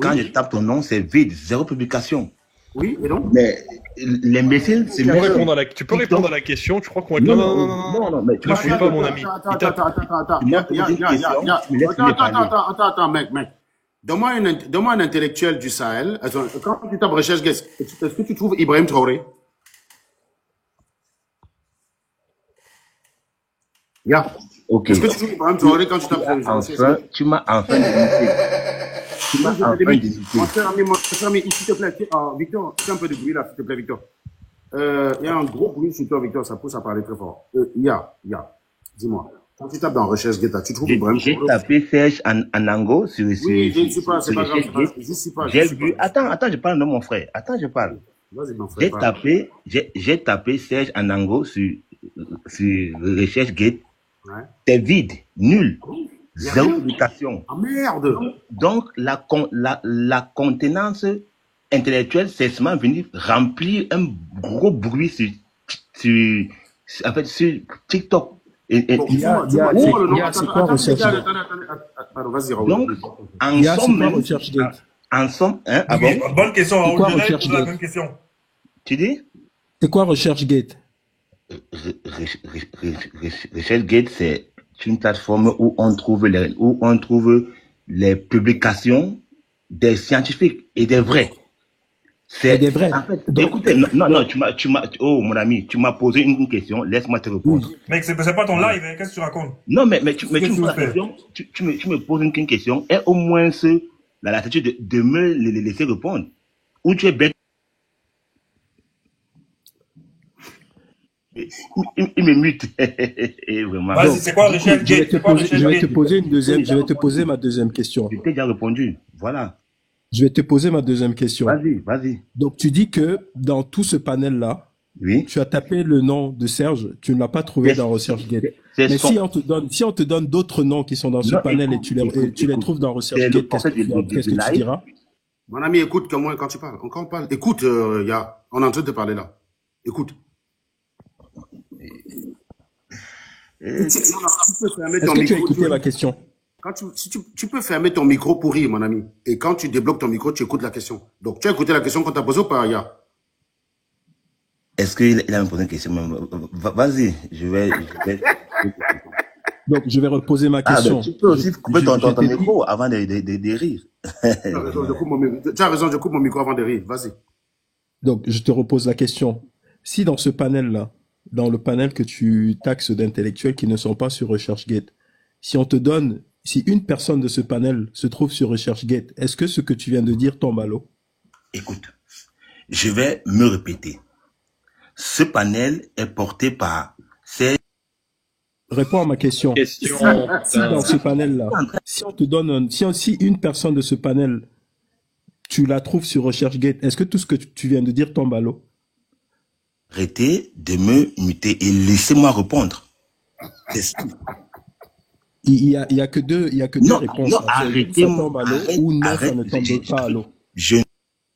Quand je Oui, tape ton nom, c'est vide, zéro publication. oui, et donc? Mais l'imbécile, c'est Tu peux même sur répondre à la, tu peux TikTok. répondre à la question. Tu crois qu'on va être Non, là? non, Non, non, non, non, non, non. non, mais tu Ne m'as fuis posé, pas, mon ami. Il tape. tu m'as posé une question, tu me laisses finir parler. Attends, mec. Donne-moi un intellectuel du Sahel. Attends, quand tu tapes recherche, est-ce que tu trouves Ibrahim Traoré? Ya. Ok. Est-ce que tu trouves Ibrahim Traoré quand tu tapes Enfin, tu m'as enfin démontré. Tu m'as enfin démontré. Mon cher ami, s'il te plaît, Victor, fais un peu de bruit là, s'il te plaît, Victor. Il y a un gros bruit sur toi, Victor, ça pousse à parler très fort. Ya. Dis-moi. Quand tu tapes dans recherche Guetta, tu trouves Ibrahim J'ai Traoré? tapé Serge Anango sur Oui, je ne suis pas, c'est pas grave. Je suis pas. J'ai vu. Attends, je parle de mon frère. Attends, je parle. Vas-y, mon frère. J'ai tapé Serge Anango sur RechercheGate. Ouais. C'est vide, nul, Y a zéro rien. publication. Ah merde! Donc, la contenance intellectuelle, c'est seulement venir remplir un gros bruit sur TikTok. Bon, dis-moi le nom. c'est quoi RechercheGate? Pardon, vas-y, Raoul. Donc, en Il y a somme, c'est quoi même, RechercheGate? en somme, hein, ah Oui, bon, bonne question, C'est quoi Raoul. J'allais poser la RechercheGate? même question. tu dis? C'est quoi RechercheGate? RechercheGate, c'est une plateforme où on trouve les publications des scientifiques et des vrais. Et des vrais. En fait, Donc- écoutez, non, oh mon ami, tu m'as posé une question, laisse-moi te répondre. Mec, c'est pas ton live, hein. Qu'est-ce que tu racontes? Non, mais tu me Qu'est-ce que poses la tu fais? question, tu me poses une question, et au moins la latitude de me les laisser répondre. Ou tu es bête. Il me mute. Et vraiment. Vas-y, c'est quoi Je vais RechercheGate? te C'est quoi poser, je vais te RechercheGate? poser une deuxième, je vais te poser ma deuxième question. Je t'ai déjà répondu. Voilà. Je vais te poser ma deuxième question. Vas-y. Donc, tu dis que dans tout ce panel-là, Oui. tu as tapé le nom de Serge, tu ne l'as pas trouvé Yes. dans RechercheGate. C'est Mais son- si on te donne d'autres noms qui sont dans ce Non, panel écoute, et tu les écoute. trouves dans C'est le RechercheGate, qu'est-ce concept que du tu live. diras? Mon ami, écoute quand tu parles. Quand on parle, écoute, Ya. On est en train de te parler là. Écoute. Tu peux fermer Est-ce ton que tu as micro. écouté ma question? Tu peux fermer ton micro pour rire, mon ami. Et quand tu débloques ton micro, tu écoutes la question. Donc, tu as écouté la question qu'on t'a posée ou pas, Ya? Est-ce qu'il a me posé une question? Vas-y, je vais. Donc, je vais reposer ma question. Ben, tu peux aussi couper ton Je t'ai dit- micro avant de rire. Tu as raison, je coupe mon micro avant de rire. Vas-y. Donc, je te repose la question. Si dans ce panel-là, dans le panel que tu taxes d'intellectuels qui ne sont pas sur RechercheGate, si une personne de ce panel se trouve sur RechercheGate, est-ce que ce que tu viens de dire tombe à l'eau? Écoute, je vais me répéter. Ce panel est porté par ces... Réponds à ma question. Question. Si dans ce panel-là, si on te donne si une personne de ce panel, tu la trouves sur RechercheGate, est-ce que tout ce que tu viens de dire tombe à l'eau? Arrêtez de me muter et laissez-moi répondre. Il y a que deux réponses. Non, Ça arrêtez. tombe à l'eau ou non, ça ne tombe pas à l'eau.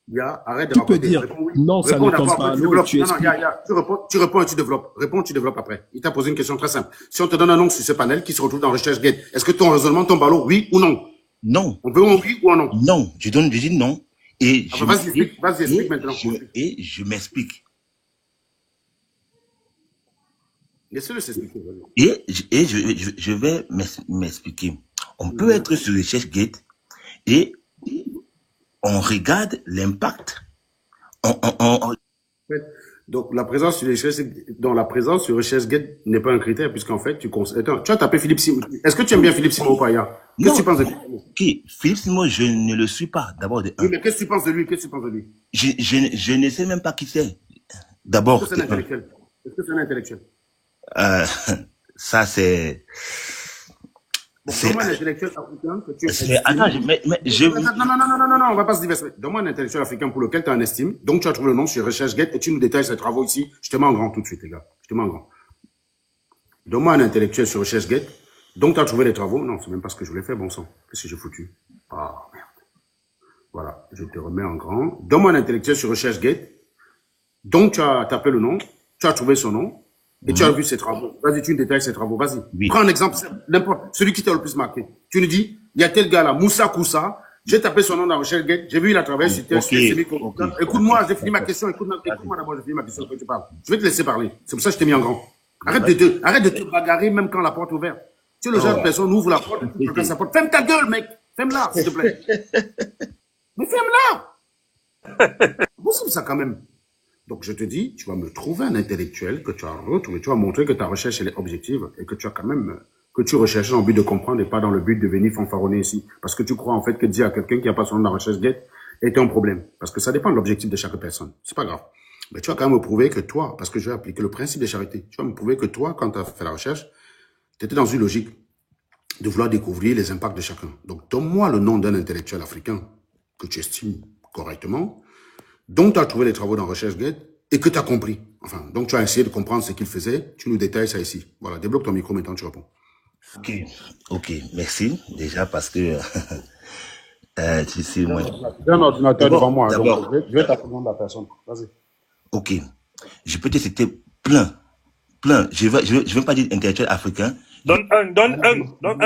Ya, arrête de Tu peux raconter. dire Réponds oui. non, ça Réponds ne tombe d'abord, pas à après, tu l'eau, développes. tu Non, non, expliques. tu réponds et tu développes. Réponds, tu développes après. Il t'a posé une question très simple. Si on te donne un nom sur ce panel qui se retrouve dans RechercheGate, est-ce que ton raisonnement tombe à l'eau, oui ou non? Non, On veut un oui ou un non? non, je dis non. Et Ah, vas-y, explique maintenant. Et je m'explique. Laissez-le s'expliquer. Et je vais m'expliquer. On peut être sur RechercheGate et on regarde l'impact. Donc, la présence sur RechercheGate n'est pas un critère, puisqu'en fait, Attends, tu as tapé Philippe Simon. Est-ce que tu aimes bien Philippe Simon ou pas, Ya? Qu'est-ce que tu penses de lui? Qui? Philippe Simon, je ne le suis pas, d'abord de un. Oui, mais qu'est-ce que tu penses de lui? Je ne sais même pas qui c'est. D'abord. Est-ce que c'est un intellectuel? Est-ce que c'est un intellectuel? Ça, c'est... Bon, donne-moi un intellectuel africain que tu Attends, mais je... Non, on va pas se diverser. Donne-moi un intellectuel africain pour lequel tu as un estime. Donc, tu as trouvé le nom sur RechercheGate et tu nous détailles ses travaux ici. Je te mets en grand tout de suite, les gars. Je te mets en grand. Donne-moi un intellectuel sur RechercheGate. Donc, tu as trouvé les travaux. Non, c'est même pas ce que je voulais faire, bon sang. Qu'est-ce que j'ai foutu? Ah, merde. Voilà, je te remets en grand. Donne-moi un intellectuel sur RechercheGate. Donc, tu as tapé le nom. Tu as trouvé son nom. Et tu as vu ses travaux. Vas-y, tu nous détailles ses travaux. Vas-y. Oui. Prends un exemple, n'importe, celui qui t'a le plus marqué. Tu nous dis, il y a tel gars là, Moussa Koussa, J'ai tapé son nom dans Recherche Gate. J'ai vu il a travaillé sur Ok, semi-conducteur. ok. Écoute-moi, j'ai fini ma question. Écoute-moi d'abord, j'ai fini ma question. Après, tu parles. Je vais te laisser parler. C'est pour ça que je t'ai mis en grand. Arrête de te bagarrer même quand la porte est ouverte. Tu es le genre de personne, ouvre la porte, et tu sa porte. Ferme ta gueule, mec. Ferme-la, s'il te plaît. Mais ferme-la. Possible ça quand même. Donc je te dis, tu vas me trouver un intellectuel que tu as retrouvé. Tu vas montrer que ta recherche elle est objective et que tu as quand même que tu recherches en but de comprendre et pas dans le but de venir fanfaronner ici. Parce que tu crois en fait que dire à quelqu'un qui n'a pas son nom dans la recherche Gate est un problème. Parce que ça dépend de l'objectif de chaque personne. C'est pas grave. Mais tu vas quand même me prouver que toi, parce que je vais appliquer le principe de charité, tu vas me prouver que toi, quand tu as fait la recherche, tu étais dans une logique de vouloir découvrir les impacts de chacun. Donc donne-moi le nom d'un intellectuel africain que tu estimes correctement, dont tu as trouvé les travaux dans RechercheGate et que tu as compris. Enfin, donc tu as essayé de comprendre ce qu'il faisait, tu nous détailles ça ici. Voilà, débloque ton micro maintenant, tu réponds. Ok, merci déjà parce que tu sais, moi. J'ai un ordinateur devant moi, D'abord, donc je vais t'appeler le nom de la personne. Vas-y. ok, je peux te citer plein. Je veux pas dire intellectuel africain. Donne un seul. Donne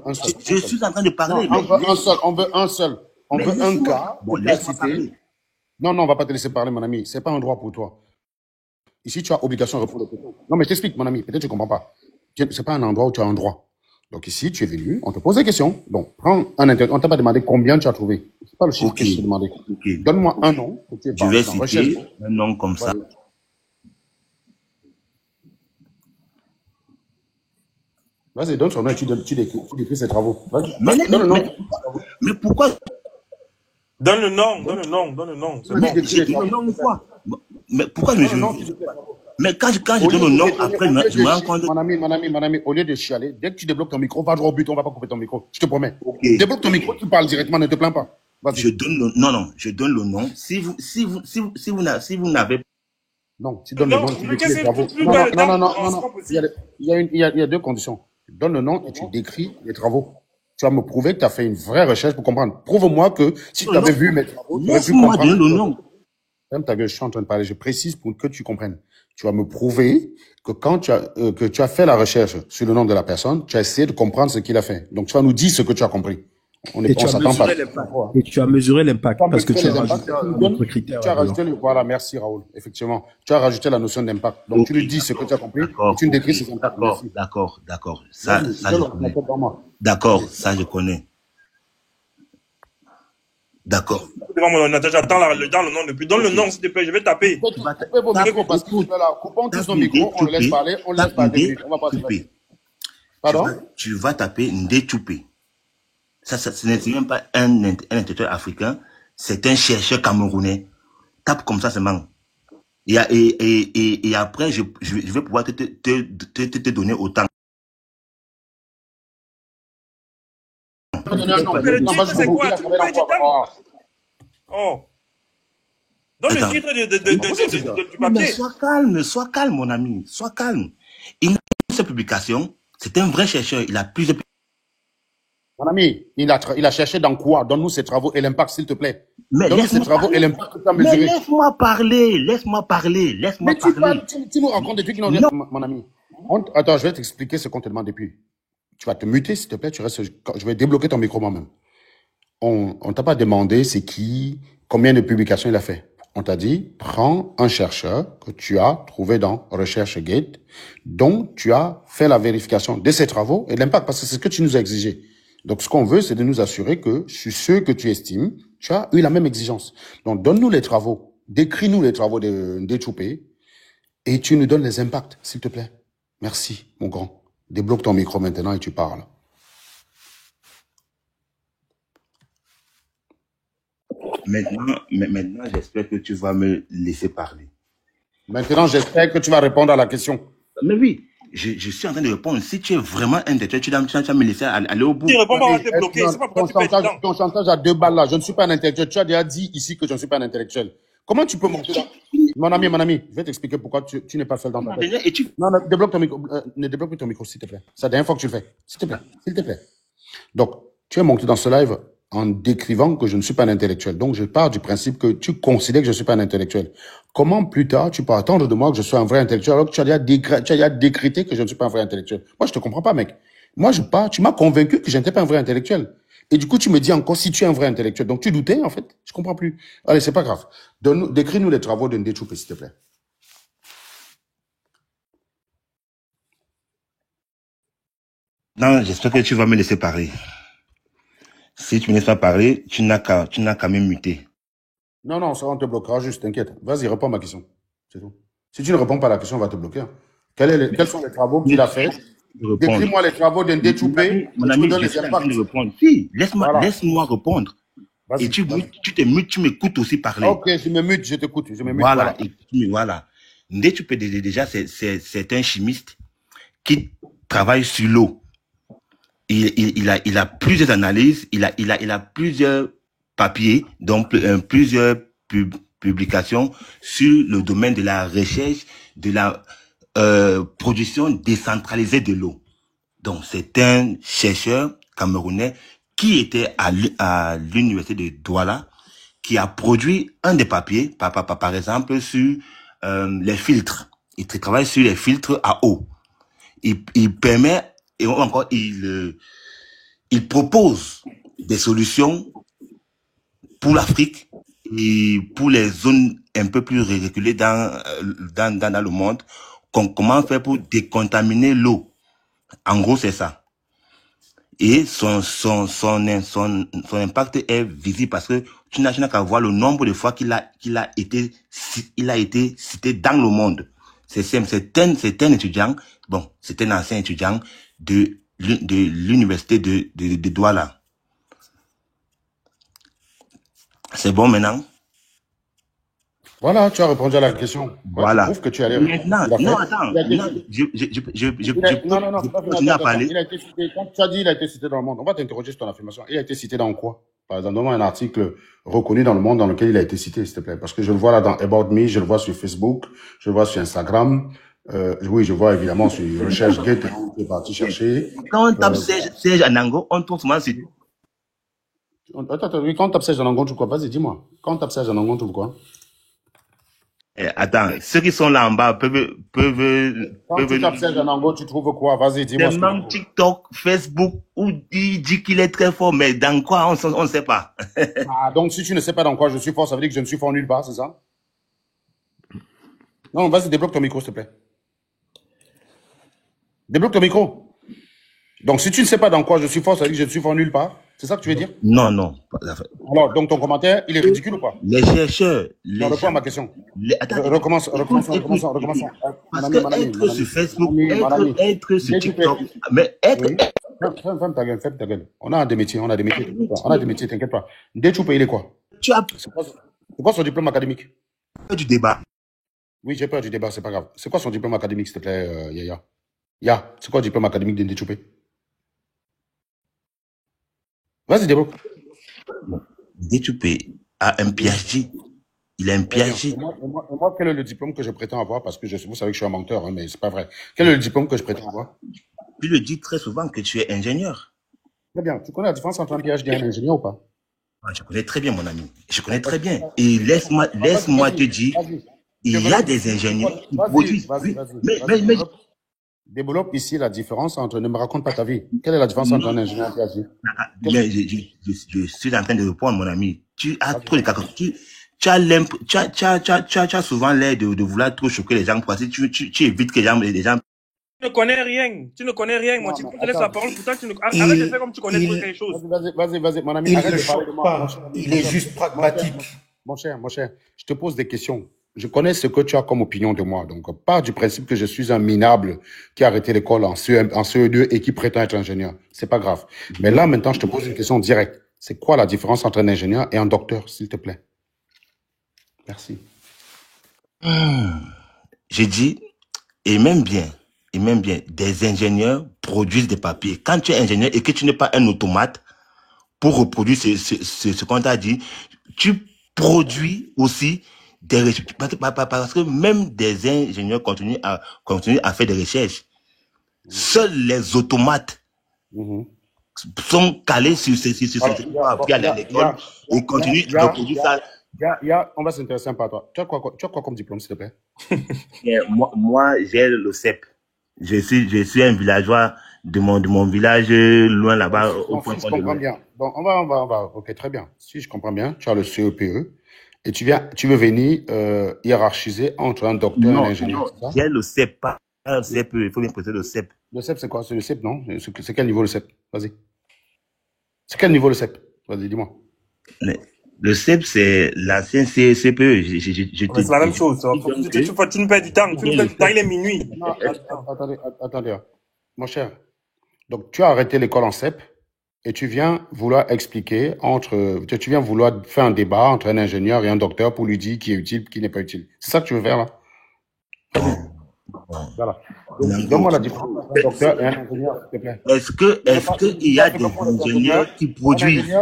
un seul. Je suis en train de parler. Non, on veut un seul. On veut un cas. Bon, laisse-moi parler. Non, on va pas te laisser parler, mon ami. C'est pas un droit pour toi. Ici, tu as obligation de répondre aux questions. Non, mais je t'explique, mon ami. Peut-être que tu comprends pas. C'est pas un endroit où tu as un droit. Donc ici, tu es venu, on te pose des questions. Donc, prends un intellectuel. On t'a pas demandé combien tu as trouvé. C'est pas le chiffre que je t'ai demandé. Ok. Donne-moi un nom. Je vais citer un nom comme ça. Vas-y, donne son nom et tu décris ses travaux. Mais pourquoi Donne le nom. C'est bon. Mais pourquoi mais quand je donne le nom, après, je me rends compte. Mon ami, au lieu de chialer, dès que tu débloques ton micro, va droit au but, on va pas couper ton micro. Je te promets. Okay. Débloque ton micro, tu parles directement, ne te plains pas. Je donne je donne le nom. Si vous n'avez non, tu donnes le nom, tu décris les travaux. Non. Il y a deux conditions. Tu donnes le nom et tu décris les travaux. Tu vas me prouver que tu as fait une vraie recherche pour comprendre. Prouve-moi que si tu avais vu mes travaux, tu aurais pu comprendre. Laisse-moi donner le nom. Ferme ta gueule, je suis en train de parler. Je précise pour que tu comprennes. Tu vas me prouver que quand tu as fait la recherche sur le nom de la personne, tu as essayé de comprendre ce qu'il a fait. Donc, tu vas nous dire ce que tu as compris. On s'attend pas. Et tu as mesuré l'impact parce que tu as rajouté un autre critère. Tu as rajouté voilà, merci Raoul. Effectivement. Tu as rajouté la notion d'impact. Donc, tu lui dis ce que tu as compris et tu nous décris ces impacts. D'accord. Ça, je connais. D'accord, ça, je connais. D'accord. Devant mon ordinateur, j'attends dans le nom depuis. Donne le nom, s'il te plaît, je vais taper. Coupez vos micros parce que coupons tous nos micros, on le laisse parler, on laisse parler. On va pas se faire. Pardon? Tu vas taper Ndéchoupé. Ça, ce n'est même pas un intellectuel africain, c'est un chercheur camerounais. Tape comme ça seulement. Et après, je vais pouvoir te donner autant. Oh. Donne le titre du papier. Sois calme, mon ami. Sois calme. Il a cette publication. C'est un vrai chercheur. Il a plusieurs. Mon ami, il a cherché dans quoi? Donne-nous ses travaux et l'impact, s'il te plaît. Donne-nous ses travaux et l'impact que tu as mesuré. mesuré. Laisse-moi parler. Mais tu nous racontes des trucs qui n'ont rien. Mon ami. Attends, je vais t'expliquer ce qu'on te demande depuis. Tu vas te muter, s'il te plaît. Je vais débloquer ton micro moi-même. On t'a pas demandé c'est qui, combien de publications il a fait. On t'a dit, prends un chercheur que tu as trouvé dans RechercheGate, dont tu as fait la vérification de ses travaux et l'impact, parce que c'est ce que tu nous as exigé. Donc, ce qu'on veut, c'est de nous assurer que sur ceux que tu estimes, tu as eu la même exigence. Donc, donne-nous les travaux, décris-nous les travaux de Ndéchoupé et tu nous donnes les impacts, s'il te plaît. Merci, mon grand. Débloque ton micro maintenant et tu parles. Maintenant, j'espère que tu vas me laisser parler. Maintenant, j'espère que tu vas répondre à la question. Mais oui, je suis en train de répondre. Si tu es vraiment intellectuel, tu vas me laisser aller au bout. Tu réponds pas, on va te bloquer. C'est pas pourquoi tu fais ton chantage à 2 balles là. Je ne suis pas un intellectuel. Tu as déjà dit ici que je ne suis pas un intellectuel. Comment tu peux monter là? Mon ami, je vais t'expliquer pourquoi tu n'es pas seul dans ta tête. Non, débloque ton micro. Ne débloque plus ton micro, s'il te plaît. C'est la dernière fois que tu le fais. S'il te plaît. Donc, tu es monté dans ce live en décrivant que je ne suis pas un intellectuel. Donc, je pars du principe que tu considères que je ne suis pas un intellectuel. Comment plus tard, tu peux attendre de moi que je sois un vrai intellectuel alors que tu as déjà décrété que je ne suis pas un vrai intellectuel? Moi, je te comprends pas, mec. Moi, tu m'as convaincu que je n'étais pas un vrai intellectuel. Et du coup, tu me dis encore si tu es un vrai intellectuel. Donc, tu doutais, en fait. Je comprends plus. Allez, c'est pas grave. Décris-nous les travaux de Ndéchoupé, s'il te plaît. Non, j'espère que tu vas me laisser parler. Si tu me laisses pas parler, tu n'as qu'à me muter. Non, ça, on te bloquera juste, t'inquiète. Vas-y, réponds à ma question. C'est tout. Si tu ne réponds pas à la question, on va te bloquer. Hein. Quels sont les travaux qu'il a fait? Décris-moi les travaux de Ndéchoupé. Mon ami, je suis en train de répondre. Si, laisse-moi répondre. Et tu te mutes, tu m'écoutes aussi parler. Ok, je me mute, je t'écoute. Je me mute. Voilà. Et puis, voilà. Ndéchoupé, déjà, c'est un chimiste qui travaille sur l'eau. Il a plusieurs analyses, il a plusieurs papiers, donc plusieurs publications sur le domaine de la recherche, de la production décentralisée de l'eau. Donc, c'est un chercheur camerounais qui était à l'université de Douala, qui a produit un des papiers, par exemple, sur les filtres. Il travaille sur les filtres à eau. Il permet, et encore, il propose des solutions pour l'Afrique et pour les zones un peu plus reculées dans le monde. Comment faire pour décontaminer l'eau? En gros, c'est ça. Et son impact est visible parce que tu n'as qu'à voir le nombre de fois qu'il a été cité dans le monde. C'est un étudiant, bon, c'est un ancien étudiant de l'université de Douala. C'est bon maintenant? Voilà, tu as répondu à la question. Voilà. Tu prouves que tu allais maintenant, non, attends. Je peux continuer à parler. Il a été cité, quand tu as dit il a été cité dans le monde, on va t'interroger sur ton affirmation. Il a été cité dans quoi? Par exemple, donne-moi un article reconnu dans le monde dans lequel il a été cité, s'il te plaît. Parce que je le vois là dans About Me, je le vois sur Facebook, je le vois sur Instagram. Oui, je vois évidemment sur RechercheGate, tu es parti chercher. Quand on tape Serge Anango, on trouve souvent sur... Attends, quand on tape Serge Anango, tu vois quoi? Vas-y, dis-moi. Quand on tape Serge Anango, tu vois quoi? Attends, ceux qui sont là en bas peuvent... Quand tu tapes Serge Anango, tu trouves quoi? Vas-y, dis-moi. C'est même TikTok, Facebook, où il dit qu'il est très fort, mais dans quoi, on ne sait pas. Ah, donc si tu ne sais pas dans quoi je suis fort, ça veut dire que je ne suis fort nulle part, c'est ça? Non, vas-y, débloque ton micro, s'il te plaît. Débloque ton micro. Donc, si tu ne sais pas dans quoi je suis fort, ça veut dire que je ne suis fort nulle part. C'est ça que tu veux dire? Non. Alors, donc ton commentaire, il est ridicule ou pas? Les chercheurs... Non, réponds à ma question. Attends, recommence. Parce que être sur Facebook, être sur TikTok, mais être... Oui. Ferme ta gueule. On a des métiers, t'inquiète pas. Ndéchoupé, il est quoi? C'est quoi son diplôme académique? du débat. Oui, j'ai peur du débat, c'est pas grave. C'est quoi son diplôme académique, s'il te plaît, Yaya? C'est quoi le diplôme académique de Ndéchoupé? Vas-y, débloque. Ndéchoupé a un PhD. Il a un PhD. Et moi, quel est le diplôme que je prétends avoir? Parce que vous savez que je suis un menteur, hein, mais c'est pas vrai. Quel est le diplôme que je prétends avoir? Tu le dis très souvent que tu es ingénieur. Très bien. Tu connais la différence entre un PhD et un ingénieur ou pas? Je connais très bien, mon ami. Je connais très bien. Et laisse-moi te dire, il y a des ingénieurs qui produisent. Mais développe ici la différence entre, ne me raconte pas ta vie. Quelle est la différence entre un ingénieur et un PhD? Mais je suis en train de répondre, mon ami. Tu as trop de cacahuètes. Tu as souvent l'air de vouloir trop choquer les gens parce que tu évites que les gens... Tu ne connais rien, moi. Tu te laisses la parole, pourtant arrête de faire comme tu connais quelque chose. Vas-y, mon ami. Il ne choque pas, il est juste pragmatique. Mon cher, je te pose des questions. Je connais ce que tu as comme opinion de moi. Donc, pars du principe que je suis un minable qui a arrêté l'école en CE2 et qui prétend être ingénieur. C'est pas grave. Mais là, maintenant, je te pose une question directe. C'est quoi la différence entre un ingénieur et un docteur, s'il te plaît? Merci. J'ai dit, et même bien, des ingénieurs produisent des papiers. Quand tu es ingénieur et que tu n'es pas un automate pour reproduire ce qu'on t'a dit, tu produis aussi des recherches. Parce que même des ingénieurs continuent à faire des recherches. Seuls les automates sont calés sur ce qu'on a appris à l'école et continuent à reproduire ça. On va s'intéresser un peu à toi. Tu as quoi comme diplôme, s'il te plaît? Moi, j'ai le CEP. Je suis un villageois de mon village, loin là-bas, au Donc, point si je fond de comprends l'Ouest. bien, donc ok, très bien. Si je comprends bien, tu as le CEPE et tu veux venir hiérarchiser entre un docteur et un Non, ingénieur, non, c'est ça? j'ai le CEP, pas le CEP, il faut bien préciser le CEP. Le CEP, c'est quoi? C'est le CEP, non? C'est quel niveau le CEP? Vas-y. C'est quel niveau le CEP? Vas-y, dis-moi. Le CEP, c'est l'ancien CPE. Je te Mais c'est la même dis chose. donc Tu nous perds du temps. Tu nous perds du temps. Il est minuit. Non, attendez, mon cher. Donc, tu as arrêté l'école en CEP et tu viens vouloir expliquer tu viens vouloir faire un débat entre un ingénieur et un docteur pour lui dire qui est utile, qui n'est pas utile. C'est ça que tu veux faire là? Vas-y. Voilà. Donc, donne-moi la différence entre un docteur et un ingénieur, s'il te plaît. Est-ce qu'il y a des ingénieurs qui produisent?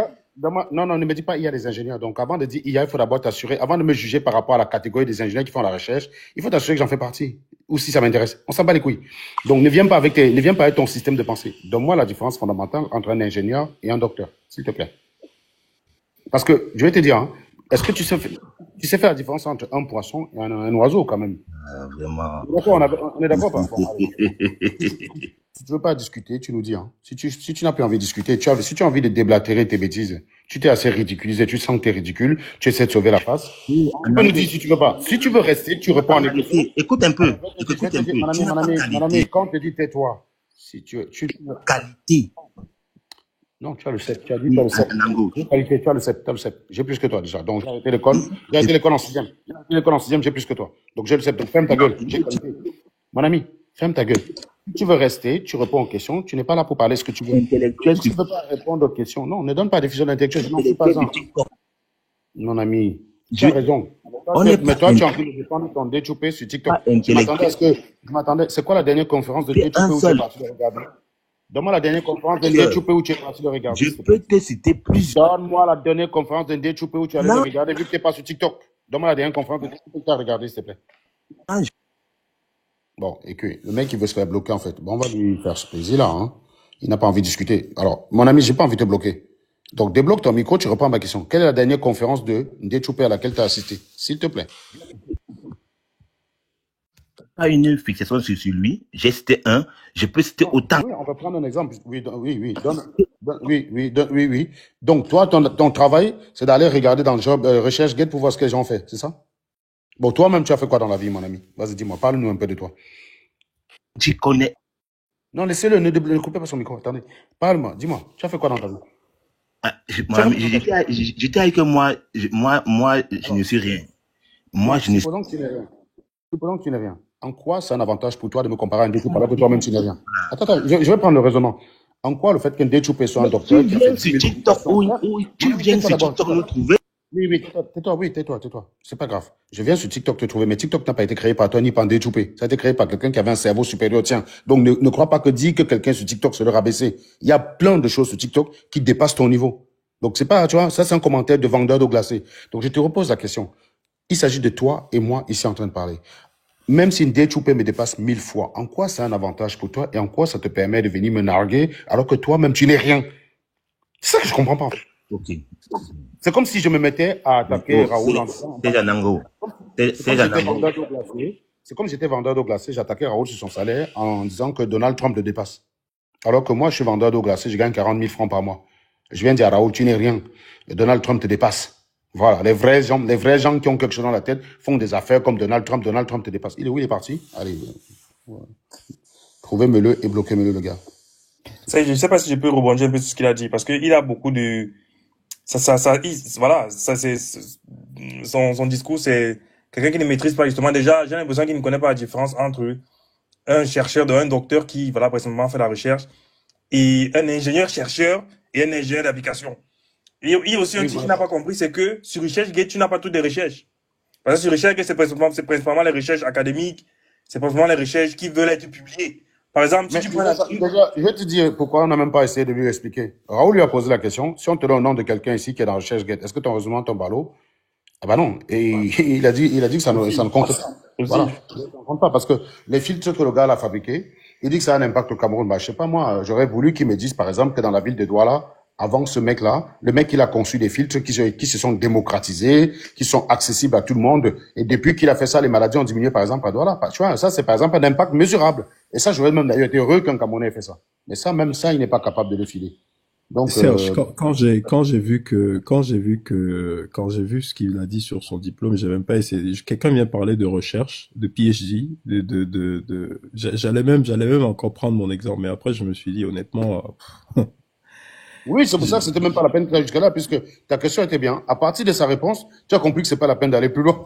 Non, ne me dis pas il y a des ingénieurs. Donc, avant de dire il faut d'abord t'assurer, avant de me juger par rapport à la catégorie des ingénieurs qui font la recherche, il faut t'assurer que j'en fais partie. Ou si ça m'intéresse. On s'en bat les couilles. Donc, ne viens pas avec ton système de pensée. Donne-moi la différence fondamentale entre un ingénieur et un docteur, s'il te plaît. Parce que, je vais te dire, est-ce que tu sais faire la différence entre un poisson et un oiseau, quand même? Vraiment. On est d'accord, pas? Bon, si tu veux pas discuter, tu nous dis. Si tu n'as plus envie de discuter, si tu as envie de déblatérer tes bêtises, tu t'es assez ridiculisé, tu sens que t'es ridicule, tu essaies de sauver la face. Tu peux nous dire si tu veux pas. Si tu veux rester, tu réponds en écoutant. Écoute un peu. Écoute un peu. Mon ami, quand on te dit tais-toi, si tu qualité. Non, tu as le CEP. Tu as dit tu as le CEP. Qualité, tu as le CEP. Tu as le CEP. J'ai plus que toi déjà. Donc, j'ai arrêté l'école. J'ai arrêté l'école en 6e. J'ai arrêté l'école en 6e, j'ai plus que toi. Donc, j'ai le CEP. Donc, ferme ta gueule. J'ai qualité. Mon ami, ferme ta gueule. Si tu veux rester, tu réponds aux questions. Tu n'es pas là pour parler ce que tu veux. Tu ne veux pas répondre aux questions. Non, ne donne pas des fusions intellectuelles. Je n'en suis pas un. Mon ami, tu as raison. Mais toi, tu es en train de défendre ton déchoupé sur TikTok. Je m'attendais. C'est quoi la dernière conférence de déchoupé où tu es parti le regarder? Donne-moi la dernière conférence d'un déchoupé où tu es parti le regarder. Je peux te citer plusieurs. Donne-moi la dernière conférence d'un déchoupé où tu allais le regarder vu que tu n'es pas sur TikTok. Donne-moi la dernière conférence de déchoupé que tu as regardé, s'il te plaît. Bon, écoute, le mec, il veut se faire bloquer, en fait. Bon, on va lui faire ce plaisir-là, hein. Il n'a pas envie de discuter. Alors, mon ami, j'ai pas envie de te bloquer. Donc, débloque ton micro, tu reprends ma question. Quelle est la dernière conférence de Ndéchoupé à laquelle tu as assisté? S'il te plaît. Pas une fixation sur lui. J'ai cité un. Je peux citer autant. Oui, on va prendre un exemple. Oui. Donc, toi, ton travail, c'est d'aller regarder dans le job RechercheGate pour voir ce que les gens ont fait. C'est ça? Bon, toi-même, tu as fait quoi dans la vie, mon ami? Vas-y, dis-moi. Parle-nous un peu de toi. Tu connais. Non, laissez-le. Ne coupez pas son micro. Attendez. Parle-moi. Dis-moi. Tu as fait quoi dans ta vie? J'étais avec moi, je ne suis rien. Moi, je ne suis Supposons que tu n'es rien. En quoi c'est un avantage pour toi de me comparer à un déchoupé alors que toi-même tu n'es rien? Attends, je vais prendre le raisonnement. En quoi le fait qu'un déchoupé soit un docteur qui a fait sur TikTok, tu viens sur TikTok nous trouver. Oui, tais-toi. C'est pas grave. Je viens sur TikTok te trouver, mais TikTok n'a pas été créé par toi ni par un déchoupé. Ça a été créé par quelqu'un qui avait un cerveau supérieur au tien. Donc ne crois pas que dire que quelqu'un sur TikTok se le rabaisser. Il y a plein de choses sur TikTok qui dépassent ton niveau. Donc c'est pas, tu vois, ça c'est un commentaire de vendeur d'eau glacée. Donc je te repose la question. Il s'agit de toi et moi ici en train de parler. Même si une déchoupé me dépasse 1000 fois, en quoi c'est un avantage pour toi et en quoi ça te permet de venir me narguer alors que toi-même tu n'es rien? C'est ça que je comprends pas. Ok. C'est comme si je me mettais à attaquer Raoul en c'est comme si j'étais vendeur d'eau glacée, j'attaquais Raoul sur son salaire en disant que Donald Trump le dépasse. Alors que moi, je suis vendeur d'eau glacée, je gagne 40 000 francs par mois. Je viens dire à Raoul, tu n'es rien. Donald Trump te dépasse. Voilà, les vrais gens qui ont quelque chose dans la tête font des affaires comme Donald Trump te dépasse. Il est où, il est parti? Allez, trouvez-me-le et bloquez-me-le, le gars. Ça, je ne sais pas si je peux rebondir un peu sur ce qu'il a dit, parce qu'il a beaucoup de... Son discours, c'est quelqu'un qui ne maîtrise pas justement. Déjà, j'ai l'impression qu'il ne connaît pas la différence entre un chercheur, un docteur qui, voilà, précisément fait la recherche, et un ingénieur-chercheur et un ingénieur d'application. Et il y a aussi un truc qu'il n'a pas compris, c'est que sur RechercheGate, tu n'as pas toutes les recherches. Parce que sur RechercheGate, c'est principalement les recherches académiques, c'est principalement les recherches qui veulent être publiées. Par exemple, si tu prends déjà, je vais te dire pourquoi on n'a même pas essayé de lui expliquer. Raoul lui a posé la question, si on te donne le nom de quelqu'un ici qui est dans RechercheGate, est-ce que ton raisonnement tombe à l'eau? Ah bah non. Et il a dit que ça ne compte pas. Voilà. Ça ne compte pas parce que les filtres que le gars a fabriqués, il dit que ça a un impact au Cameroun. Bah, je sais pas moi, j'aurais voulu qu'il me dise par exemple que dans la ville de Douala, avant ce mec-là, le mec, il a conçu des filtres qui se sont démocratisés, qui sont accessibles à tout le monde. Et depuis qu'il a fait ça, les maladies ont diminué, par exemple, à Douala. Tu vois, ça, c'est par exemple un impact mesurable. Et ça, j'aurais même d'ailleurs été heureux qu'un Camerounais ait fait ça. Mais ça, même ça, il n'est pas capable de le filer. Donc, Serge, quand j'ai vu ce qu'il a dit sur son diplôme, j'ai même pas essayé. Quelqu'un vient parler de recherche, de PhD, j'allais même encore prendre mon exemple, mais après je me suis dit honnêtement, oui, c'est pour ça que c'était même pas la peine d'aller jusque-là, puisque ta question était bien. À partir de sa réponse, tu as compris que c'est pas la peine d'aller plus loin.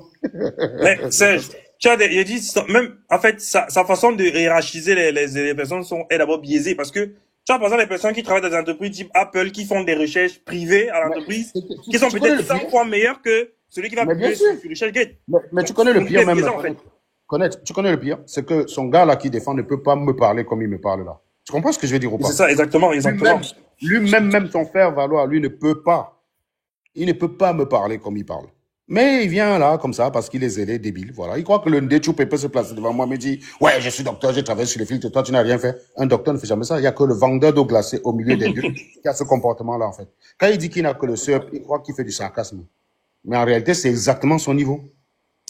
Mais Serge, il dit, même, en fait, sa façon de hiérarchiser les personnes est d'abord biaisée parce que, tu vois, par exemple, les personnes qui travaillent dans des entreprises type Apple, qui font des recherches privées à l'entreprise, qui sont peut-être 100 fois meilleures que celui qui va Mais bien publier sûr. sur RechercheGate. Mais tu connais le Donc, pire c'est même. biaisé, en fait. Tu connais le pire, c'est que son gars là qui défend ne peut pas me parler comme il me parle là. Tu comprends ce que je veux dire ou pas? C'est ça, exactement. Lui-même, son faire valoir, lui ne peut pas. Il ne peut pas me parler comme il parle. Mais il vient là, comme ça, parce qu'il est zélé, débile, voilà. Il croit que le Ndetchoup peut se placer devant moi, me dit, ouais, je suis docteur, j'ai travaillé sur les filtres, toi, tu n'as rien fait. Un docteur ne fait jamais ça. Il n'y a que le vendeur d'eau glacée au milieu des lieux qui a ce comportement-là, en fait. Quand il dit qu'il n'a que le SEP, il croit qu'il fait du sarcasme. Mais en réalité, c'est exactement son niveau.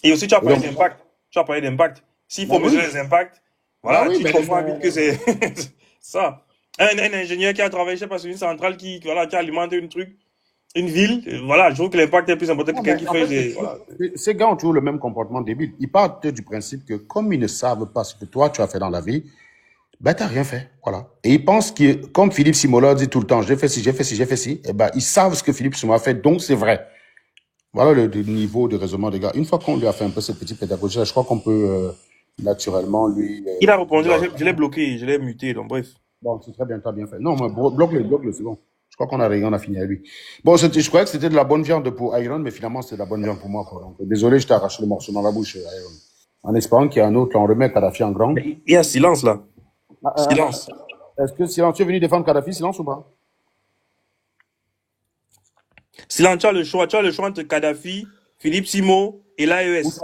Et aussi, tu as parlé d'impact. S'il faut mesurer les impacts, voilà, tu comprends vite que c'est ça. Un ingénieur qui a travaillé, je sais pas, sur une centrale qui alimente une ville, voilà, je trouve que l'impact est plus important que quelqu'un qui fait des, voilà. Ces gars ont toujours le même comportement débile. Ils partent du principe que comme ils ne savent pas ce que toi tu as fait dans la vie, ben t'as rien fait, voilà. Et ils pensent que, comme Philippe Simola dit tout le temps, j'ai fait ci, et ben ils savent ce que Philippe Simola a fait, donc c'est vrai. Voilà le niveau de raisonnement des gars. Une fois qu'on lui a fait un peu cette petite pédagogie, là, je crois qu'on peut naturellement lui... Il a répondu, là, je l'ai bloqué, je l'ai muté, donc bref. Bon, c'est très bien, t'as bien fait. Non, mais bloque-le, c'est bon. Je crois qu'on a fini avec lui. Bon, je croyais que c'était de la bonne viande pour Iron, mais finalement, c'est de la bonne viande pour moi, quoi. Donc, désolé, je t'ai arraché le morceau dans la bouche, Iron. En espérant qu'il y a un autre, on remet Kadhafi en grand. Il y a silence, là. Silence. Est-ce que Silence, tu es venu défendre Kadhafi, silence ou pas? Silence, tu as le choix entre Kadhafi, Philippe Simo et l'AES.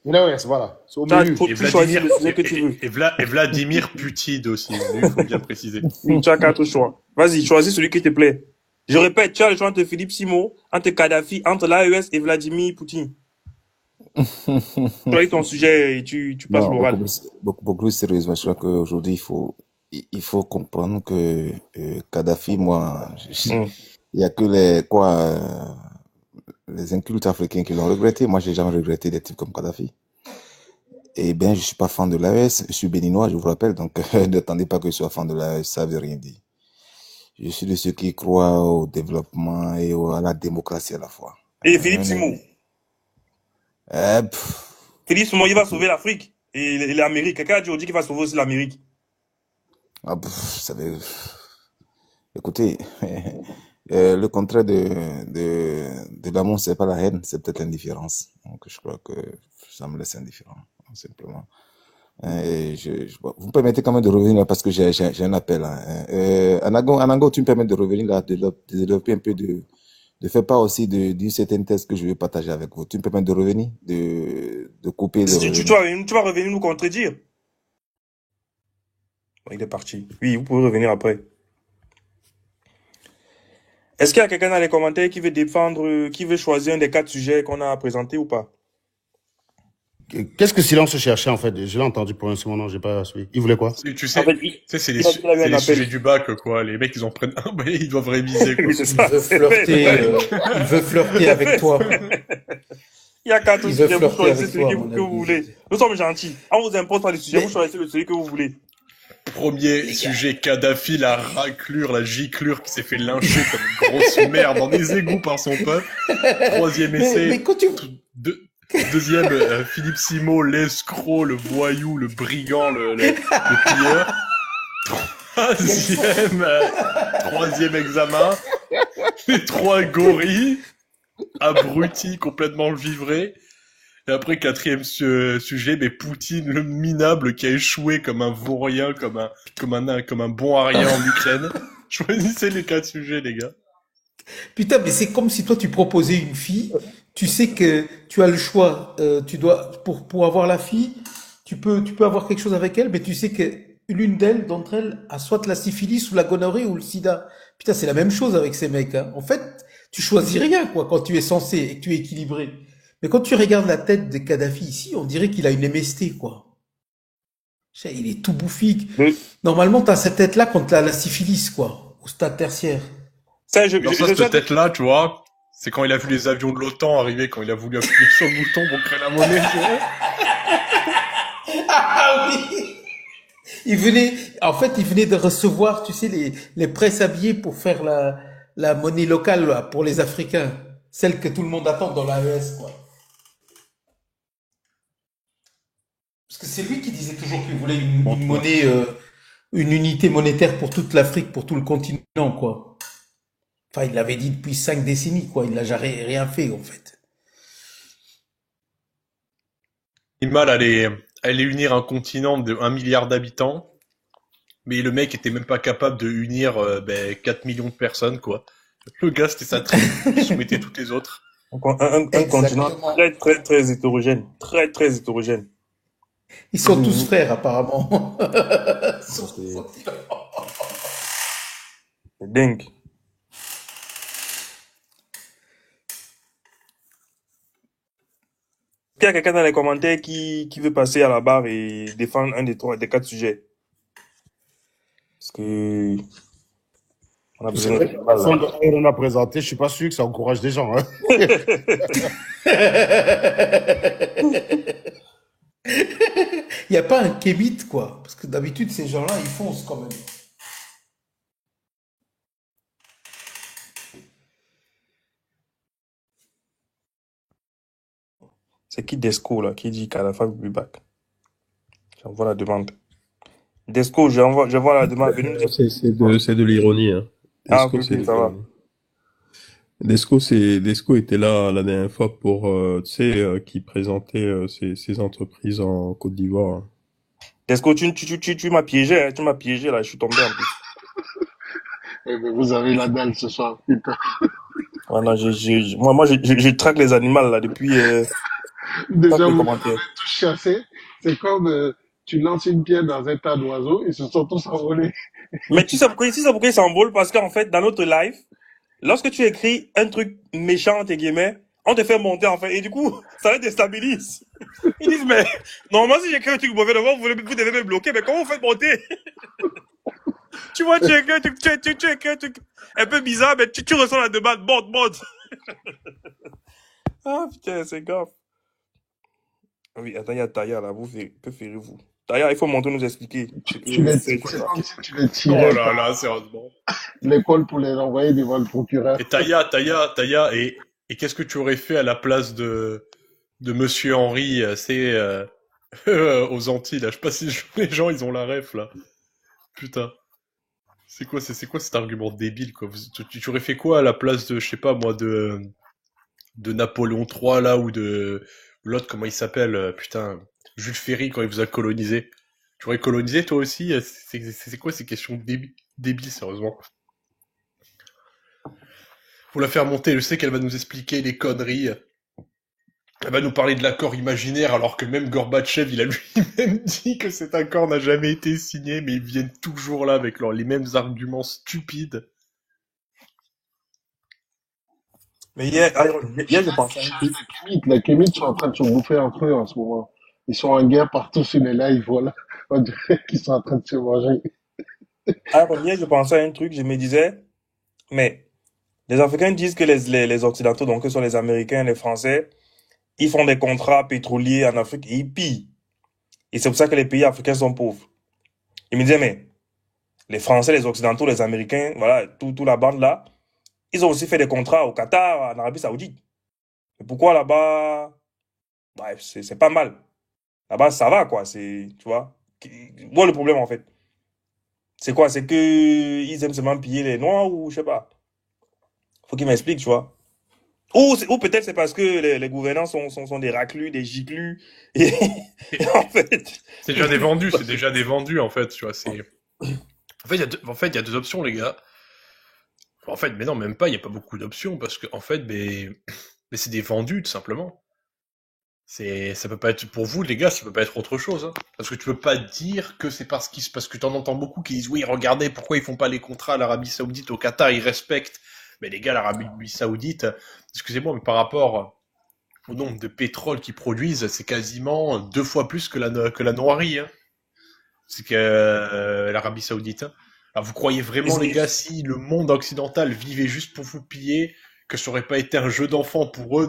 Et l'AES, voilà. C'est au milieu. Tu choisis le sujet que tu veux. Et Vladimir Poutine aussi, il faut bien préciser. Oui, tu as 4 choix. Vas-y, choisis celui qui te plaît. Je répète, tu as le choix entre Philippe Simo, entre Kadhafi, entre l'AES et Vladimir Poutine. Choisis ton sujet et tu passes l'oral. Beaucoup plus sérieusement, je crois qu'aujourd'hui, il faut comprendre que Kadhafi, moi, il y a que les incultes africains qui l'ont regretté. Moi, j'ai jamais regretté des types comme Kadhafi. Eh bien, je suis pas fan de l'AES. Je suis béninois, je vous rappelle. Donc, n'attendez pas que je sois fan de l'AES. Ça veut rien dire. Je suis de ceux qui croient au développement et à la démocratie à la fois. Et Philippe Simo? Philippe Simo, il va sauver l'Afrique et l'Amérique. Quelqu'un a dit qu'il va sauver aussi l'Amérique. Écoutez, le contraire de l'amour, c'est pas la haine, c'est peut-être l'indifférence. Donc, je crois que ça me laisse indifférent, simplement. Vous me permettez quand même de revenir là parce que j'ai un appel. Anango, tu me permets de revenir là, de développer un peu de faire part aussi d'une certaine thèse que je vais partager avec vous. Tu me permets de revenir, de couper. Tu vas revenir nous contredire. Bon, il est parti. Oui, vous pouvez revenir après. Est-ce qu'il y a quelqu'un dans les commentaires qui veut défendre, qui veut choisir un des 4 sujets qu'on a présentés ou pas? Qu'est-ce que Silence cherchait en fait? Je l'ai entendu prononcer mon nom, j'ai pas suivi. Il voulait quoi? Tu sais, en fait, c'est les sujets du bac, quoi. Les mecs, ils en prennent un, mais ils doivent réviser, quoi. Oui, c'est ça. Il veut flirter avec toi. Il y a 4 sujets, vous choisissez celui que vous voulez. Nous sommes gentils. On vous impose pas les sujets, vous choisissez celui que vous voulez. Premier sujet, Kadhafi, la raclure, la giclure qui s'est fait lyncher comme une grosse merde dans des égouts par son peuple. Troisième essai. Mais quand tu... Deuxième, Philippe Simo, l'escroc, le voyou, le brigand, le pilleur. Troisième examen. Les 3 gorilles, abrutis, complètement givrés. Et après, 4e sujet, mais Poutine, le minable qui a échoué comme un vaurien, comme un bon arien en Ukraine. Choisissez les 4 sujets, les gars. Putain, mais c'est comme si toi tu proposais une fille, tu sais que tu as le choix, tu dois pour avoir la fille, tu peux avoir quelque chose avec elle, mais tu sais que l'une d'entre elles a soit la syphilis ou la gonorrhée ou le sida. Putain, c'est la même chose avec ces mecs, hein. En fait, tu choisis rien, quoi, quand tu es censé et que tu es équilibré. Mais quand tu regardes la tête de Kadhafi ici, on dirait qu'il a une MST, quoi. Il est tout bouffi. Oui. Normalement, t'as cette tête-là contre la syphilis, quoi, au stade tertiaire. Ça, Non, ça, cette tête-là, tu vois, c'est quand il a vu les avions de l'OTAN arriver, quand il a voulu appuyer sur le bouton pour créer la monnaie, tu vois. Ah oui! Il venait de recevoir, tu sais, les presse-habillés pour faire la monnaie locale, là, pour les Africains. Celle que tout le monde attend dans l'AES, quoi. Parce que c'est lui qui disait toujours qu'il voulait une monnaie, une unité monétaire pour toute l'Afrique, pour tout le continent, quoi. Enfin, il l'avait dit depuis 5 décennies, quoi. Il n'a jamais rien fait, en fait. Il mal allait unir un continent de 1 milliard d'habitants, mais le mec était même pas capable de unir 4 millions de personnes, quoi. Le gars, c'était sa tribu, il soumettait toutes les autres. Donc, un continent Exactement. très, très, très hétérogène. Très, très hétérogène. Ils sont tous frères, apparemment. C'est dingue. Il y a quelqu'un dans les commentaires qui veut passer à la barre et défendre un des 4 sujets. Parce que on a C'est besoin vrai de que la façon dont on a présenté, je suis pas sûr que ça encourage des gens. Hein. Il n'y a pas un kémite, quoi. Parce que d'habitude, ces gens-là, ils foncent quand même. C'est qui Desco, là, qui dit qu'Alafa will be back? J'envoie la demande. Desco, j'envoie la demande. Venez nous expliquer. C'est de l'ironie. Hein. Ah, Desco, ok, c'est ok, de ça va. l'ironie. Desco était là la dernière fois pour, tu sais, qui présentait ses entreprises en Côte d'Ivoire. Hein. Desco, tu m'as piégé, hein, tu m'as piégé, là, je suis tombé en plus. Eh ben, vous avez la dalle ce soir, putain. Ah non, moi, je traque les animaux, là, depuis, Déjà, les vous commentaires. avez tous chassé. C'est comme tu lances une pierre dans un tas d'oiseaux, ils se sont tous envolés. Mais tu sais pourquoi ils s'envolent? Parce qu'en fait, dans notre live, lorsque tu écris un truc méchant, entre guillemets, on te fait monter, en fait, et du coup, ça les déstabilise. Ils disent, mais, normalement, si j'écris un truc mauvais devant, vous devez me bloquer, mais comment vous faites monter? Tu vois, tu écris un truc un peu bizarre, mais tu ressens la demande, monte. Ah, putain, c'est grave. Ah oui, attends, il y a Taya, là, que ferez-vous? Taya, il faut monter nous expliquer. C'est comme si tu les Oh tirais là par là, sérieusement. l'école pour les envoyer devant le procureur. Et Taya, et qu'est-ce que tu aurais fait à la place de Monsieur Henry, c'est aux Antilles, là? Je sais pas si les gens, ils ont la ref, là. Putain. C'est quoi cet argument débile, quoi? Tu aurais fait quoi à la place de, je sais pas, moi, de Napoléon III, là, ou de l'autre, comment il s'appelle, putain, Jules Ferry, quand il vous a colonisé? Tu aurais colonisé, toi aussi? C'est quoi ces questions débiles, sérieusement? Faut la faire monter, je sais qu'elle va nous expliquer les conneries. Elle va nous parler de l'accord imaginaire, alors que même Gorbatchev, il a lui-même dit que cet accord n'a jamais été signé, mais ils viennent toujours là avec les mêmes arguments stupides. Mais hier, je pensais à un truc. Les Kémites sont en train de se bouffer entre eux en ce moment. Ils sont en guerre partout sur les lives, voilà. On dirait qu'ils sont en train de se manger. Alors, hier, je pensais à un truc, je me disais, mais les Africains disent que les Occidentaux, donc que ce sont les Américains, les Français, ils font des contrats pétroliers en Afrique et ils pillent. Et c'est pour ça que les pays africains sont pauvres. Ils me disaient, mais les Français, les Occidentaux, les Américains, voilà, toute la bande là, ils ont aussi fait des contrats au Qatar, en Arabie Saoudite. Mais pourquoi là-bas, bref, c'est pas mal. Là-bas, ça va, quoi, tu vois. Moi, le problème, en fait, c'est quoi? C'est que ils aiment seulement piller les Noirs ou je sais pas. Faut qu'ils m'expliquent, tu vois. Ou peut-être c'est parce que les gouvernants sont des raclus, des giclus. Et en fait. C'est déjà des vendus, en fait, tu vois. En fait, il y a deux options, les gars. En fait, mais non, même pas, il n'y a pas beaucoup d'options, parce que, en fait, mais c'est des vendus, tout simplement. Ça peut pas être, pour vous, les gars, ça peut pas être autre chose, hein. Parce que tu peux pas dire que c'est parce que t'en entends beaucoup qui disent, oui, regardez, pourquoi ils font pas les contrats à l'Arabie Saoudite, au Qatar, ils respectent. Mais les gars, l'Arabie Saoudite, excusez-moi, mais par rapport au nombre de pétrole qu'ils produisent, c'est quasiment 2 fois plus que la noirie, hein. C'est que l'Arabie Saoudite. Alors vous croyez vraiment, Mais les gars, si le monde occidental vivait juste pour vous piller, que ça aurait pas été un jeu d'enfant pour eux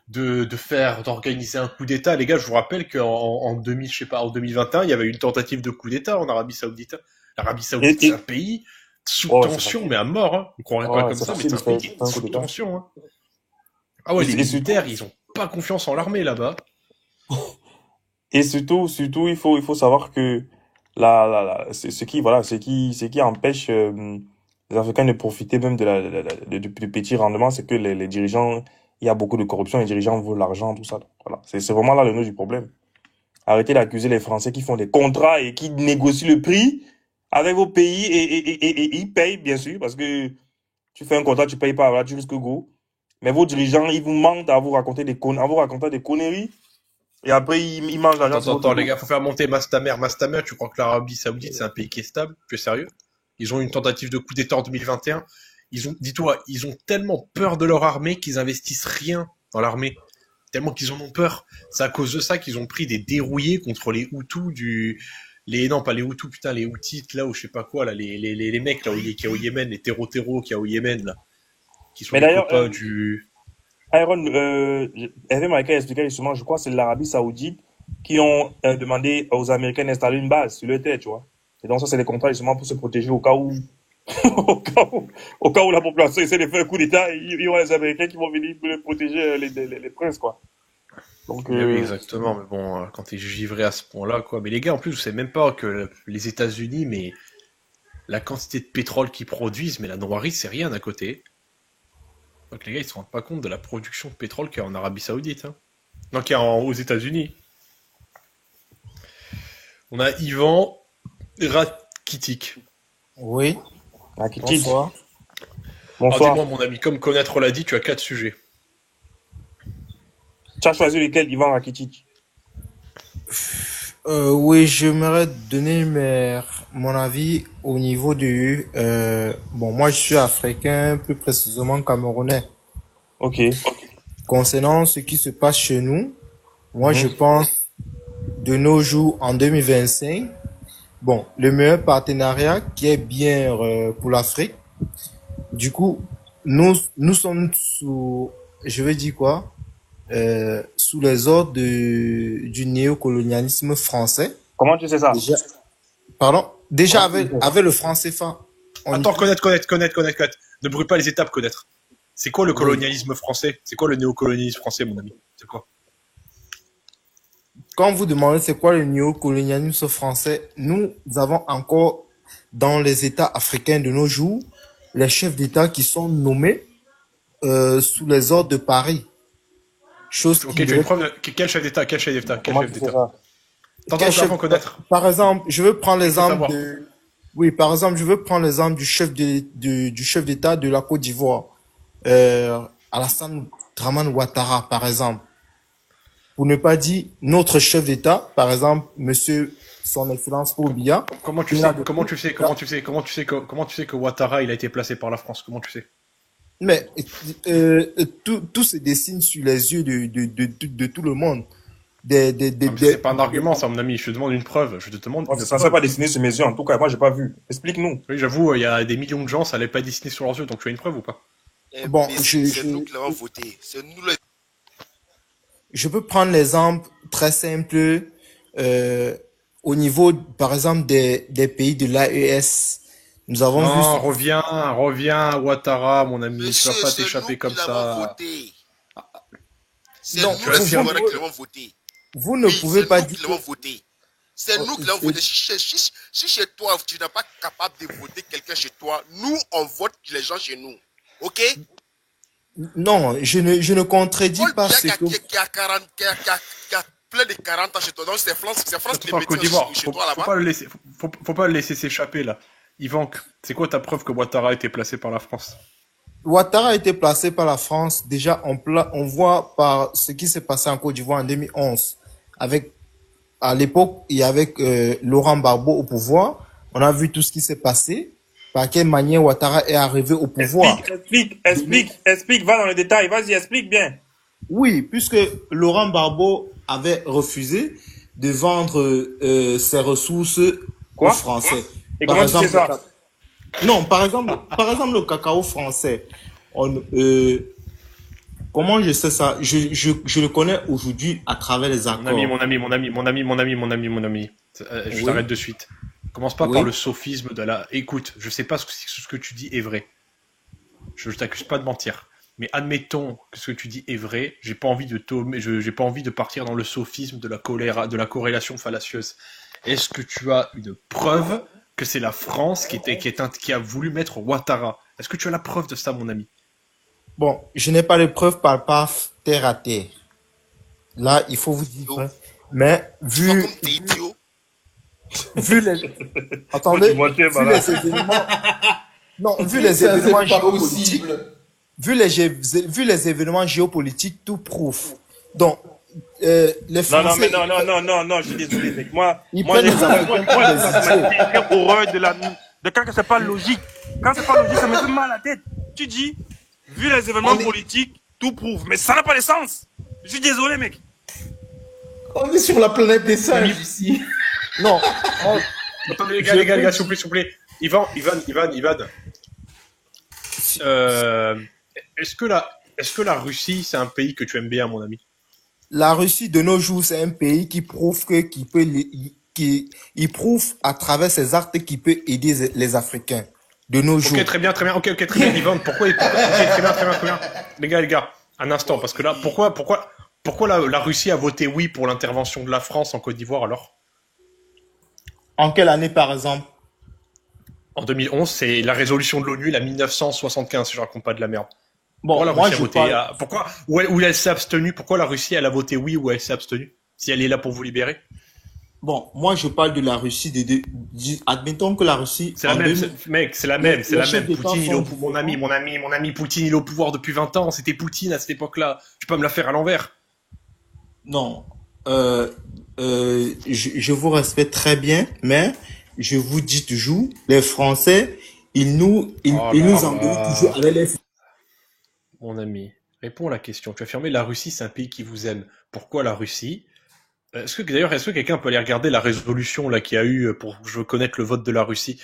d'organiser un coup d'État? Les gars, je vous rappelle en 2021, il y avait eu une tentative de coup d'État en Arabie Saoudite. L'Arabie Saoudite, c'est un pays sous Oh, c'est tension, facile. mais à mort, hein. On croirait pas Ouais, comme c'est ça, mais facile c'est un de pays qui faire est un coup sous d'État. tension, hein. Ah ouais, les Et surtout, militaires, ils ont pas confiance en l'armée là-bas. surtout, il faut savoir que ce qui empêche les Africains de profiter même du petit rendement, c'est que les dirigeants, il y a beaucoup de corruption, les dirigeants veulent l'argent, tout ça. Voilà. C'est vraiment là le nœud du problème. Arrêtez d'accuser les Français qui font des contrats et qui négocient le prix avec vos pays et ils payent, bien sûr, parce que tu fais un contrat, tu payes pas, voilà, tu risques gros. Mais vos dirigeants, ils vous mentent à vous raconter à vous raconter des conneries. Et après, ils mangent l'argent sur votre Attends, les dos. gars, faut faire monter Mastamer. Mastamer, tu crois que l'Arabie Saoudite, c'est un pays qui est stable? Tu es sérieux? Ils ont eu une tentative de coup d'État en 2021. Dis-toi, ils ont tellement peur de leur armée qu'ils investissent rien dans l'armée. Tellement qu'ils en ont peur. C'est à cause de ça qu'ils ont pris des dérouillés contre les Hutus non, pas les Hutus, putain, les Houtites, là, ou je sais pas quoi, là, les mecs, là, qui y a au Yémen, les terreaux qui y a au Yémen, là. Qui sont Mais les d'ailleurs, copains du... Aaron, Hervé Maïka expliquait justement, je crois que c'est l'Arabie Saoudite qui ont demandé aux Américains d'installer une base sur leur terre, tu vois. Et donc ça, c'est des contrats justement pour se protéger au cas où, au cas où la population essaie de faire un coup d'État, il y aura les Américains qui vont venir pour protéger les princes, quoi. Donc, Mais oui, exactement, mais bon, quand t'es givré à ce point-là, quoi. Mais les gars, en plus, vous savez même pas que les États-Unis, mais la quantité de pétrole qu'ils produisent, mais la noirie, c'est rien à côté. Donc les gars, ils se rendent pas compte de la production de pétrole qu'il y a en Arabie Saoudite, hein. Non, qu'il y a aux États-Unis. On a Ivan Rakitic. Oui, Rakitic. bonsoir. Alors Bonsoir. dis-moi, mon ami, comme connaître l'a dit, tu as 4 sujets. Tu as choisi lequel, Ivan Rakitic? Oui, j'aimerais donner mon avis au niveau du... bon, moi, je suis africain, plus précisément camerounais. Ok. Concernant ce qui se passe chez nous, moi, je Mhm. pense de nos jours, en 2025, bon, le meilleur partenariat qui est bien pour l'Afrique. Du coup, nous sommes sous, je veux dire quoi, sous les ordres du néocolonialisme français. Comment tu sais ça? Déjà, pardon, déjà Comment tu sais ça? avec le franc CFA. Attends, connaître. Ne brûle pas les étapes, connaître. C'est quoi le colonialisme français? C'est quoi le néocolonialisme français, mon ami? C'est quoi? Quand vous demandez c'est quoi le néocolonialisme français, nous avons encore dans les États africains de nos jours les chefs d'État qui sont nommés sous les ordres de Paris. Chose Ok, qui tu as une devrait... preuve de... Quel chef d'État? Quel chef d'État? Quel Comment chef tu sais d'État? ça? Attends, avant connaître. Par exemple, je veux prendre Je veux l'exemple savoir. de... Oui, par exemple, je veux prendre l'exemple du chef d'État de la Côte d'Ivoire, Alassane Dramane Ouattara, par exemple. Pour ne pas dire notre chef d'État, par exemple, monsieur son excellence Paul Biya. Comment tu sais que Ouattara, il a été placé par la France? Comment tu sais? Mais tout se dessine sur les yeux de tout le monde. Non, mais c'est pas un argument, ça, mon ami. Je te demande une preuve. Je te demande une Ça ne preuve. pas dessiné sur mes yeux, en tout cas, moi, j'ai pas vu. Explique-nous. Oui, j'avoue, il y a des millions de gens, ça allait pas dessiner sur leurs yeux, donc tu as une preuve ou pas? Bon, Mais c'est nous qui l'avons voté. C'est nous les... je peux prendre l'exemple très simple au niveau, par exemple, des pays de l'AES. Nous avons vu... Non, reviens, Ouattara, mon ami. Tu Monsieur, vas pas c'est t'échapper nous comme qui l'avons ça. voté. C'est Non, nous les vous- Ivoiriens qui l'avons voté. Vous ne Oui, pouvez c'est pas nous dire qui l'avons voté. C'est nous qui l'avons voté. Si chez toi, tu n'es pas capable de voter quelqu'un chez toi, nous, on vote les gens chez nous. Ok? non, je ne contredis Paul pas Biya ce que... qui a plein de 40 ans chez toi. Donc c'est France qui Attends, les Côte met d'Ivoire, chez faut toi là-bas. pas le laisser, faut pas le laisser s'échapper, là. Ivan, c'est quoi ta preuve que Ouattara a été placé par la France? Ouattara a été placé par la France. Déjà, on voit par ce qui s'est passé en Côte d'Ivoire en 2011. À l'époque, il y avait Laurent Gbagbo au pouvoir. On a vu tout ce qui s'est passé. Par quelle manière Ouattara est arrivé au pouvoir. Explique, va dans le détail, vas-y, explique bien. Oui, puisque Laurent Gbagbo avait refusé de vendre ses ressources aux Quoi? Français. Et Par comment tu sais exemple, ça? non, par exemple, le cacao français. Comment je sais ça? Je le connais aujourd'hui à travers les Mon ami, accords. mon ami, mon ami, mon ami, mon ami, mon ami, mon ami. Je Oui, t'arrête de suite. Commence pas par oui. le sophisme de la... Écoute, je sais pas si ce que tu dis est vrai. Je t'accuse pas de mentir. Mais admettons que ce que tu dis est vrai, j'ai pas envie de partir dans le sophisme de la corrélation fallacieuse. Est-ce que tu as une preuve que c'est la France qui a voulu mettre Ouattara? Est-ce que tu as la preuve de ça, mon ami? Bon, je n'ai pas de preuves par terre à terre. Là, il faut vous dire vrai. Mais Tu vois comme t'es idiot. vu les, Toi, tu attendez, mentais, vu voilà. les événements, non, vu les Ça, événements c'est pas géopolitiques, possible. vu les événements géopolitiques, tout prouve. Donc, les Non, Français, non, je suis désolé, mec. Moi, ils moi, prennent j'ai les Africains pour moi, des ça m'a idiots. fait très horreur de quand c'est pas logique. Quand c'est pas logique, ça me fait mal à la tête. Tu dis, vu les événements On est, politiques, tout prouve. Mais ça n'a pas de sens. Je suis désolé, mec. on est sur la planète des Ami, singes ici. Non, oh, attendez, je les gars, vous s'il vous dis, plaît. Ivan. Est-ce que la Russie, c'est un pays que tu aimes bien, mon ami? la Russie de nos jours, c'est un pays qui prouve il prouve à travers ses actes qu'il peut aider les Africains de nos Ok, jours. très bien. Ok, très bien, Ivan. Pourquoi, ok, très bien. Les gars, un instant, parce que là, pourquoi la Russie a voté oui pour l'intervention de la France en Côte d'Ivoire alors? En quelle année, par exemple? En 2011, c'est la résolution de l'ONU, la 1975, si je raconte pas de la merde. Bon, Pourquoi la moi, Russie a je voté parle, pourquoi ou elle s'est abstenue? Pourquoi la Russie elle a voté oui ou elle s'est abstenue? Si elle est là pour vous libérer? bon, moi, je parle de la Russie admettons que la Russie, C'est la en même, 2000, mec, c'est la les même, c'est la chefs même. d'État Poutine, il est sont au pouvoir, mon ami, Poutine, il est au pouvoir depuis 20 ans. C'était Poutine à cette époque-là. Tu peux pas me la faire à l'envers. non, je vous respecte très bien, mais je vous dis toujours, les Français, Oh ils là nous embellissent là. toujours avec les... Mon ami, réponds à la question. Tu as affirmé la Russie, c'est un pays qui vous aime. Pourquoi la Russie? Est-ce que quelqu'un peut aller regarder la résolution là qu'il y a eu pour que je connaisse le vote de la Russie?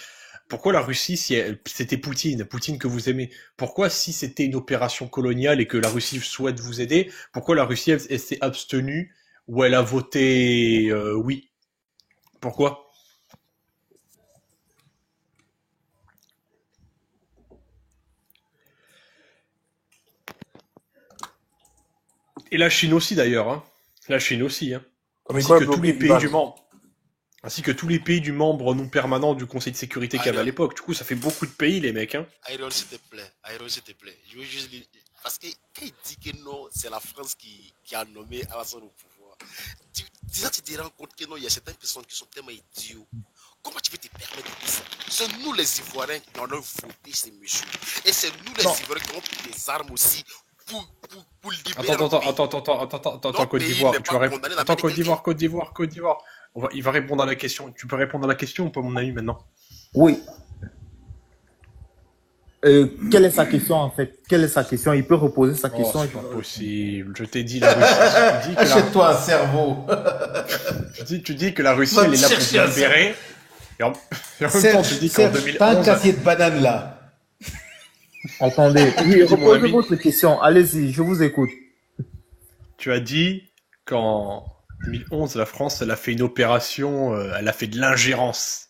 Pourquoi la Russie, si c'était Poutine que vous aimez? Pourquoi si c'était une opération coloniale et que la Russie souhaite vous aider, pourquoi la Russie elle s'est abstenue ou elle a voté oui? Pourquoi? Et la Chine aussi d'ailleurs, hein. La Chine aussi, hein. Mais Ainsi quoi, que tous bloqué, les pays Ivan? du membre. Ainsi que tous les pays du membre non permanent du Conseil de sécurité qu'il y avait à Iron, l'époque. Du coup, ça fait beaucoup de pays, les mecs, hein. Iron, s'il te plaît. Iron, s'il te plaît. Je veux juste lui... Parce que quand il dit que non, c'est la France qui a nommé Alassane au pouvoir. Déjà, tu te rends compte que non, il y a certaines personnes qui sont tellement idiots. Comment tu peux te permettre de dire ça? C'est nous les Ivoiriens qui en avons voté ces messieurs. Et c'est nous les Non, Ivoiriens qui avons pris des armes aussi pour libérer Attends, notre pays. attends, Notre Côte pays d'Ivoire, n'est tu pas vas répondre. condamné la Attends, main de quelqu'un. Côte d'Ivoire. Il va répondre à la question. Tu peux répondre à la question ou pas, mon ami, maintenant? oui. Quelle est sa question, en fait? Quelle est sa question? Il peut reposer sa Oh, question. c'est pas possible. Je t'ai dit la Russie. Achète-toi un cerveau. Tu dis que la Russie, Va elle te est là pour chercher vous un cerveau. libérer. Et en même temps, Serge, tu dis qu'en Serge, t'as un 2011, casier de banane là. Attendez. Oui, tu dis, mon reposez ami, votre question. Allez-y, je vous écoute. tu as dit qu'en 2011, la France, elle a fait une opération, elle a fait de l'ingérence.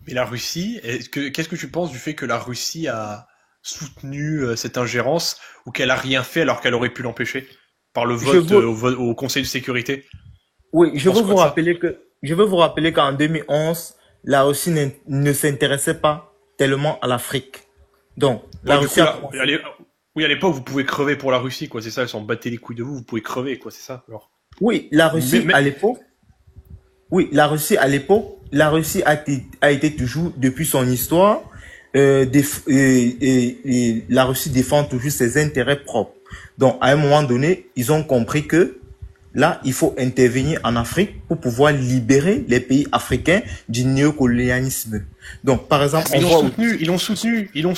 Mais la Russie, qu'est-ce que tu penses du fait que la Russie a soutenu cette ingérence ou qu'elle a rien fait alors qu'elle aurait pu l'empêcher par le Je vote vous, au Conseil de sécurité? oui, Tu penses quoi de ça? je veux vous rappeler qu'en 2011, la Russie ne s'intéressait pas tellement à l'Afrique. Donc, la Ouais, du Russie coup, a là, commencé. oui, à l'époque, vous pouvez crever pour la Russie, quoi. C'est ça, ils s'en battaient les couilles de vous, vous pouvez crever, quoi. C'est ça, alors. Oui, la Russie Mais, à l'époque, la Russie a été toujours, depuis son histoire, la Russie défend toujours ses intérêts propres. Donc, à un moment donné, ils ont compris que là, il faut intervenir en Afrique pour pouvoir libérer les pays africains du néocolonialisme. Donc, par exemple, on voit... ils l'ont soutenu, Iron,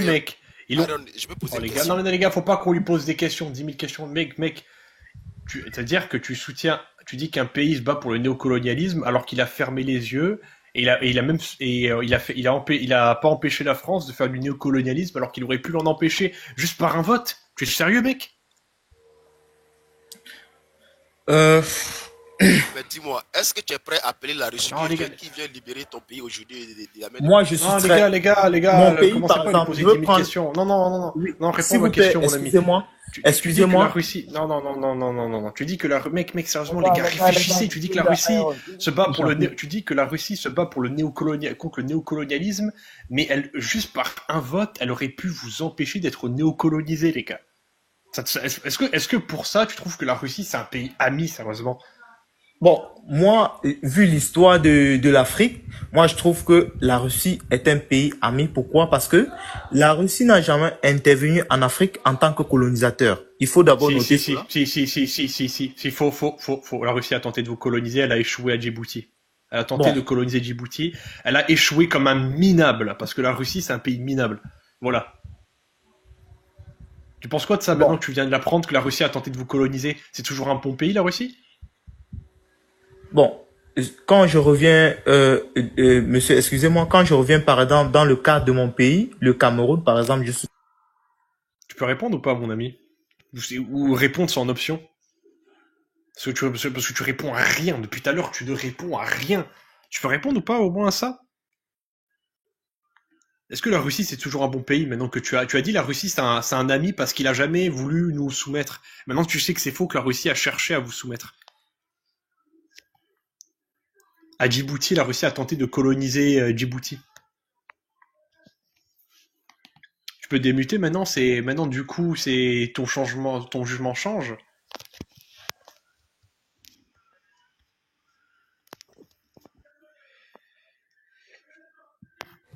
mec. Ils l'ont... Iron, je peux poser Oh, une les gars, question. non, les gars, faut pas qu'on lui pose des questions, 10 000 questions. Mec, c'est-à-dire que tu soutiens tu dis qu'un pays se bat pour le néocolonialisme alors qu'il a fermé les yeux et il a pas empêché la France de faire du néocolonialisme alors qu'il aurait pu l'en empêcher juste par un vote. Tu es sérieux, mec? Euh, Mais dis-moi, est-ce que tu es prêt à appeler la Russie Non, les gars. qui vient libérer ton pays aujourd'hui et l'amener Moi, je suis Non, très... les gars, Mon pays, commencez par pas à lui exemple, poser je veux 10 000 prendre... questions. Non, Oui, réponds s'il à ma vous plaît, question, mon ami. excusez-moi. Tu dis que la Excusez-moi. Russie, non. Tu dis que mec, sérieusement, les gars, réfléchissez. Tu dis que la Russie se bat pour tu dis que la Russie se bat pour le contre le néocolonialisme, mais juste par un vote, elle aurait pu vous empêcher d'être néocolonisé, les gars. Est-ce que pour ça, tu trouves que la Russie, c'est un pays ami, sérieusement? Bon, moi, vu l'histoire de l'Afrique, moi, je trouve que la Russie est un pays ami. Pourquoi? Parce que la Russie n'a jamais intervenu en Afrique en tant que colonisateur. Il faut d'abord noter cela. Si, faut. La Russie a tenté de vous coloniser, elle a échoué à Djibouti. Elle a tenté de coloniser Djibouti, elle a échoué comme un minable, parce que la Russie, c'est un pays minable. Voilà. Tu penses quoi de ça maintenant que tu viens de l'apprendre, que la Russie a tenté de vous coloniser? C'est toujours un bon pays, la Russie? Bon, quand je reviens, monsieur, excusez-moi, quand je reviens par exemple dans le cadre de mon pays, le Cameroun, par exemple, je suis... Tu peux répondre ou pas, mon ami? Ou répondre sans option? Parce que tu réponds à rien. Depuis tout à l'heure, tu ne réponds à rien. Tu peux répondre ou pas au moins à ça? Est-ce que la Russie, c'est toujours un bon pays maintenant que tu as dit la Russie, c'est un ami parce qu'il a jamais voulu nous soumettre. Maintenant, tu sais que c'est faux, que la Russie a cherché à vous soumettre. À Djibouti, la Russie a tenté de coloniser Djibouti. Tu peux démuter maintenant, du coup, c'est ton jugement change.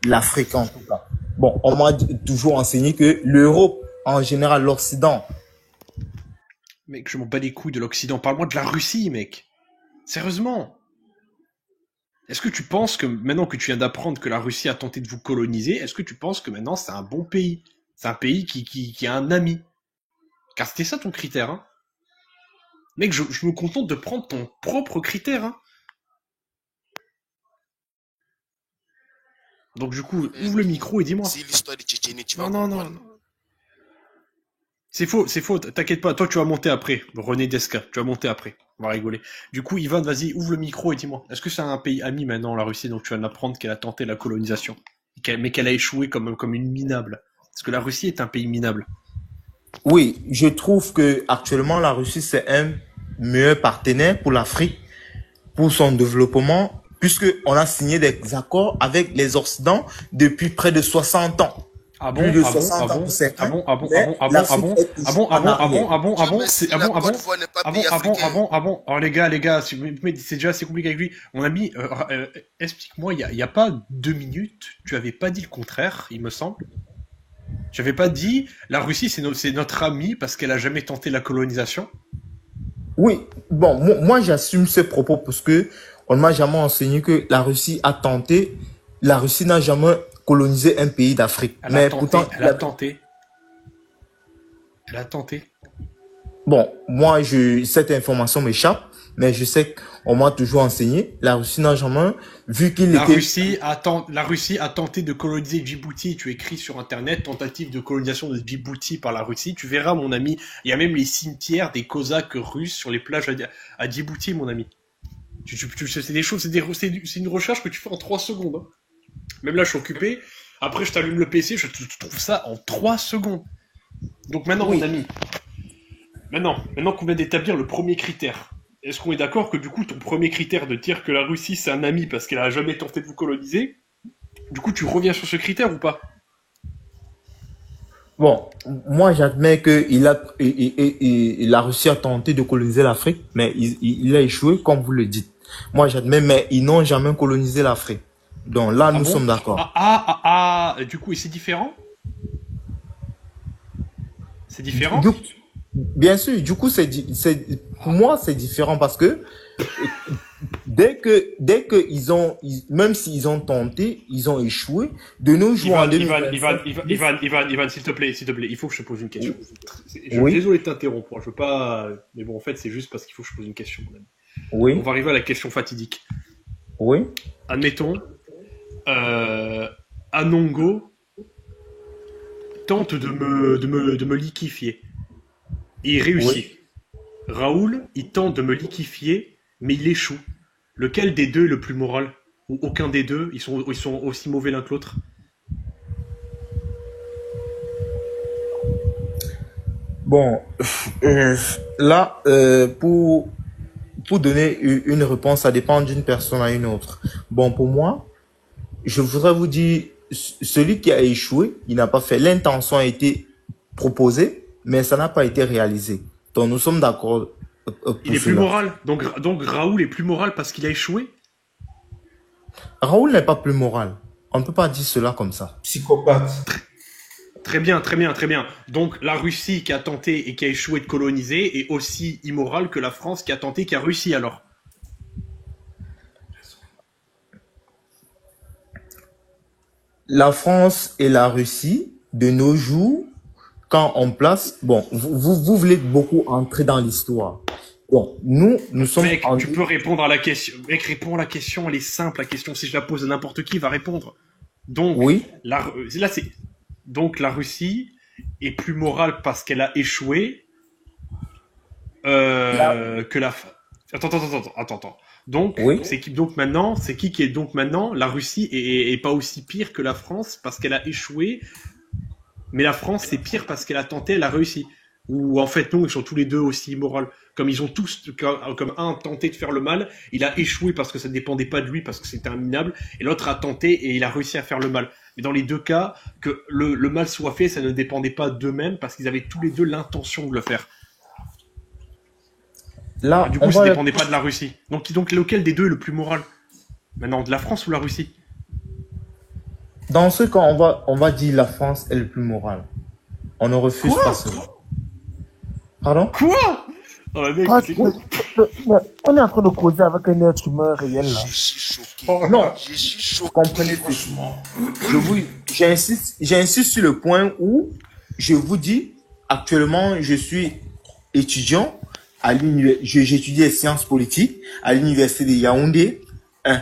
L'Afrique en tout cas. Bon, on m'a toujours enseigné que l'Europe, en général, l'Occident. Mec, je m'en bats les couilles de l'Occident. Parle-moi de la Russie, mec. Sérieusement. Est-ce que tu penses que maintenant que tu viens d'apprendre que la Russie a tenté de vous coloniser, est-ce que tu penses que maintenant c'est un bon pays? C'est un pays qui a un ami? Car c'était ça ton critère, hein. Mec, je me contente de prendre ton propre critère, hein. Donc du coup, ouvre le micro et dis-moi. Si l'histoire de Tchétchénie, tu vas Non. comprendre. C'est faux, t'inquiète pas, toi tu vas monter après, René Desca, tu vas monter après, on va rigoler. Du coup, Ivan, vas-y, ouvre le micro et dis-moi, est-ce que c'est un pays ami maintenant, la Russie, donc tu vas apprendre qu'elle a tenté la colonisation, mais qu'elle a échoué comme une minable? Parce que la Russie est un pays minable. Oui, je trouve que actuellement la Russie c'est un meilleur partenaire pour l'Afrique, pour son développement, puisque on a signé des accords avec les Occidents depuis près de 60 ans. Ah bon, Plus de 60 ans pour certains. Alors les gars, c'est déjà assez compliqué avec lui. Mon ami, explique-moi, il y a pas 2 minutes, tu avais pas dit le contraire, il me semble. Tu avais pas dit la Russie c'est notre ami parce qu'elle a jamais tenté la colonisation. Oui, bon, moi j'assume ces propos parce que on ne m'a jamais enseigné que la Russie a tenté. La Russie n'a jamais colonisé un pays d'Afrique. Mais pourtant, elle a tenté. Bon, moi, cette information m'échappe, mais je sais qu'on m'a toujours enseigné. La Russie n'a jamais vu la Russie a tenté de coloniser Djibouti. Tu écris sur Internet, tentative de colonisation de Djibouti par la Russie. Tu verras, mon ami, il y a même les cimetières des Cosaques russes sur les plages à Djibouti, mon ami. C'est des choses, c'est une recherche que tu fais en 3 secondes. Hein. Même là, je suis occupé. Après, je t'allume le PC, je trouve ça en 3 secondes. Donc maintenant, mon ami, maintenant qu'on vient d'établir le premier critère, est-ce qu'on est d'accord que du coup, ton premier critère de dire que la Russie, c'est un ami parce qu'elle a jamais tenté de vous coloniser, du coup, tu reviens sur ce critère ou pas? Bon, moi, j'admets que la Russie a tenté de coloniser l'Afrique, mais il a échoué, comme vous le dites. Moi, j'admets, mais ils n'ont jamais colonisé l'Afrique. Donc là, nous sommes d'accord. Du coup, et c'est différent? C'est différent? Bien sûr, du coup, pour moi, c'est différent parce que dès que même s'ils ont tenté, ils ont échoué. De nos jours, Ivan, s'il te plaît, il faut que je te pose une question. Oui. Désolé de t'interrompre, je veux pas, mais bon, en fait, c'est juste parce qu'il faut que je pose une question, mon ami. On Oui, va arriver à la question fatidique. oui, Admettons, Anongo tente de me liquéfier. Et il réussit. oui. Raoul, il tente de me liquéfier, mais il échoue. Lequel des deux est le plus moral? Ou aucun des deux, ils sont aussi mauvais l'un que l'autre? Bon, là, pour donner une réponse, ça dépend d'une personne à une autre. Bon, pour moi, je voudrais vous dire, celui qui a échoué, il n'a pas fait. L'intention a été proposée, mais ça n'a pas été réalisé. Donc, nous sommes d'accord Il pour est plus cela. moral. Donc Raoul est plus moral parce qu'il a échoué? Raoul n'est pas plus moral. On ne peut pas dire cela comme ça. Psychopathe. Très bien, très bien, très bien. Donc la Russie qui a tenté et qui a échoué de coloniser est aussi immorale que la France qui a tenté et qui a réussi alors. La France et la Russie, de nos jours, quand on place, bon, vous voulez beaucoup entrer dans l'histoire. Bon, nous sommes Mec, en... tu peux répondre à la question. Mec, réponds à la question, elle est simple. La question, si je la pose à n'importe qui, il va répondre. Donc, Oui, donc la Russie est plus morale parce qu'elle a échoué que la. Attends. Donc, oui. c'est qui est donc maintenant la Russie est pas aussi pire que la France parce qu'elle a échoué, mais la France c'est pire parce qu'elle a tenté, elle a réussi. Ou en fait non, ils sont tous les deux aussi immoraux. Comme ils ont tous, comme un a tenté de faire le mal, il a échoué parce que ça ne dépendait pas de lui, parce que c'était un minable, et l'autre a tenté et il a réussi à faire le mal. Mais dans les deux cas, que le mal soit fait, ça ne dépendait pas d'eux-mêmes parce qu'ils avaient tous les deux l'intention de le faire. Là, Du on coup, ça va... dépendait pas de la Russie. Donc lequel des deux est le plus moral? Maintenant, de la France ou la Russie? Dans ce cas, on va dire la France est le plus morale. On ne refuse pas cela. Pardon? Quoi? Oh, mec, Ah, c'est mais on est en train de causer avec un être humain réel là. Je suis choqué. Oh, non, Je suis choqué. comprenez ceci. J'insiste sur le point où je vous dis, actuellement, je suis étudiant à l'université, j'étudie les sciences politiques à l'université de Yaoundé 1.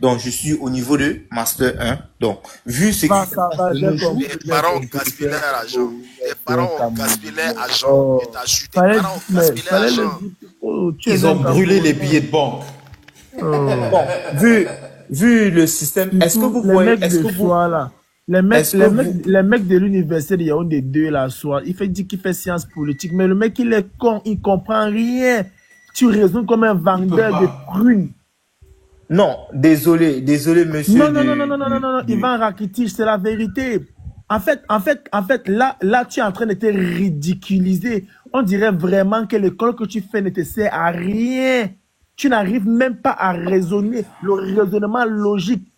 Donc, je suis au niveau de Master 1. Donc, vu ce qui Ça se va, passe de nos j'ai jours, compris. Tes parents ont gaspillé leur argent. Tes parents ont gaspillé leur argent. Et t'as su, tes Fallait, parents ont mais gaspillé leur fallait le argent. dire. Oh, tu es Ils ont un brûlé les Camerounais. billets de banque. Oh. bon, vu le système, est-ce que Surtout vous les voyez, mecs est-ce de que vous, choix là. Les mecs, est-ce que vous, les mecs de l'université de Yaoundé 2 là, soit, il fait dire qu'il fait sciences politiques, mais le mec il est con, il comprend rien. Tu raisonnes comme un vendeur de prunes. non, désolé, monsieur Non, Ivan Rakitic, c'est la vérité. En fait, là, tu es en train de te ridiculiser. On dirait vraiment que l'école que tu fais ne te sert à rien. Tu n'arrives même pas à raisonner. Le raisonnement logique.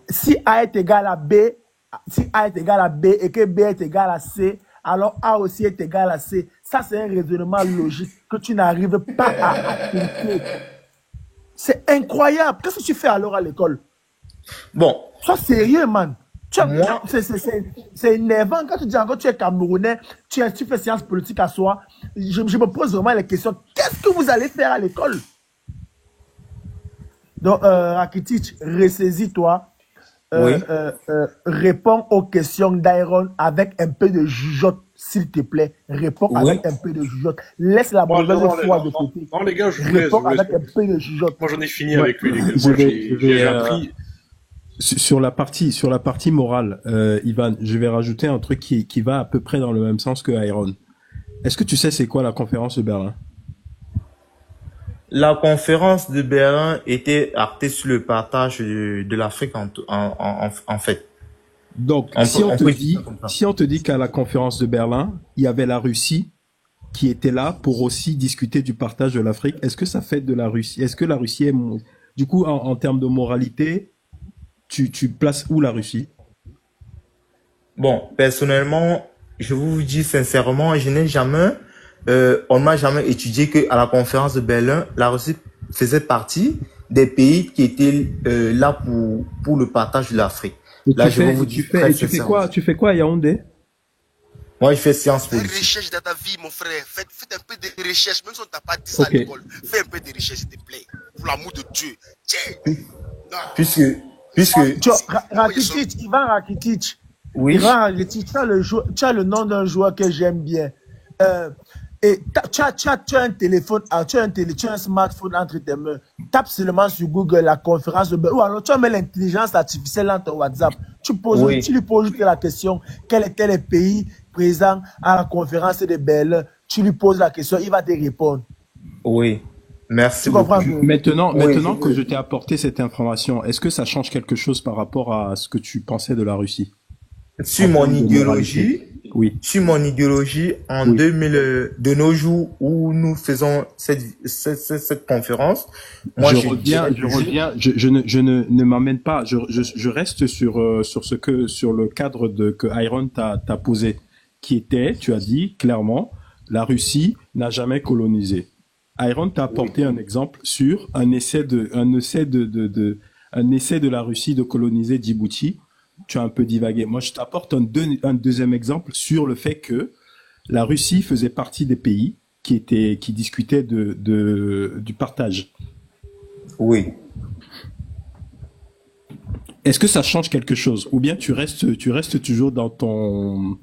Si A est égal à B, et que B est égal à C, alors A aussi est égal à C. Ça, c'est un raisonnement logique que tu n'arrives pas à appliquer. C'est incroyable. Qu'est-ce que tu fais alors à l'école? bon, Sois sérieux, man. moi, C'est énervant quand tu dis encore tu es Camerounais, tu fais sciences politiques à soi. Je me pose vraiment les questions. Qu'est-ce que vous allez faire à l'école? Donc, Rakitic, ressaisis-toi. oui, Réponds aux questions d'Iron avec un peu de jugeote, s'il te plaît. Réponds oui, avec un peu de jugeote. Laisse la Bon, mauvaise foi de non, côté. non, les gars, je vous laisse. Réponds avec un peu de jugeote. Moi, j'en ai fini Ouais. avec lui, les gars. Je Moi, vais, j'ai appris. sur la partie morale, Ivan, je vais rajouter un truc qui va à peu près dans le même sens que Iron. Est-ce que tu sais c'est quoi la conférence de Berlin? la conférence de Berlin était actée sur le partage de l'Afrique en fait. Donc, On si peut, on on te peut dit, dire ça comme ça. si on te dit qu'à la conférence de Berlin, il y avait la Russie qui était là pour aussi discuter du partage de l'Afrique, est-ce que ça fait de la Russie? Est-ce que la Russie est, du coup, en termes de moralité, tu places où la Russie? Bon, personnellement, je vous dis sincèrement, je n'ai jamais, on ne m'a jamais étudié que à la conférence de Berlin, la Russie faisait partie des pays qui étaient là pour le partage de l'Afrique. Et Là, je vais vous dire très tu sincèrement. fais quoi à Yaoundé? Moi, je fais sciences Fais politiques. recherche dans ta vie, mon frère. Fais un peu de recherche, même si on t'a pas dit ça à Ok. l'école. Fais un peu de recherche, s'il te plaît. Pour l'amour de Dieu. Tiens. Non. Puisque, puisque, Tu vois, Rakitic, Ivan Rakitic. oui, Ivan Rakitic, tu as le nom d'un joueur que j'aime bien. Et tu as un téléphone, tu as un smartphone entre tes mains. Tape seulement sur Google la conférence de Berlin. Ou alors tu mets l'intelligence artificielle dans ton WhatsApp. Tu oui, lui poses juste la question, quel était le pays présent à la conférence de Berlin. Tu lui poses la question, il va te répondre. oui. Merci Tu beaucoup. comprends? Maintenant, Oui, maintenant que oui. je t'ai apporté cette information, est-ce que ça change quelque chose par rapport à ce que tu pensais de la Russie Sur en mon termes de moralité? idéologie, Oui, sur mon idéologie, en oui. 2000, de nos jours où nous faisons cette conférence, moi, je dirais toujours, Je ne m'amène pas. Je reste sur le cadre que Iron t'a posé, qui était, tu as dit clairement, la Russie n'a jamais colonisé. Iron t'a apporté un exemple sur un essai de la Russie de coloniser Djibouti. Tu as un peu divagué. Moi, je t'apporte un deuxième exemple sur le fait que la Russie faisait partie des pays qui discutaient du partage. oui. Est-ce que ça change quelque chose? Ou bien tu restes toujours dans ton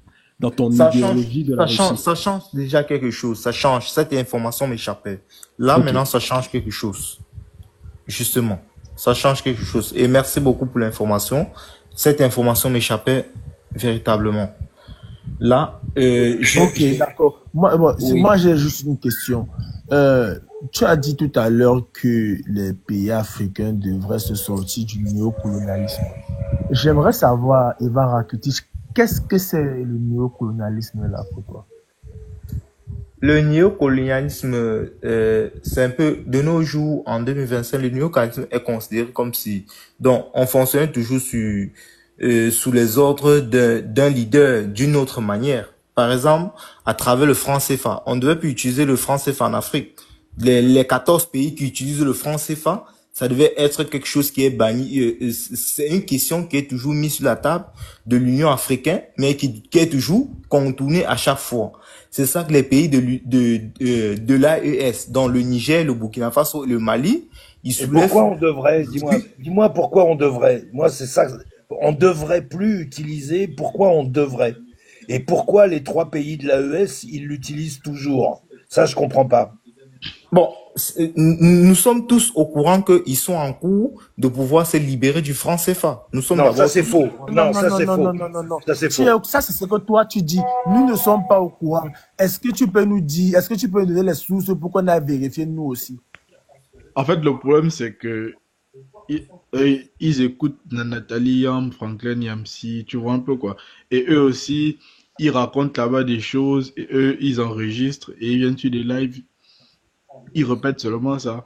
Ça change, idéologie de la Russie? ça change déjà quelque chose. Ça change. Cette information m'échappait. Là, Ok. maintenant, ça change quelque chose. Justement. Ça change quelque chose. Et merci beaucoup pour l'information. Cette information m'échappait véritablement. Là, Ok, d'accord. oui. Moi, j'ai juste une question. Tu as dit tout à l'heure que les pays africains devraient se sortir du néocolonialisme. J'aimerais savoir, Ivan Rakitic, qu'est-ce que c'est le néocolonialisme là pour toi? Le néocolonialisme, c'est un peu, de nos jours, en 2025, le néocolonialisme est considéré comme si, donc, on fonctionnait toujours sous les ordres d'un leader d'une autre manière. Par exemple, à travers le franc CFA. On devait plus utiliser le franc CFA en Afrique. Les 14 pays qui utilisent le franc CFA, ça devait être quelque chose qui est banni. C'est une question qui est toujours mise sur la table de l'Union africaine, mais qui est toujours contournée à chaque fois. C'est ça que les pays de l'AES, dont le Niger, le Burkina Faso et le Mali, ils Et soulèvent. pourquoi on devrait, dis-moi pourquoi on devrait. Moi, c'est ça, on devrait plus utiliser, pourquoi on devrait. Et pourquoi les 3 pays de l'AES, ils l'utilisent toujours. Ça, je comprends pas. Bon, nous sommes tous au courant qu'ils sont en cours de pouvoir se libérer du franc CFA. Nous sommes Non, ça d'abord c'est tous. faux. Non, ça c'est faux. Non. Ça c'est faux. Ça, c'est ce que toi tu dis. Nous ne sommes pas au courant. Est-ce que tu peux nous donner les sources pour qu'on ait vérifié nous aussi? En fait, le problème, c'est que ils écoutent Nathalie Yam, Franklin Yamsi, tu vois un peu quoi. Et eux aussi, ils racontent là-bas des choses, et eux, ils enregistrent, et ils viennent sur des lives, ils répètent seulement ça.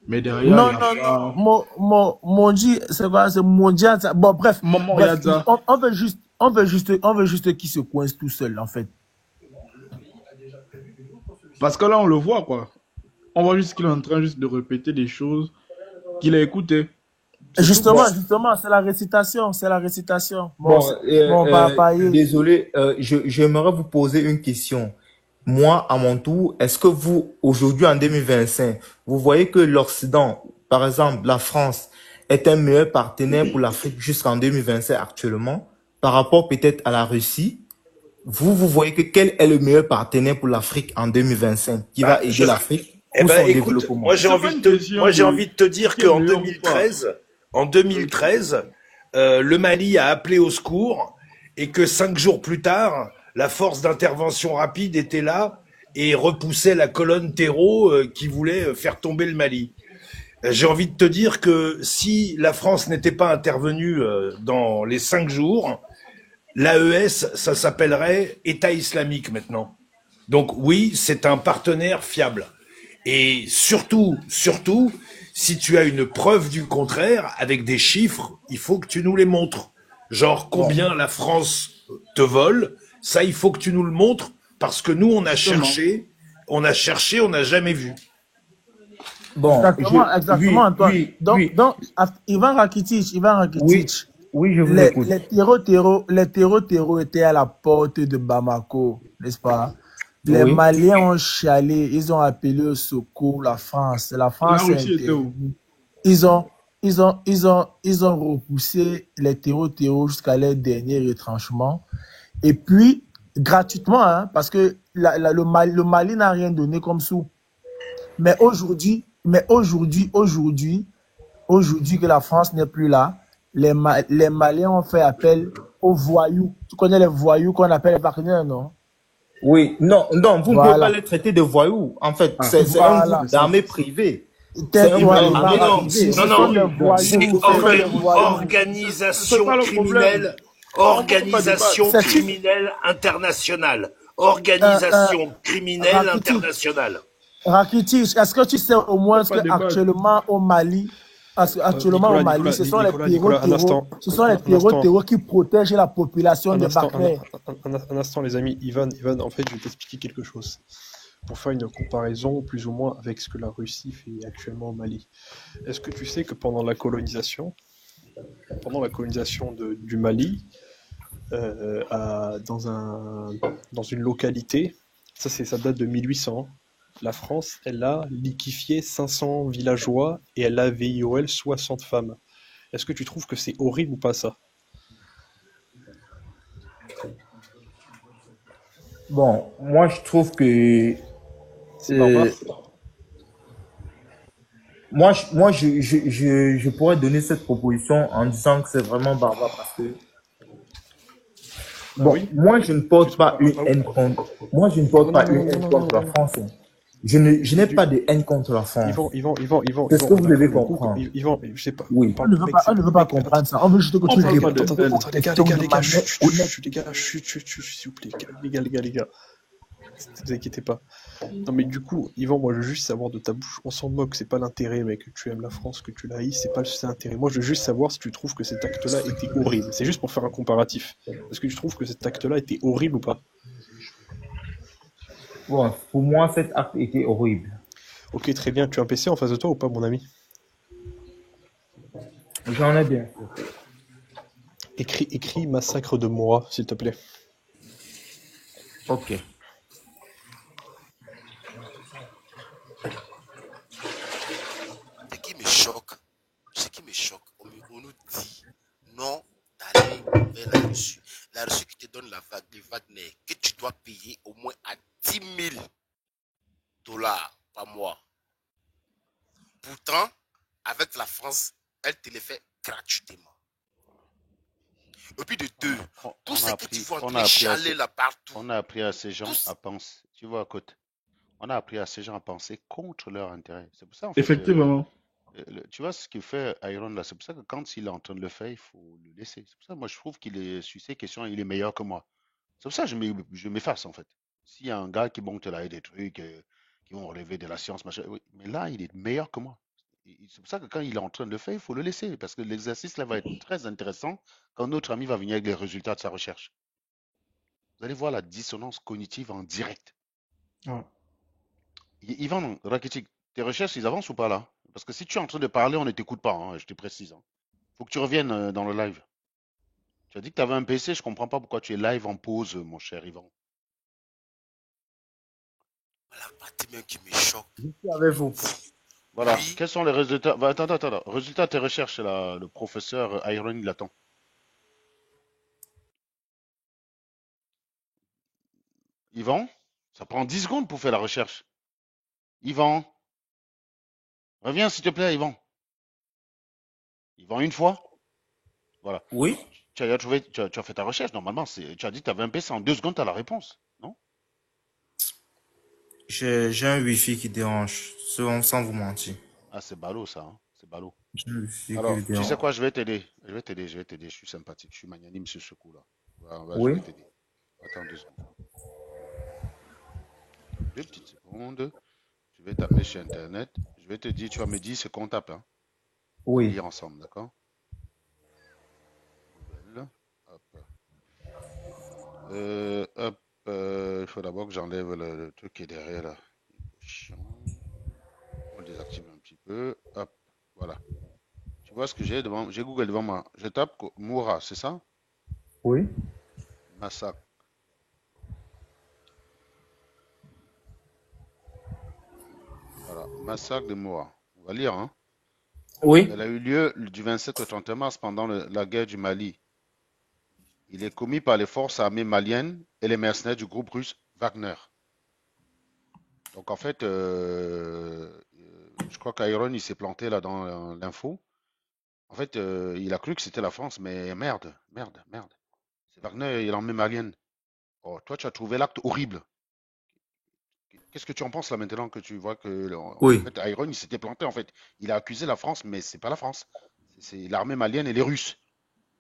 Mais derrière, Non, il y a pas... Mondi, c'est quoi? C'est mondial. Bon, bref, Maman, regarde ça. on veut juste qu'il se coince tout seul, en fait. Parce que là, on le voit, quoi. On voit juste qu'il est en train juste de répéter des choses qu'il a écoutées. Justement, c'est la récitation, Bon, papaye. désolé, j'aimerais vous poser une question. Moi, à mon tour, est-ce que vous, aujourd'hui en 2025, vous voyez que l'Occident, par exemple, la France, est un meilleur partenaire pour l'Afrique jusqu'en 2025 actuellement, par rapport peut-être à la Russie? Vous voyez que quel est le meilleur partenaire pour l'Afrique en 2025 qui va aider l'Afrique pour son Écoute, développement? moi j'ai envie de te dire qu'en 2013, le Mali a appelé au secours et que 5 jours plus tard, la force d'intervention rapide était là et repoussait la colonne terreau qui voulait faire tomber le Mali. J'ai envie de te dire que si la France n'était pas intervenue dans les 5 jours, l'AES, ça s'appellerait État islamique maintenant. Donc oui, c'est un partenaire fiable. Et surtout, si tu as une preuve du contraire, avec des chiffres, il faut que tu nous les montres. Genre combien la France te vole, ça il faut que tu nous le montres, parce que nous on a cherché, on n'a jamais vu. Bon, Exactement, Antoine. oui. Donc, Ivan Rakitic, Oui, je vous Les, écoute. les terreaux étaient à la porte de Bamako, n'est-ce pas? Les Oui. Maliens ont chialé, ils ont appelé au secours la France. La La France est Russie était où? intervenue. Ils ont repoussé les terreaux jusqu'à leur dernier retranchement. Et puis, gratuitement, hein, parce que le Mali n'a rien donné comme sous. Mais aujourd'hui que la France n'est plus là, les Maliens ont fait appel aux voyous. Tu connais les voyous qu'on appelle les Wagner, non? Oui, non, non, vous ne pouvez pas Voilà. les traiter de voyous. En fait, Ah, c'est un Voilà. groupe d'armées privées. C'est un Tais-toi, groupe il Non, va d'armées non, raconter. privées. Ce non, sont non. des voyous, C'est ce sont des voyous. c'est pas le problème. On peut pas débattre. C'est qui? criminelle internationale. Euh, Organisation criminelle Rakitic, internationale. Rakitic, est-ce que tu sais au moins On peut pas débattre. qu'actuellement au Mali, ce sont les Nicolas, un instant, ce sont les un instant, terreaux qui protègent la population un de instant, Wagner. un instant, les amis. Ivan, en fait, je vais t'expliquer quelque chose. Pour faire une comparaison plus ou moins avec ce que la Russie fait actuellement au Mali. Est-ce que tu sais que pendant la colonisation du Mali, dans une localité, ça date de 1800, la France, elle a liquéfié 500 villageois et elle a VIOL 60 femmes. Est-ce que tu trouves que c'est horrible ou pas ça? Bon, moi, je trouve que C'est barbare? je pourrais donner cette proposition en disant que c'est vraiment barbare parce que, Ah bon, oui? moi, je ne porte pas une haine contre, moi, je ne porte pas une haine contre la France. Je n'ai pas de haine contre la France. Yvan, C'est ce que vous devez comprendre. Yvan, je sais pas. Oui. On ne veut pas comprendre ça. On veut juste que tu On parle pas répondes de aux haine. Attends, les gars, questions de manière honnête. s'il vous plaît, les gars. Ne vous inquiétez pas. Non, mais du coup, Yvan, moi, je veux juste savoir de ta bouche. On s'en moque, c'est pas l'intérêt, mec, que tu aimes la France, que tu la haïs, c'est pas l'intérêt. Moi, je veux juste savoir si tu trouves que cet acte-là était horrible. C'est juste pour faire un comparatif. Est-ce que tu trouves que cet acte-là était horrible ou pas? Bon, pour moi, cet acte était horrible. Ok, très bien. Tu as un PC en face de toi ou pas, mon ami? J'en ai bien. Écris massacre de Moura, s'il te plaît. Ok. Ce qui me choque, on nous dit non d'aller vers la Russie. La Russie qui te donne les Wagner, que tu dois payer au moins à 10 000 dollars par mois. Pourtant, avec la France, elle te les fait gratuitement. Et puis de deux, tout ce que tu vois en train de chialer là partout. On a appris à ces gens à penser, tu vois, à côté. On a appris à ces gens à penser contre leur intérêt. C'est pour ça, en fait, Effectivement. tu vois ce qu'il fait Iron là, c'est pour ça que quand il est en train de le faire, il faut le laisser. C'est pour ça, moi, je trouve qu'il est, sur ces questions, il est meilleur que moi. C'est pour ça que je m'efface, en fait. S'il y a un gars qui monte là et des trucs qui vont relever de la science, machin, oui, mais là, il est meilleur que moi. C'est pour ça que quand il est en train de le faire, il faut le laisser, parce que l'exercice là va être très intéressant quand notre ami va venir avec les résultats de sa recherche. Vous allez voir la dissonance cognitive en direct. Ouais. Ivan Rakitic, tes recherches, ils avancent ou pas là? Parce que si tu es en train de parler, on ne t'écoute pas, hein, je te précise. Hein. Faut que tu reviennes dans le live. Tu as dit que tu avais un PC, je comprends pas pourquoi tu es live en pause, mon cher Ivan. La partie même qui me choque. Je suis avec vous. Voilà, Oui. quels sont les résultats? Bah, attends. Résultats de tes recherches, là, le professeur Iron, il attend. Yvan, ça prend 10 secondes pour faire la recherche. Yvan, reviens s'il te plaît, Yvan. Yvan, une fois. Voilà. Oui. Tu as fait ta recherche, normalement. Tu as dit que tu avais un PC, en 2 secondes, tu as la réponse, non? J'ai un Wi-Fi qui dérange, sans vous mentir. Ah, c'est ballot, ça. Hein. C'est ballot. J'ai un Wi-Fi Alors, qui tu sais dérange. quoi, je vais t'aider. Je suis sympathique. Je suis magnanime sur ce coup-là. Voilà, je Oui. vais t'aider. Attends 2 secondes. 2 petites secondes. Je vais taper sur Internet. Je vais te dire, tu vas me dire ce qu'on tape. Hein. On va Oui. lire ensemble, d'accord? Nouvelle. Hop. Il faut d'abord que j'enlève le truc qui est derrière là. Chiant. On le désactive un petit peu. Hop. Voilà. Tu vois ce que j'ai devant, j'ai Google devant moi. Je tape Moura, c'est ça? Oui. Massacre. Voilà, massacre de Moura. On va lire, hein. Oui. Elle a eu lieu du 27 au 31 mars pendant la guerre du Mali. Il est commis par les forces armées maliennes et les mercenaires du groupe russe Wagner. Donc en fait, je crois qu'Iron il s'est planté là dans l'info. En fait, il a cru que c'était la France, mais merde. C'est Wagner et l'armée malienne. Oh, toi, tu as trouvé l'acte horrible. Qu'est-ce que tu en penses là maintenant que tu vois que en Oui. fait Iron il s'était planté en fait. Il a accusé la France, mais c'est pas la France. C'est l'armée malienne et les Russes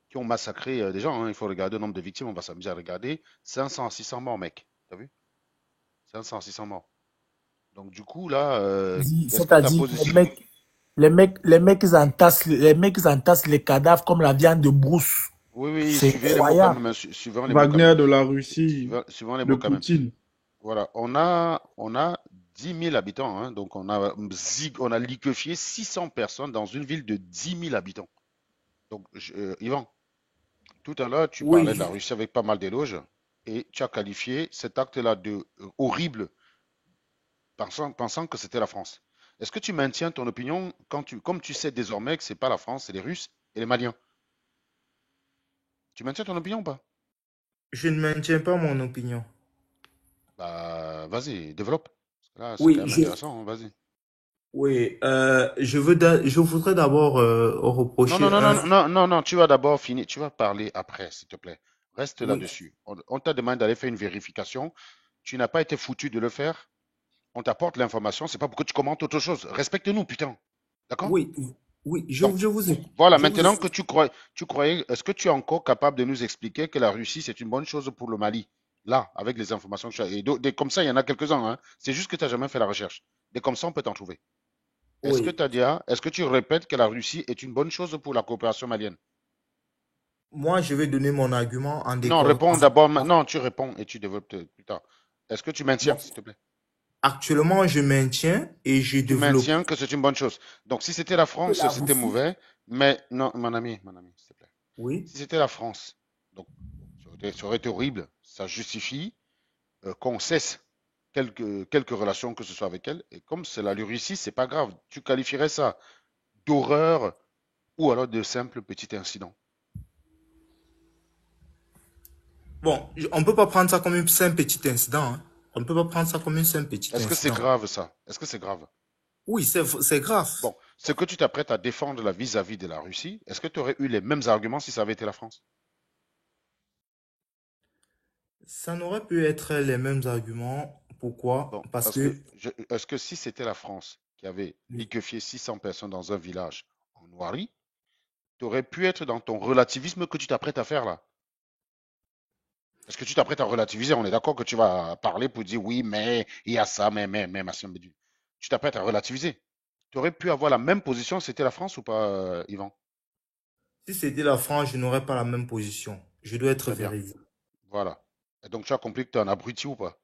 qui ont massacré des gens, hein. Il faut regarder le nombre de victimes, on va s'amuser à regarder. 500 à 600 morts, mec. T'as vu? 500 à 600 morts. Donc du coup là, est-ce que ta C'est-à-dire, position... les mecs, ils entassent les cadavres comme la viande de brousse. Oui, C'est suivez les mots quand incroyable. même, hein, suivant les mots quand Wagner même. de la Russie, Suivant les de mots quand même. Poutine. Voilà, on a 10 000 habitants, hein, donc on a liquéfié 600 personnes dans une ville de 10 000 habitants. Donc, Yvan, tout à l'heure, tu parlais de la Oui. Russie avec pas mal d'éloges et tu as qualifié cet acte-là de horrible, pensant que c'était la France. Est-ce que tu maintiens ton opinion comme tu sais désormais que c'est pas la France, c'est les Russes et les Maliens? Tu maintiens ton opinion ou pas? Je ne maintiens pas mon opinion. Bah, vas-y, développe. Parce que là, c'est Oui, quand même intéressant, hein, vas-y. je voudrais d'abord Non, reprocher non, non, un. non, non, non, non, tu vas d'abord finir, tu vas parler après, s'il te plaît. Reste Oui, là-dessus. On t'a demandé d'aller faire une vérification. Tu n'as pas été foutu de le faire. On t'apporte l'information, c'est pas pour que tu commentes autre chose. Respecte-nous, putain. D'accord? oui, oui, Donc, je vous écoute. voilà, Je vous maintenant que écoute. tu croyais, est-ce que tu es encore capable de nous expliquer que la Russie, c'est une bonne chose pour le Mali? Là, avec les informations que tu as. Et comme ça, il y en a quelques-uns, hein. C'est juste que tu n'as jamais fait la recherche. Des comme ça, on peut t'en trouver. Oui, Est-ce que tu répètes que la Russie est une bonne chose pour la coopération malienne? moi, je vais donner mon argument en Non, décor. réponds d'abord. Non, tu réponds et tu développes plus tard. Est-ce que tu maintiens, Bon, s'il te plaît? actuellement, je maintiens et je Tu développe. maintiens que c'est une bonne chose. Donc, si c'était la Que France, la c'était Russie, mauvais. Mais non, mon ami, s'il te plaît. oui, Si c'était la France, donc ça aurait été horrible. Ça justifie qu'on cesse quelques relations que ce soit avec elle. Et comme c'est la Russie, c'est pas grave. Tu qualifierais ça d'horreur ou alors de simple petit incident. bon, on peut pas prendre ça comme un simple petit incident, hein. On ne peut pas prendre ça comme un simple petit Est-ce que c'est incident. grave ça? Est-ce que c'est grave? Oui, c'est grave. Bon, ce que tu t'apprêtes à défendre la vis-à-vis de la Russie, est-ce que tu aurais eu les mêmes arguments si ça avait été la France? Ça n'aurait pu être les mêmes arguments. Pourquoi? Bon, Parce parce que que, est-ce que si c'était la France qui avait oui, liquéfié 600 personnes dans un village en Noirie, tu aurais pu être dans ton relativisme que tu t'apprêtes à faire là? Est-ce que tu t'apprêtes à relativiser? On est d'accord que tu vas parler pour dire oui, mais il y a ça, mais, Massim Bédu. Tu t'apprêtes à relativiser. Tu aurais pu avoir la même position si c'était la France ou pas, Yvan? si c'était la France, je n'aurais pas la même position. Je dois être Très bien. vérifié. Voilà. Et donc tu as compris que tu es un abruti ou pas?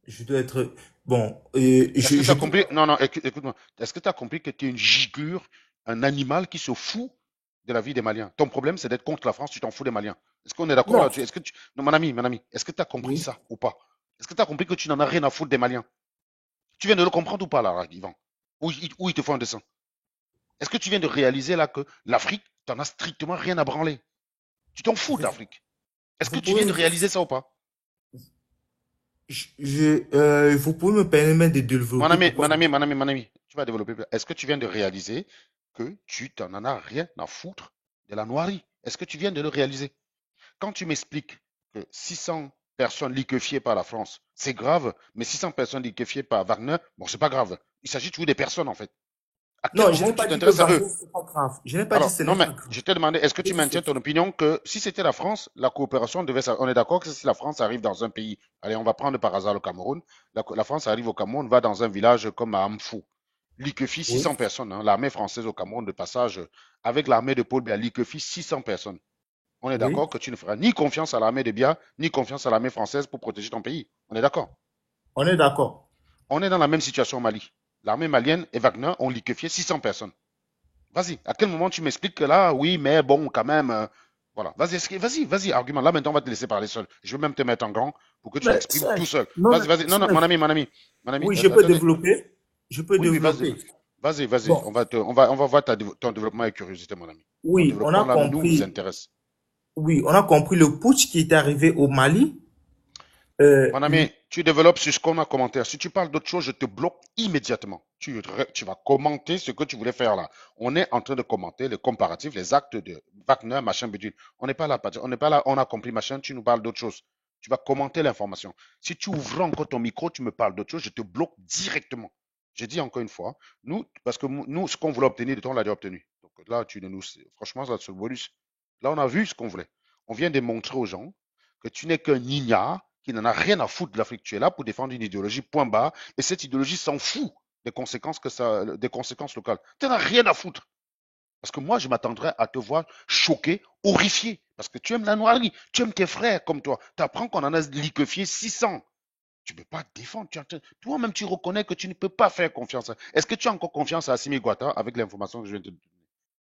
Je dois être. Bon, Est-ce que tu as compris? Non, non, écoute-moi. Est-ce que tu as compris que tu es une gigure, un animal qui se fout de la vie des Maliens? Ton problème, c'est d'être contre la France, tu t'en fous des Maliens. Est-ce qu'on est d'accord Non, là-dessus? Non, mon ami, est-ce que tu as compris oui. ça ou pas? Est-ce que tu as compris que tu n'en as rien à foutre des Maliens? Tu viens de le comprendre ou pas là, Yvan? Ou il te faut un dessin? Est-ce que tu viens de réaliser là que l'Afrique, tu n'en as strictement rien à branler? Tu t'en fous de Vous, l'Afrique? Est-ce que vous tu viens pouvez de me, réaliser ça ou pas? vous pouvez me permettre de développer pourquoi. Mon ami, tu vas développer. Est-ce que tu viens de réaliser que tu t'en as rien à foutre de la Noirie? Est-ce que tu viens de le réaliser? Quand tu m'expliques que 600 personnes liquéfiées par la France, c'est grave, mais 600 personnes liquéfiées par Wagner, bon, c'est pas grave. Il s'agit toujours des personnes, en fait. À quel Non, je moment n'ai tu pas dit que t'intéresses à eux? Wagner, c'est pas grave. Je n'ai pas dit que Alors, ce non, n'est mais pas grave. je t'ai demandé, est-ce que tu Et maintiens ton opinion que si c'était la France, la coopération devait On est d'accord que si la France arrive dans un pays, allez, on va prendre par hasard le Cameroun, la France arrive au Cameroun, va dans un village comme à Amfou, liquéfie Oui, 600 personnes, hein, l'armée française au Cameroun de passage, avec l'armée de Paul Biya, liquéfie 600 personnes. On est oui, d'accord que tu ne feras ni confiance à l'armée de Biya, ni confiance à l'armée française pour protéger ton pays. On est d'accord? on est d'accord. On est dans la même situation au Mali. L'armée malienne et Wagner ont liquéfié 600 personnes. Vas-y. À quel moment tu m'expliques que là, oui, mais bon, quand même. Voilà. Vas-y, argument. Là, maintenant, on va te laisser parler seul. Je vais même te mettre en grand pour que tu Mais t'exprimes tout seul. non, Vas-y. Non, non, mon ami. Oui, je peux Attendez. développer. Je peux Oui, vas-y. développer. Vas-y. Bon, On va voir ton développement avec curiosité, mon ami. Ton oui, on a développement, là, nous compris. intéresse. Oui, on a compris le putsch qui est arrivé au Mali. Mon ami, tu développes sur ce qu'on a commenté. Si tu parles d'autre chose, je te bloque immédiatement. Tu vas commenter ce que tu voulais faire là. On est en train de commenter les comparatifs, les actes de Wagner, machin, bidule. On n'est pas là, on a compris, machin, tu nous parles d'autre chose. Tu vas commenter l'information. Si tu ouvres encore ton micro, tu me parles d'autre chose, je te bloque directement. J'ai dit encore une fois, parce que nous, ce qu'on voulait obtenir de toi, on l'a déjà obtenu. Donc là, franchement, ça, c'est le bonus. Là, on a vu ce qu'on voulait. On vient de montrer aux gens que tu n'es qu'un ignare qui n'en a rien à foutre de l'Afrique. Tu es là pour défendre une idéologie, point barre, et cette idéologie s'en fout des conséquences locales. Tu n'en as rien à foutre. Parce que moi, je m'attendrais à te voir choqué, horrifié. Parce que tu aimes la noirie, tu aimes tes frères comme toi. Tu apprends qu'on en a liquéfié 600. Tu ne peux pas te défendre. Toi-même, tu reconnais que tu ne peux pas faire confiance. Est-ce que tu as encore confiance à Assimi Goïta avec l'information que je viens de te donner?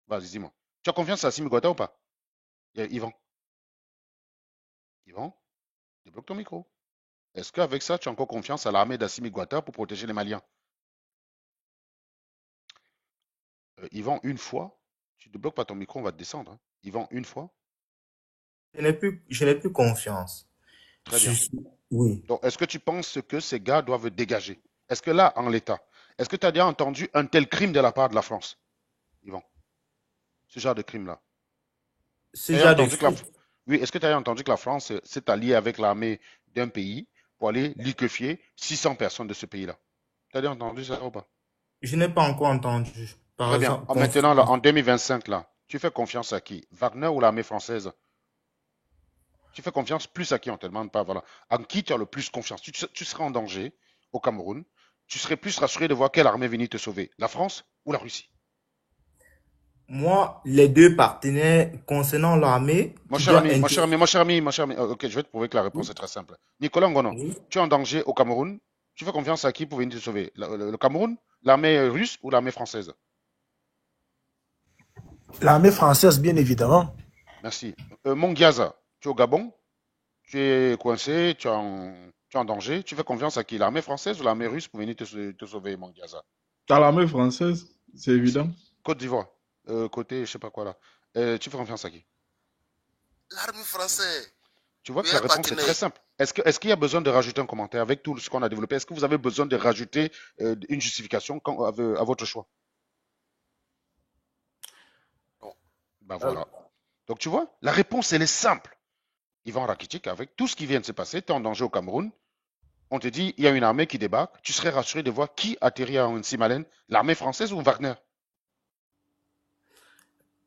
Vas-y, dis-moi. Tu as confiance à Assimi Goïta ou pas? Yvan, débloque ton micro. Est-ce qu'avec ça, tu as encore confiance à l'armée d'Assimi Goïta pour protéger les Maliens? Yvan, une fois, tu ne débloques pas ton micro, on va te descendre. Hein. Yvan, une fois. Je n'ai plus confiance. Très bien. Oui. Donc, est-ce que tu penses que ces gars doivent dégager? Est-ce que là, en l'état, est-ce que tu as déjà entendu un tel crime de la part de la France, Yvan? Ce genre de crime-là. Oui, est-ce que tu as entendu que la France s'est alliée avec l'armée d'un pays pour aller liquéfier 600 personnes de ce pays-là? Tu as déjà entendu ça ou pas? Je n'ai pas encore entendu. Très bien. Maintenant, là, en 2025, là, tu fais confiance à qui? Wagner ou l'armée française? Tu fais confiance plus à qui? On ne te demande pas. Voilà. En qui tu as le plus confiance? Tu seras en danger au Cameroun. Tu serais plus rassuré de voir quelle armée venir te sauver? La France ou la Russie? Moi, les deux partenaires concernant l'armée. Mon cher ami. Ok, je vais te prouver que la réponse est très simple. Nicolas Ngono, tu es en danger au Cameroun. Tu fais confiance à qui pour venir te sauver? Le Cameroun, l'armée russe ou l'armée française? L'armée française, bien évidemment. Merci. Mongiaza, tu es au Gabon, tu es coincé, tu es en danger. Tu fais confiance à qui? L'armée française ou l'armée russe pour venir te sauver, Mongiaza? T'as l'armée française, c'est évident. Côte d'Ivoire, côté, je sais pas quoi là. Tu fais confiance à qui? L'armée française. Tu vois que la réponse est très simple. Est-ce qu'il y a besoin de rajouter un commentaire avec tout ce qu'on a développé? Est-ce que vous avez besoin de rajouter une justification à votre choix? Ben voilà. Donc tu vois, la réponse elle est simple. Ivan Rakitic, avec tout ce qui vient de se passer, tu es en danger au Cameroun. On te dit, il y a une armée qui débarque. Tu serais rassuré de voir qui atterrit à Nsimalen, l'armée française ou Wagner?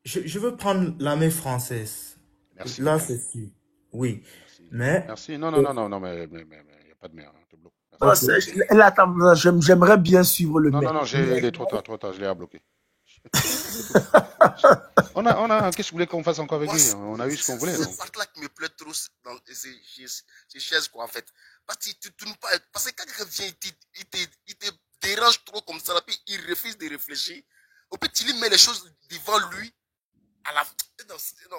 Je veux prendre l'armée française. Merci. Là, c'est sûr. Oui. Merci. Mais. Merci. Non, mais il n'y a pas de merde. Hein, te bloque. Là, attends, j'aimerais bien suivre le mec. Non, il est trop tard, je l'ai à bloquer. Qu'est-ce que vous voulez qu'on fasse encore avec lui? On a eu ce qu'on voulait. C'est cette partie-là qui me plaît trop dans ces chaises, quoi, en fait. Parce que tu tournes pas. Parce que quand quelqu'un vient, il te dérange trop comme ça, puis il refuse de réfléchir. Au fait, il met les choses devant lui. À la... Non,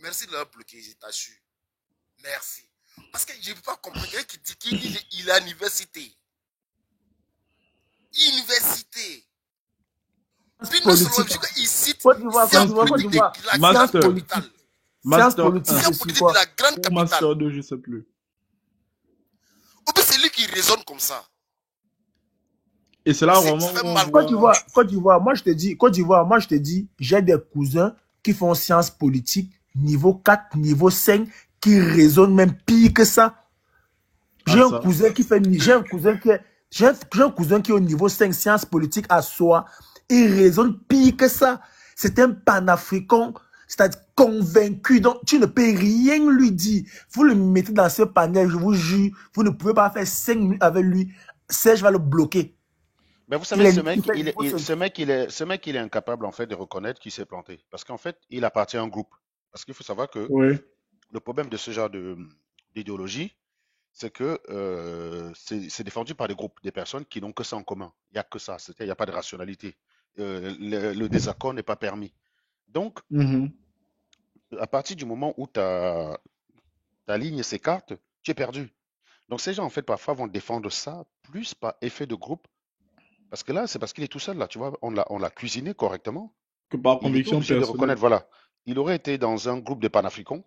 merci de l'avoir bloqué, je t'assure. Merci. Parce que je ne peux pas comprendre quelqu'un qui dit qu'il est à l'université. Université. Puis non seulement il cite sciences politiques de la grande capitale. Sciences politiques de la grande capitale. Master 2, je ne sais plus. Ou bien c'est lui qui raisonne comme ça. Et c'est là vraiment. Côte d'Ivoire, moi je te dis, j'ai des cousins qui font sciences politiques, niveau 4, niveau 5, qui raisonnent même pire que ça. J'ai un cousin qui est au niveau 5 sciences politiques à soi. Il raisonne pire que ça. C'est un panafricain, c'est-à-dire convaincu. Donc, tu ne peux rien lui dire. Vous le mettez dans ce panel, je vous jure, vous ne pouvez pas faire 5 minutes avec lui. Serge va le bloquer. Mais vous savez, ce mec, il est incapable en fait de reconnaître qu'il s'est planté. Parce qu'en fait, il appartient à un groupe. Parce qu'il faut savoir que le problème de ce genre d'idéologie, c'est que c'est défendu par des groupes, des personnes qui n'ont que ça en commun. Il n'y a que ça, il n'y a pas de rationalité. le désaccord n'est pas permis. Donc, Mhm. à partir du moment où ta ligne s'écarte, tu es perdu. Donc, ces gens, en fait, parfois vont défendre ça plus par effet de groupe. Parce que là, c'est parce qu'il est tout seul, là, tu vois, on l'a cuisiné correctement. Que par Il était conviction obligé de personnelle. reconnaître, voilà, il aurait été dans un groupe de panafricains,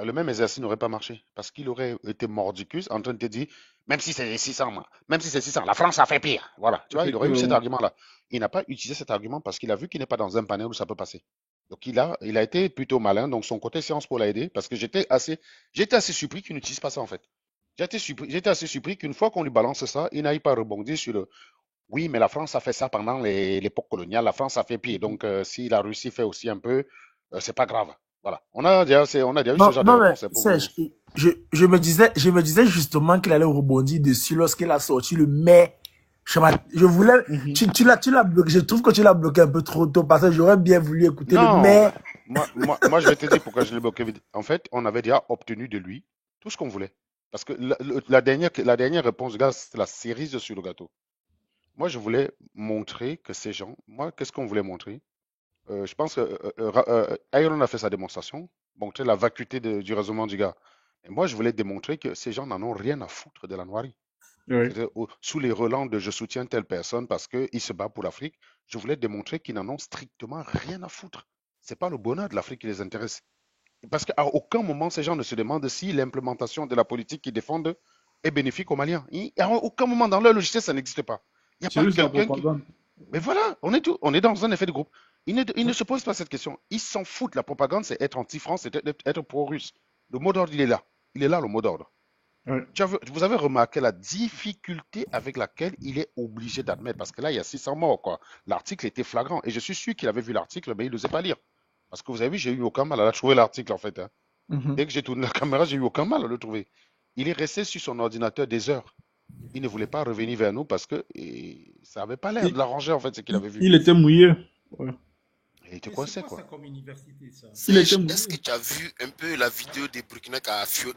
le même exercice n'aurait pas marché. Parce qu'il aurait été mordicus en train de te dire, même si c'est 600, même si c'est 600, la France a fait pire. Voilà, tu vois, il aurait eu cet Effectivement. argument-là. Il n'a pas utilisé cet argument parce qu'il a vu qu'il n'est pas dans un panel où ça peut passer. Donc il a été plutôt malin, donc son côté Sciences Po l'a aidé, parce que j'étais assez surpris qu'il n'utilise pas ça en fait. J'étais assez surpris qu'une fois qu'on lui balance ça, il n'aille pas rebondir sur le oui, mais la France a fait ça pendant l'époque coloniale, la France a fait pire. Donc si la Russie fait aussi un peu, c'est pas grave. Voilà. On a déjà eu ce Non, genre de non, mais réponse hein, pour Serge, je me disais justement qu'il allait rebondir dessus lorsqu'il a sorti le mais. Je voulais, Mhm. tu l'as bloqué. Je trouve que tu l'as bloqué un peu trop tôt parce que j'aurais bien voulu écouter le Non, mais. moi, je vais te dire pourquoi je l'ai bloqué vite. En fait, on avait déjà obtenu de lui tout ce qu'on voulait. Parce que la dernière réponse, gars, c'était la cerise sur le gâteau. Moi, je voulais montrer que ces gens, moi, qu'est-ce qu'on voulait montrer? Je pense que Iron a fait sa démonstration, montrer la vacuité du raisonnement du gars. Et moi, je voulais démontrer que ces gens n'en ont rien à foutre de la noirie. Oui. C'est-à-dire, sous les relents de je soutiens telle personne parce qu'il se bat pour l'Afrique, je voulais démontrer qu'ils n'en ont strictement rien à foutre. C'est pas le bonheur de l'Afrique qui les intéresse. Parce qu'à aucun moment, ces gens ne se demandent si l'implémentation de la politique qu'ils défendent est bénéfique aux Maliens. À aucun moment dans leur logiciel, ça n'existe pas. Il n'y a C'est pas juste la quelqu'un qui. propagande. Mais voilà, on est dans un effet de groupe. Ils ne se posent pas cette question. Ils s'en foutent. La propagande, c'est être anti-France, c'est être pro-russe. Le mot d'ordre, il est là. Il est là, le mot d'ordre. Ouais. Vous avez remarqué la difficulté avec laquelle il est obligé d'admettre. Parce que là, il y a 600 morts, quoi. L'article était flagrant. Et je suis sûr qu'il avait vu l'article, mais il n'osait pas lire. Parce que vous avez vu, j'ai eu aucun mal à trouver l'article, en fait. Hein. Mhm. Dès que j'ai tourné la caméra, j'ai eu aucun mal à le trouver. Il est resté sur son ordinateur des heures. Il ne voulait pas revenir vers nous parce que ça n'avait pas l'air de l'arranger, en fait, ce qu'il avait vu. Il était mouillé. Ouais. Il était Mais coincé, c'est quoi quoi. ça comme université, ça? Il était Serge, mouillé. est-ce que tu as vu un peu la vidéo des Burkina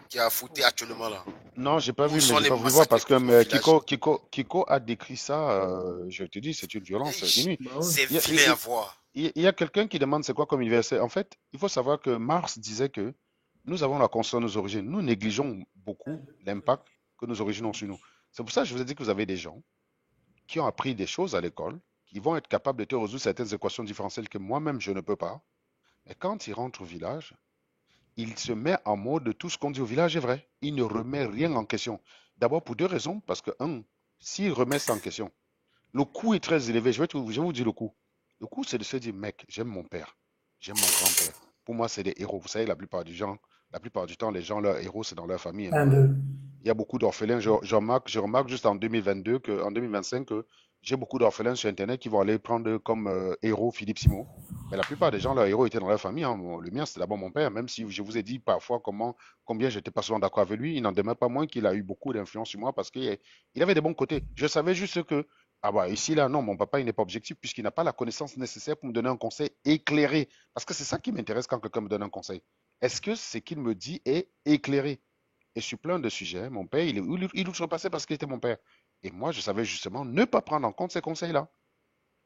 qui a fouté actuellement là? Non, j'ai pas Où vu, mais sont j'ai les pas voulu voir massacres parce que dans le village? Kiko a décrit ça. Je te dis, c'est une violence inouïe. Bah ouais. C'est Il y a, vilain à voir. il y a quelqu'un qui demande c'est quoi comme université. En fait, il faut savoir que Marx disait que nous avons la conscience de nos origines. Nous négligeons beaucoup l'impact que nos origines ont sur nous. C'est pour ça que je vous ai dit que vous avez des gens qui ont appris des choses à l'école, qui vont être capables de te résoudre certaines équations différentielles que moi-même je ne peux pas. Et quand ils rentrent au village, il se met en mode tout ce qu'on dit au village est vrai. Il ne remet rien en question. D'abord pour deux raisons. Parce que, s'il remet ça en question, le coût est très élevé. Je vais vous dire le coût. Le coût, c'est de se dire, mec, j'aime mon père, j'aime mon grand-père. Pour moi, c'est des héros. Vous savez, la plupart du temps, les gens, leurs héros, c'est dans leur famille. Hein. Il y a beaucoup d'orphelins. Je remarque juste en 2022 en 2025 que j'ai beaucoup d'orphelins sur Internet qui vont aller prendre comme héros Philippe Simon. Mais la plupart des gens, leurs héros étaient dans leur famille. Hein. Le mien, c'était d'abord mon père. Même si je vous ai dit parfois combien j'étais pas souvent d'accord avec lui, il n'en demeure pas moins qu'il a eu beaucoup d'influence sur moi parce qu'il avait des bons côtés. Je savais juste que, ah bah ici, là, non, mon papa, il n'est pas objectif puisqu'il n'a pas la connaissance nécessaire pour me donner un conseil éclairé. Parce que c'est ça qui m'intéresse quand quelqu'un me donne un conseil. Est-ce que ce qu'il me dit est éclairé? Et sur plein de sujets, mon père, il outrepassait parce qu'il était mon père. Et moi, je savais justement ne pas prendre en compte ces conseils-là.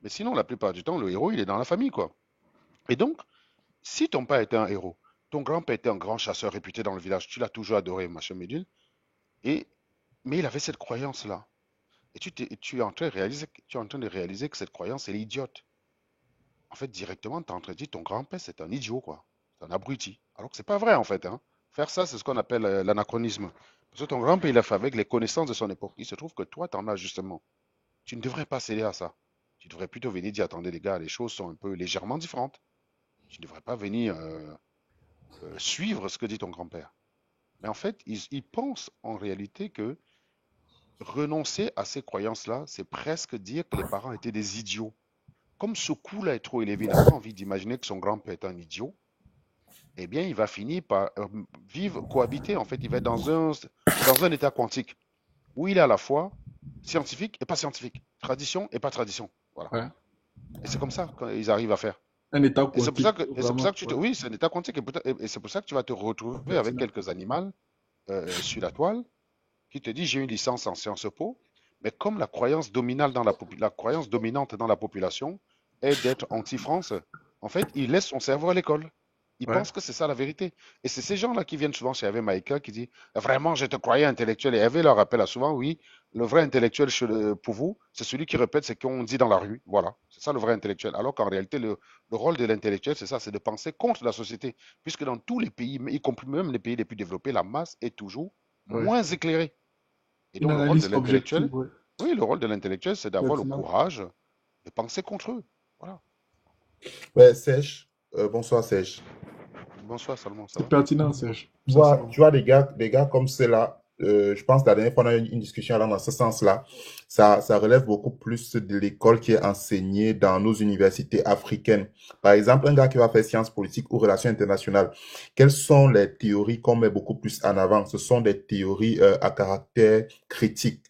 Mais sinon, la plupart du temps, le héros, il est dans la famille, quoi. Et donc, si ton père était un héros, ton grand-père était un grand chasseur réputé dans le village, tu l'as toujours adoré, machin médule, mais il avait cette croyance-là. Et tu es en train de réaliser que cette croyance, elle est idiote. En fait, directement, tu es en train de dire ton grand-père, c'est un idiot, quoi. C'est un abruti. Alors que c'est pas vrai, en fait. Hein. Faire ça, c'est ce qu'on appelle l'anachronisme. Parce que ton grand-père, il a fait avec les connaissances de son époque. Il se trouve que toi, tu en as justement. Tu ne devrais pas céder à ça. Tu devrais plutôt venir dire, attendez les gars, les choses sont un peu légèrement différentes. Tu ne devrais pas venir suivre ce que dit ton grand-père. Mais en fait, ils pensent en réalité que renoncer à ces croyances-là, c'est presque dire que les parents étaient des idiots. Comme ce coût-là est trop élevé, il n'a pas envie d'imaginer que son grand-père est un idiot, eh bien, il va finir par cohabiter. En fait, il va être dans un état quantique où il est à la fois scientifique et pas scientifique, tradition et pas tradition. Voilà. Ouais. Et c'est comme ça qu'ils arrivent à faire. Un état Et c'est pour ça quantique, que, et c'est pour ça que vraiment. oui, c'est un état quantique. Et c'est pour ça que tu vas te retrouver avec Pertinent. quelques animaux sur la toile qui te disent j'ai une licence en Sciences Po, Mais comme la croyance dominante dans la population est d'être anti-France, en fait, il laisse son cerveau à l'école. Il Ouais. pense que c'est ça la vérité. Et c'est ces gens-là qui viennent souvent chez Hervé Maïka qui disent vraiment, je te croyais intellectuel. Et Hervé leur rappelle souvent oui, le vrai intellectuel pour vous, c'est celui qui répète ce qu'on dit dans la rue. Voilà, c'est ça le vrai intellectuel. Alors qu'en réalité, le rôle de l'intellectuel, c'est ça, c'est de penser contre la société. Puisque dans tous les pays, y compris même les pays les plus développés, la masse est toujours Ouais. moins éclairée. Et Une donc le rôle de analyse l'intellectuel, objective, ouais. oui, le rôle de l'intellectuel, c'est d'avoir le Pertinent. courage de penser contre eux. Voilà. Ouais, Sèche. Bonsoir, Sèche. Bonsoir Salomon, ça C'est va? pertinent, Serge. Tu vois des gars comme ceux-là, je pense que la dernière fois, on a eu une discussion allant dans ce sens-là. Ça relève beaucoup plus de l'école qui est enseignée dans nos universités africaines. Par exemple, un gars qui va faire sciences politiques ou relations internationales, quelles sont les théories qu'on met beaucoup plus en avant? Ce sont des théories à caractère critique.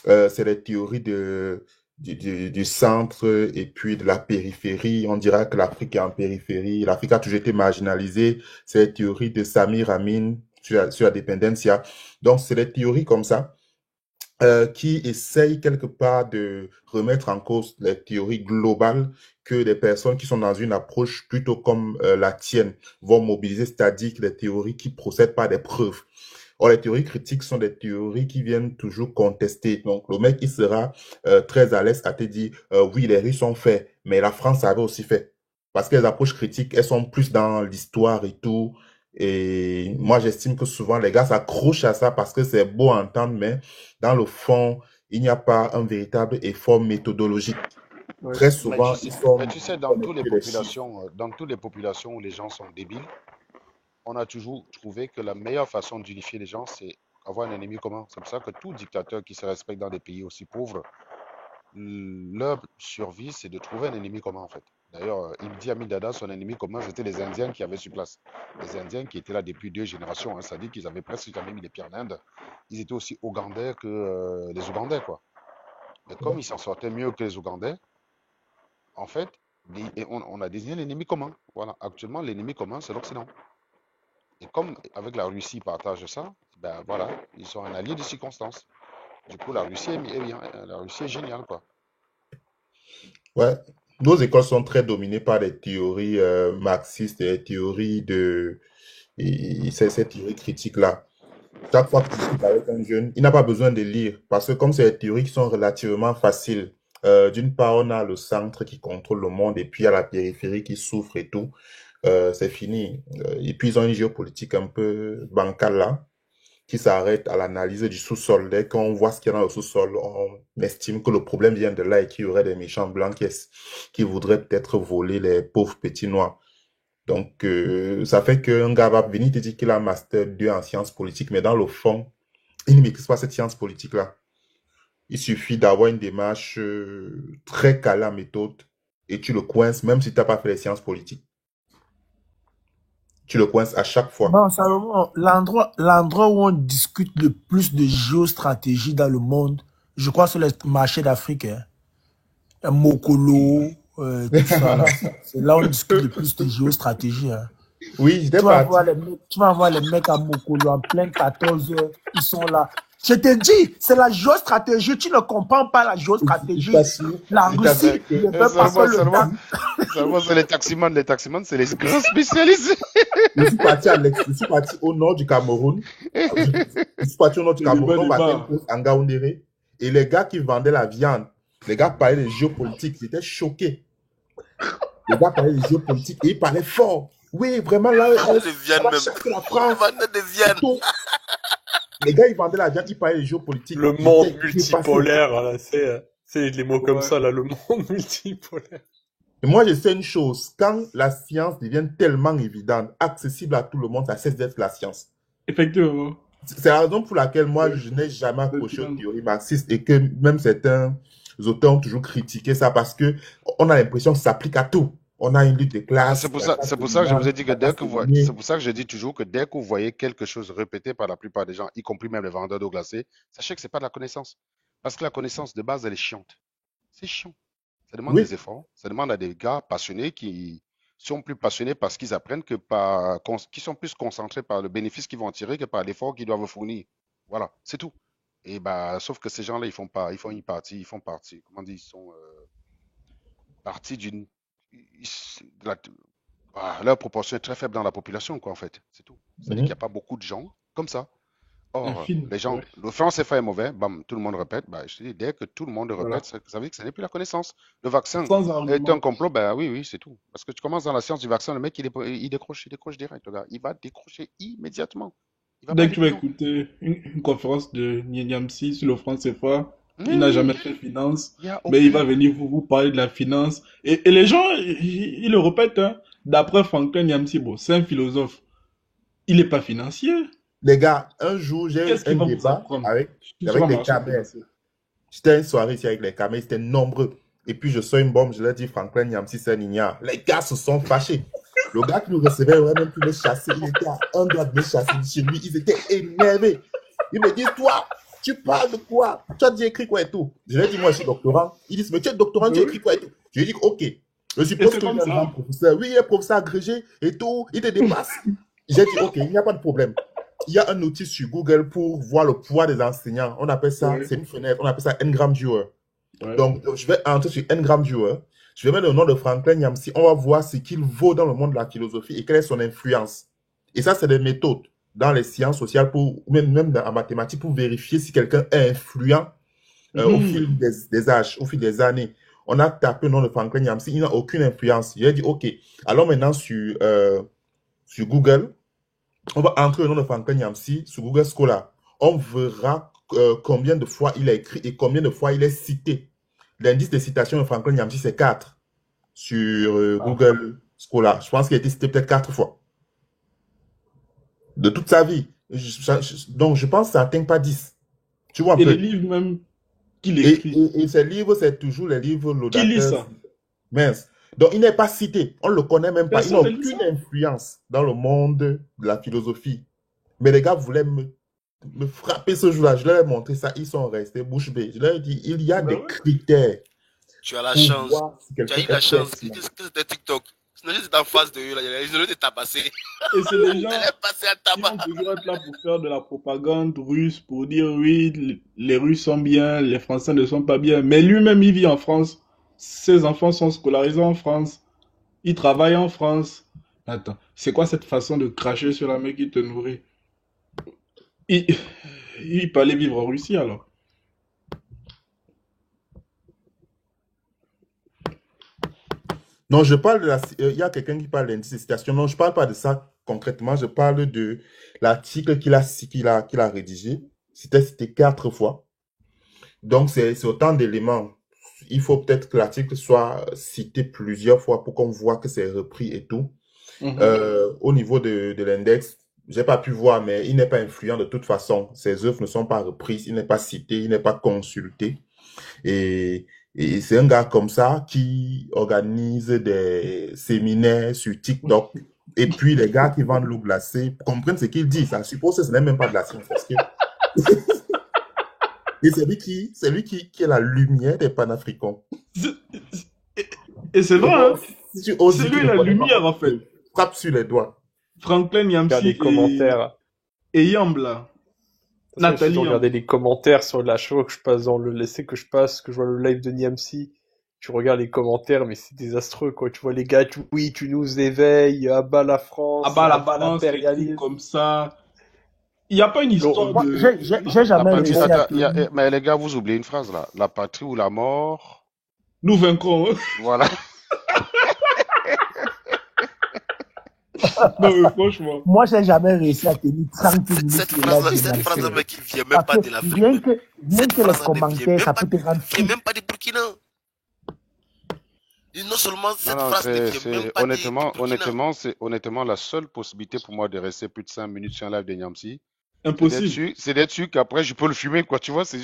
C'est les théories du centre et puis de la périphérie. On dira que l'Afrique est en périphérie. L'Afrique a toujours été marginalisée. C'est les théories de Samir Amin sur la dépendencia. Donc, c'est des théories comme ça qui essayent quelque part de remettre en cause les théories globales que des personnes qui sont dans une approche plutôt comme la tienne vont mobiliser, c'est-à-dire que les théories qui procèdent par des preuves. Or, les théories critiques sont des théories qui viennent toujours contester. Donc, le mec, il sera très à l'aise à te dire, oui, les Russes ont fait, mais la France avait aussi fait. Parce que les approches critiques, elles sont plus dans l'histoire et tout. Et moi, j'estime que souvent, les gars s'accrochent à ça parce que c'est beau à entendre, mais dans le fond, il n'y a pas un véritable effort méthodologique. Ouais. Très souvent, ils sont Mais tu sais, dans les chiffres. dans toutes les populations où les gens sont débiles, on a toujours trouvé que la meilleure façon d'unifier les gens, c'est avoir un ennemi commun. C'est pour ça que tout dictateur qui se respecte dans des pays aussi pauvres, leur survie, c'est de trouver un ennemi commun, en fait. D'ailleurs, Idi Amin Dada, son ennemi commun, c'était les Indiens qui avaient sur place. Les Indiens qui étaient là depuis 2 générations, hein, c'est-à-dire qu'ils avaient presque jamais mis les pieds en Inde. Ils étaient aussi ougandais que les Ougandais, quoi. Mais comme ils s'en sortaient mieux que les Ougandais, en fait, on a désigné l'ennemi commun. Voilà, actuellement, l'ennemi commun, c'est l'Occident. Et comme avec la Russie, ils partagent ça, ben voilà, ils sont un allié de circonstance. Du coup, la Russie est bien, la Russie est géniale, quoi. Ouais. Nos écoles sont très dominées par des théories marxistes et des théories ces théories critiques-là. Chaque fois que tu discutes avec un jeune, il n'a pas besoin de lire parce que comme c'est des théories qui sont relativement faciles, d'une part, on a le centre qui contrôle le monde et puis il y a la périphérie qui souffre et tout. C'est fini. Et puis ils ont une géopolitique un peu bancale là, qui s'arrête à l'analyse du sous-sol. Dès qu'on voit ce qu'il y a dans le sous-sol, on estime que le problème vient de là et qu'il y aurait des méchants blancs qui voudraient peut-être voler les pauvres petits noirs. Donc, ça fait qu'un gars va venir te dire qu'il a un master 2 en sciences politiques, mais dans le fond, il ne maîtrise pas cette science politique-là. Il suffit d'avoir une démarche très calée en méthode et tu le coinces, même si tu n'as pas fait les sciences politiques. Tu le coinces à chaque fois. Bon, Salomon, l'endroit où on discute le plus de géostratégie dans le monde, je crois, c'est le marché d'Afrique. Hein. Mokolo, tout ça. Là. C'est là où on discute le plus de géostratégie. Hein. Oui, tu vas voir les mecs à Mokolo en plein 14 heures, ils sont là. Je te dis, c'est la géostratégie. Tu ne comprends pas la géostratégie. La Russie ne peut pas faire le temps. Seulement, c'est les taximans. Les taximans, c'est les grands spécialistes. Je suis parti au nord du Cameroun. Je suis parti au nord du Cameroun. On battait une course en Gaoundéré. Et les gars qui vendaient la viande, les gars parlaient de géopolitique. Ils étaient choqués. Les gars parlaient de géopolitique et ils parlaient fort. Oui, vraiment, là, on va chercher la France. Les gars, ils vendaient la viande, ils parlaient de géopolitique. Le monde multipolaire, là, c'est les mots comme ça, là, le monde multipolaire. Et moi, je sais une chose, quand la science devient tellement évidente, accessible à tout le monde, ça cesse d'être la science. Effectivement. C'est la raison pour laquelle moi, je n'ai jamais accroché aux théories marxistes et que même certains auteurs ont toujours critiqué ça parce que on a l'impression que ça s'applique à tout. On a une lutte de classe. C'est pour ça que je vous ai dit que c'est pour ça que je dis toujours que dès que vous voyez quelque chose répété par la plupart des gens, y compris même les vendeurs d'eau glacée, sachez que c'est pas de la connaissance. Parce que la connaissance de base, elle est chiante. C'est chiant. Ça demande des efforts. Ça demande à des gars passionnés qui sont plus passionnés parce qu'ils apprennent qui sont plus concentrés par le bénéfice qu'ils vont en tirer que par l'effort qu'ils doivent fournir. Voilà, c'est tout. Et sauf que ces gens-là, ils font une partie, ils font partie, comment dire, ils sont partie de la- leur proportion est très faible dans la population, quoi, en fait. C'est tout. C'est-à-dire qu'il n'y a pas beaucoup de gens comme ça. Or, Infime, les gens, ouais. le franc CFA est mauvais, bam, tout le monde répète. Je te dis, dès que tout le monde Voilà. répète, ça veut dire que ce n'est plus la connaissance. Le vaccin Sans est un argument. complot, oui, oui, c'est tout. Parce que tu commences dans la science du vaccin, le mec, il décroche direct, le gars. Il va décrocher immédiatement. Il va pas Dès aller que tu plus vas loin. écouter une conférence de Niamsi sur le franc CFA, il Oui, n'a oui, jamais fait finance, il n'y a mais il va aucune. venir vous parler de la finance. Et les gens, ils le répètent, hein. D'après Franklin Niamsi, bon, c'est un philosophe. Il n'est pas financier. Les gars, un jour, j'ai eu Qu'est-ce un qu'il va vous débat apprendre? avec Tout sera les marchand Camers. financier. J'étais à une soirée ici avec les Camers, ils étaient nombreux. Et puis je sors une bombe, je leur dis Franklin Niamsi, c'est un ignare. Les gars se sont fâchés. Le gars qui nous recevait aurait même pu les chasser. Il était à un doigt de les chasser de chez lui. Ils étaient énervés. Ils me disent, toi, tu parles de quoi? Tu as dit écrit quoi et tout? Je lui ai dit, moi, je suis doctorant. Ils disent, mais tu es doctorant, tu as écrit quoi et tout? Je lui ai dit, ok. Je Et suppose c'est qu'il comme est un grand ça. professeur. Oui, il est professeur agrégé et tout. Il te dépasse. J'ai dit, ok, il n'y a pas de problème. Il y a un outil sur Google pour voir le poids des enseignants. On appelle ça, Ouais, c'est une fenêtre, on appelle ça Ngram Viewer. ouais. Donc, je vais entrer sur Ngram Viewer. Je vais mettre le nom de Franklin Niamsi. On va voir ce qu'il vaut dans le monde de la philosophie et quelle est son influence. Et ça, c'est des méthodes dans les sciences sociales, même en mathématiques, pour vérifier si quelqu'un est influent au fil des âges, au fil des années. On a tapé le nom de Franklin Niamsi, il n'a aucune influence. J'ai dit, OK, alors maintenant sur Google, on va entrer le nom de Franklin Niamsi sur Google Scholar. On verra combien de fois il a écrit et combien de fois il est cité. L'indice de citation de Franklin Niamsi, c'est 4 sur Google Scholar. Je pense qu'il a été cité peut-être 4 fois. De toute sa vie. Donc, je pense que ça n'atteint pas 10. Tu vois un Et peu. les livres même qu'il écrit. Et ces livres, c'est toujours les livres Qui lit laudateurs. ça? Mince. Donc, il n'est pas cité. On ne le connaît même pas. Il n'a Personne ne lit ça. aucune influence dans le monde de la philosophie. Mais les gars voulaient me frapper ce jour-là. Je leur ai montré ça. Ils sont restés bouche bée. Je leur ai dit, il y a des critères Tu as la pour chance. voir si Tu as quelqu'un eu la est chance. pertinent. Qu'est-ce que c'était TikTok? Sinon, j'étais en face de eux, là. Ils allaient te tabasser. Et c'est les gens Ils allaient passer à qui tabac. vont toujours être là pour faire de la propagande russe, pour dire oui, les Russes sont bien, les Français ne sont pas bien. Mais lui-même, il vit en France. Ses enfants sont scolarisés en France. Il travaille en France. Attends, c'est quoi cette façon de cracher sur la mec qui te nourrit? Il peut aller vivre en Russie alors. Non, je parle de la... Il y a quelqu'un qui parle d'indice de citation. Non, je ne parle pas de ça concrètement. Je parle de l'article qu'il a rédigé. C'était cité 4 fois. Donc, c'est autant d'éléments. Il faut peut-être que l'article soit cité plusieurs fois pour qu'on voit que c'est repris et tout. Au niveau de l'index, j'ai pas pu voir, mais il n'est pas influent de toute façon. Ses œuvres ne sont pas reprises, il n'est pas cité, il n'est pas consulté. Et c'est un gars comme ça qui organise des séminaires sur TikTok. Et puis les gars qui vendent l'eau glacée comprennent ce qu'il dit. Ça suppose que ce n'est même pas de la science. Parce que... Et c'est lui qui est la lumière des panafricains. Et c'est vrai, hein? Si tu oses C'est dire lui qu'il ne la connaît pas, lumière en fait. frappe sur les doigts. Franklin Regarde Niamsi les commentaires. et Yambla. Nathalie J'ai regardé Yambla. les commentaires sur la show que je passe dans le l'essai que je passe, que je vois le live de Niamsi. Tu regardes les commentaires, mais c'est désastreux, quoi. Tu vois les gars, oui, tu nous éveilles, à bas la France, Ah bah la à bas France, des trucs l'impérialisme. comme ça. Il n'y a pas une histoire Moi, de... j'ai jamais réussi à tenir. Mais les gars, vous oubliez une phrase là. La patrie ou la mort. Nous vaincrons. Hein. Voilà. Non, mais franchement. Moi, j'ai jamais réussi à tenir 30 minutes. Cette de live de phrase-là, Niamsi. mec, il vient même pas Parce de que l'Afrique. rien que les Cette phrase-là ne vient commentaires, même ça pas, peut te rendre vient même pas des Burkina. Et non seulement cette Non, phrase ne vient même pas des Burkina. honnêtement, la seule possibilité pour moi de rester plus de 5 minutes sur un live de Niamsi, Impossible. c'est d'être sûr qu'après je peux le fumer, quoi. Tu vois, c'est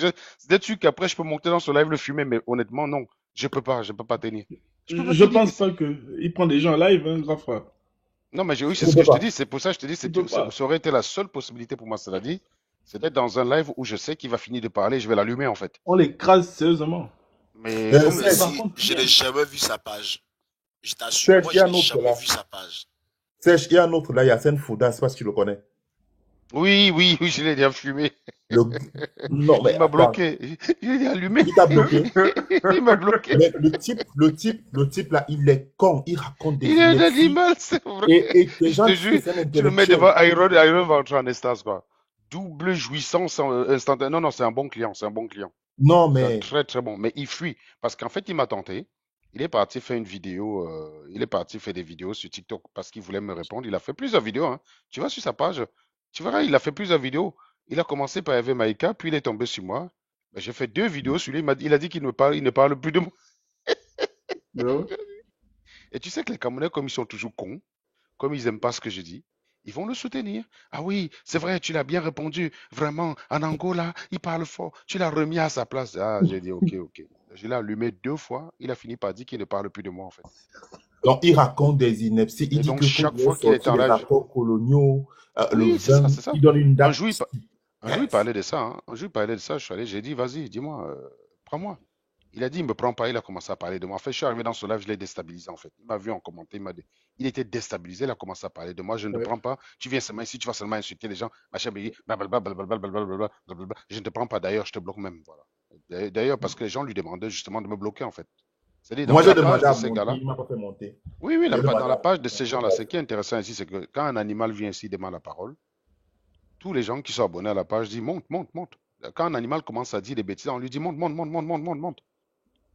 d'être sûr qu'après je peux monter dans ce live le fumer, mais honnêtement, non. Je peux pas tenir. Je pense pas qu'il prend des gens en live, hein, grand frère. Non, mais oui, c'est ce que je te dis. C'est pour ça que je te dis, ça aurait été la seule possibilité pour moi, cela dit, c'est d'être dans un live où je sais qu'il va finir de parler, je vais l'allumer en fait. On l'écrase sérieusement. Mais Je n'ai jamais vu sa page. Je t'assure, moi, je n'ai jamais vu sa page. Serge, il y a un autre là, Yacine Fouda, je ne sais pas si tu le connais. Oui, oui, oui, je l'ai déjà fumé. Le... Non, mais Il m'a attends, bloqué. Je l'ai allumé. il t'a bloqué. Il m'a bloqué. Mais le type là, il est con, il raconte des Il est un inepties. animal, c'est vrai. Et des Je gens te disent que jure, c'est un tu le mets intellectuel. devant Iron, Iron va entrer en extase, quoi. Double jouissance instantanée. Non, non, c'est un bon client, c'est un bon client. Non, C'est un mais très très bon. Mais il fuit. Parce qu'en fait, il m'a tenté. Il est parti faire une vidéo. Il est parti faire des vidéos sur TikTok parce qu'il voulait me répondre. Il a fait plusieurs vidéos, hein. Tu vas sur sa page. Tu verras, il a fait plusieurs vidéos. Il a commencé par Hervé Maïka, puis il est tombé sur moi. Ben, j'ai fait 2 vidéos sur lui. Il a dit qu'il ne parle plus de moi. Ouais. Et tu sais que les Camerounais, comme ils sont toujours cons, comme ils n'aiment pas ce que je dis, ils vont le soutenir. Ah oui, c'est vrai, tu l'as bien répondu. Vraiment, en Angola, il parle fort. Tu l'as remis à sa place. Ah, j'ai dit, ok, ok. Je l'ai allumé 2 fois. Il a fini par dire qu'il ne parle plus de moi, en fait. donc, il raconte des inepties. Il Et dit donc, que quand chaque il est fois qu'il est sorti en des live, rapports coloniaux, le oui, c'est ça, 20, c'est ça. il donne une Un date. jour, il parlait de ça. Hein. Un jour, il parlait de ça. Je suis allé, j'ai dit, vas-y, dis-moi, prends-moi. Il a dit, il me prend pas. Il a commencé à parler de moi. En fait, je suis arrivé dans ce live, je l'ai déstabilisé, en fait. Il m'a vu en commentaire, il était déstabilisé. Il a commencé à parler de moi. Je ne te Ouais. prends pas. Tu viens seulement ici, tu vas seulement insulter les gens. Machin, blablabla, blablabla, blablabla, blablabla. Je ne te prends pas. D'ailleurs, je te bloque même. Voilà. D'ailleurs, parce que les gens lui demandaient justement de me bloquer, en fait. C'est-à-dire, dans Moi, j'ai la page demandé de à ces monter, gars-là. il m'a pas fait monter. Oui, oui, J'ai demandé dans la à page de ces monter. gens-là, ce qui est intéressant ici, c'est que quand un animal vient ici, demande la parole, tous les gens qui sont abonnés à la page disent monte, monte, monte. Quand un animal commence à dire des bêtises, on lui dit monte, monte, monte, monte, monte, monte, monte.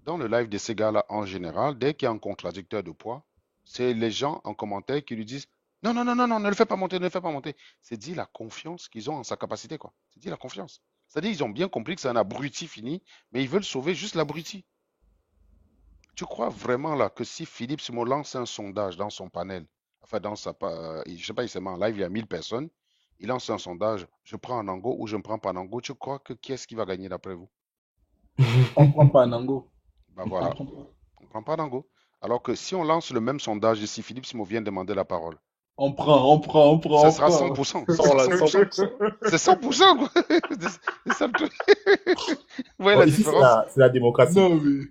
Dans le live de ces gars-là, en général, dès qu'il y a un contradicteur de poids, c'est les gens en commentaire qui lui disent non, non, non, non, non, ne le fais pas monter, ne le fais pas monter. C'est dit la confiance qu'ils ont en sa capacité, quoi. C'est dit la confiance. C'est-à-dire, ils ont bien compris que c'est un abruti fini, mais ils veulent sauver juste l'abruti. Tu crois vraiment là que si Philippe Simo lance un sondage dans son panel, enfin je sais pas, il s'est mis en live, il y a 1000 personnes, il lance un sondage, je prends un Ango ou je ne prends pas un Ango, tu crois que qui est-ce qui va gagner d'après vous? On prend pas un ango. Ben On voilà, prend pas. on ne prend pas d'Ango. Alors que si on lance le même sondage et si Philippe Simo vient demander la parole, On prend, on prend, on prend, ça on sera prend. 100%. Ça Oh sera là, 100%. 100%. C'est 100%, quoi. C'est ça le truc. Vous voyez Bon, la ici, différence? c'est la démocratie. Non, mais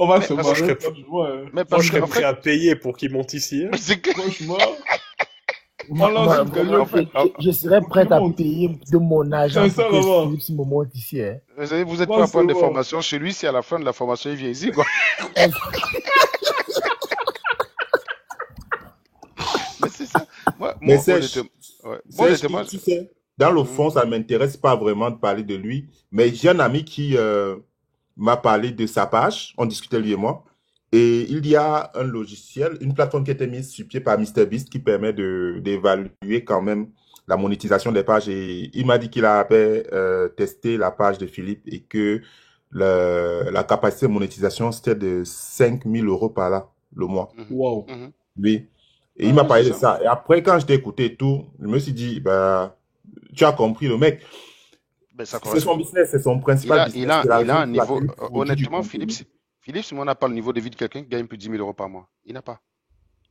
on va Mais se parce Moi, je marrer, serais, franchement. mais moi, parce je que, serais en prêt fait, à payer pour qu'il monte ici. Hein. c'est que, Franchement, on Moi, lance moi, une moi, cagnotte en fait, je serais pour qu'il prêt à monte. payer de mon argent pour que Sincèrement. Philippe Simo monte ici. Hein. vous savez, vous êtes prêt à prendre des Sincèrement. formations chez lui si à la fin de la formation il vient ici, quoi. Mais c'est ça. Mais Moi, c'est, honnêtement, ouais. Moi, honnêtement, tu sais, dans le mhm. fond, ça ne m'intéresse pas vraiment de parler de lui, mais j'ai un ami qui m'a parlé de sa page, on discutait lui et moi, et il y a un logiciel, une plateforme qui a été mise sur pied par MrBeast qui permet d'évaluer quand même la monétisation des pages, et il m'a dit qu'il avait testé la page de Philippe et que la capacité de monétisation, c'était de 5 000 euros par là, le mois. Mhm. Waouh. Mhm. Oui. Et il m'a Ouais, parlé c'est de ça. ça. Et après, quand je t'ai écouté et tout, je me suis dit, bah, tu as compris, le mec, Ben, ça c'est son correspond. business, c'est son principal business. C'est la Il a raison un pour niveau. laquelle il produit du Honnêtement, contenu. Philippe Simon n'a pas le niveau de vie de quelqu'un qui gagne plus de 10 000 euros par mois. Il n'a pas.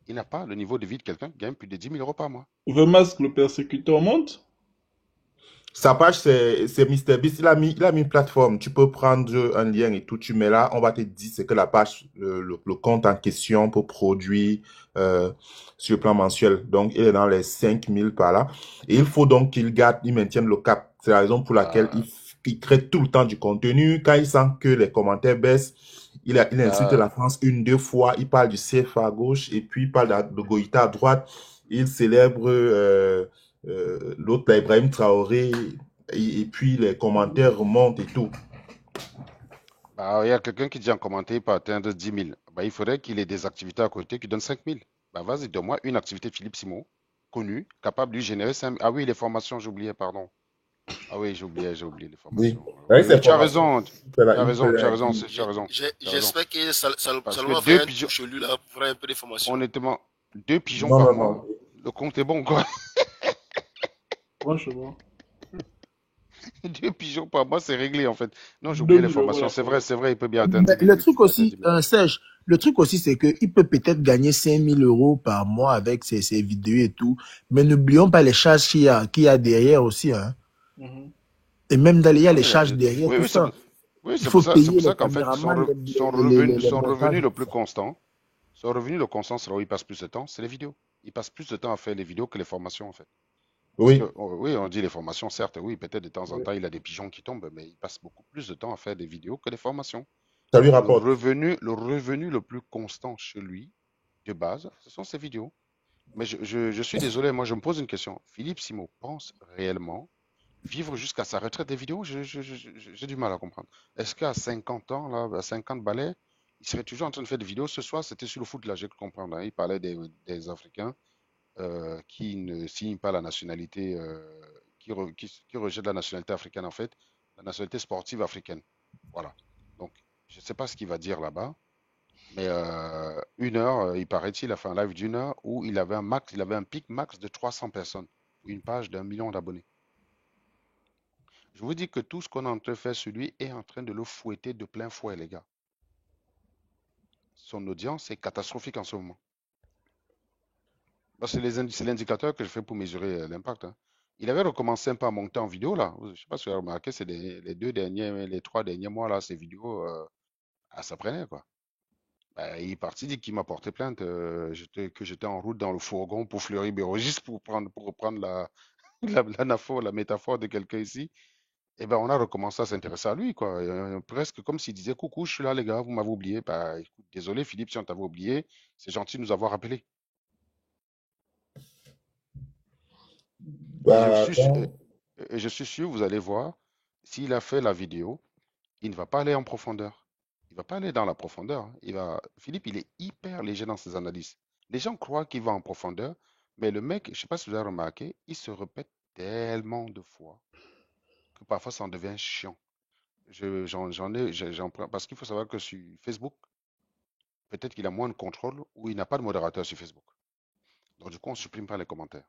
Il n'a pas le niveau de vie de quelqu'un qui gagne plus de 10 000 euros par mois. Remasque le persécuteur monte. Sa page, c'est MrBeast. Il a mis une plateforme. Tu peux prendre un lien et tout. Tu mets là, on va te dire ce que la page, le compte en question pour produire sur le plan mensuel. Donc, il est dans les 5 000 par là. Et il faut donc il maintienne le cap. C'est la raison pour laquelle Bah, il crée tout le temps du contenu. Quand il sent que les commentaires baissent, il insulte bah, la France 1, 2 fois. Il parle du CFA à gauche et puis il parle de Goïta à droite. Il célèbre l'autre, là, Ibrahim Traoré, et puis les commentaires remontent et tout. bah, il y a quelqu'un qui dit en commentaire, il peut atteindre 10 000. Bah, il faudrait qu'il ait des activités à côté qui donnent 5 000. Bah, vas-y, donne-moi une activité Philippe Simon, connue, capable de lui générer 5 000. Ah oui, les formations, j'oubliais, pardon. Ah oui, j'ai oublié les Oui. formations. Avec Oui, ses oui, tu as formations, raison. il fait Tu la, as il raison, fait tu as la- raison, il- tu as raison. Tu as raison. J'espère que Parce Salomon que va faire deux un pigeons, tour chez lui là, pour faire un peu de formation. honnêtement, 2 pigeons Non, par non, mois, non. le compte est bon, quoi. Franchement. 2 pigeons par mois, c'est réglé, en fait. Non, j'ai oublié les 2000 euros formations. la C'est vrai, il peut bien atteindre Mais 10 000. le truc Il peut atteindre 10 aussi, 000. Serge, le truc aussi, c'est qu'il peut peut-être gagner 5 000 euros par mois avec ses vidéos et tout, mais n'oublions pas les charges qu'il y a derrière aussi. Hein. Mhm. Et même il y a Oui, les charges derrière, oui, tout oui, ça. oui, Il c'est faut pour payer ça les qu'en fait, caméramans, les son montages revenu et le tout plus ça. constant, son revenu le constant, c'est là où il passe plus de temps, c'est les vidéos. Il passe plus de temps à faire les vidéos que les formations, en fait. Parce Oui, que, oui, on dit les formations, certes, oui, peut-être de temps en temps, il a des pigeons qui tombent, mais il passe beaucoup plus de temps à faire des vidéos que des formations. ça lui Donc, rapporte. le revenu le plus constant chez lui, de base, ce sont ses vidéos. Mais je suis désolé, moi, je me pose une question. Philippe Simo pense réellement vivre jusqu'à sa retraite des vidéos? J'ai du mal à comprendre. Est-ce qu'à 50 ans, là, à 50 balais, il serait toujours en train de faire des vidéos? Ce soir, c'était sur le foot, là, j'ai cru comprendre, hein. Il parlait des Africains qui ne signent pas la nationalité, qui rejettent la nationalité africaine, en fait, la nationalité sportive africaine. Voilà. Donc, je ne sais pas ce qu'il va dire là-bas, mais 1 heure, il paraît-il, il a fait un live d'1 heure où il avait un pic max de 300 personnes, une page d'1 million d'abonnés. Je vous dis que tout ce qu'on est en train de faire sur lui est en train de le fouetter de plein fouet, les gars. Son audience est catastrophique en ce moment. Bah, c'est l'indicateur que je fais pour mesurer l'impact, hein. Il avait recommencé un peu à monter en vidéo, là. Je ne sais pas si vous avez remarqué, c'est les 3 derniers mois, là, ces vidéos, ça prenait, quoi. Bah, il est parti, dit qu'il m'a porté plainte, que j'étais en route dans le fourgon pour Fleury-Mérogis pour reprendre la métaphore de quelqu'un ici. Et ben, on a recommencé à s'intéresser à lui, quoi. Presque comme s'il disait, coucou, je suis là, les gars, vous m'avez oublié. Bah, écoute, désolé, Philippe, si on t'avait oublié, c'est gentil de nous avoir rappelé. Et Bah, je suis sûr, vous allez voir, s'il a fait la vidéo, il ne va pas aller en profondeur. Il va pas aller dans la profondeur, hein. Philippe, il est hyper léger dans ses analyses. Les gens croient qu'il va en profondeur, mais le mec, je sais pas si vous avez remarqué, il se répète tellement de fois que parfois ça en devient chiant. Parce qu'il faut savoir que sur Facebook, peut-être qu'il a moins de contrôle ou il n'a pas de modérateur sur Facebook. Donc du coup, on ne supprime pas les commentaires.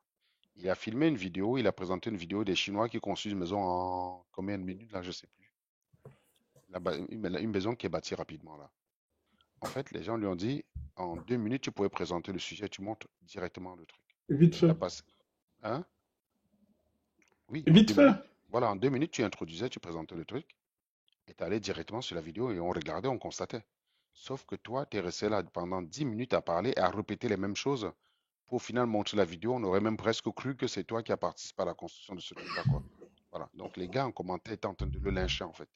Il a filmé une vidéo, il a présenté une vidéo des Chinois qui construisent une maison en combien de minutes là, je sais plus. Une maison qui est bâtie rapidement là. En fait, les gens lui ont dit, en 2 minutes, tu pouvais présenter le sujet, tu montres directement le truc. Vite Il fait. a passé. Hein? Oui, en Vite 2 fait. minutes. Voilà, en 2 minutes, tu introduisais, tu présentais le truc, et tu allais directement sur la vidéo et on regardait, on constatait. Sauf que toi, tu es resté là pendant 10 minutes à parler et à répéter les mêmes choses. Pour au final montrer la vidéo, on aurait même presque cru que c'est toi qui as participé à la construction de ce truc-là, quoi. Voilà. Donc les gars en commentaire étaient en train de le lyncher, en fait.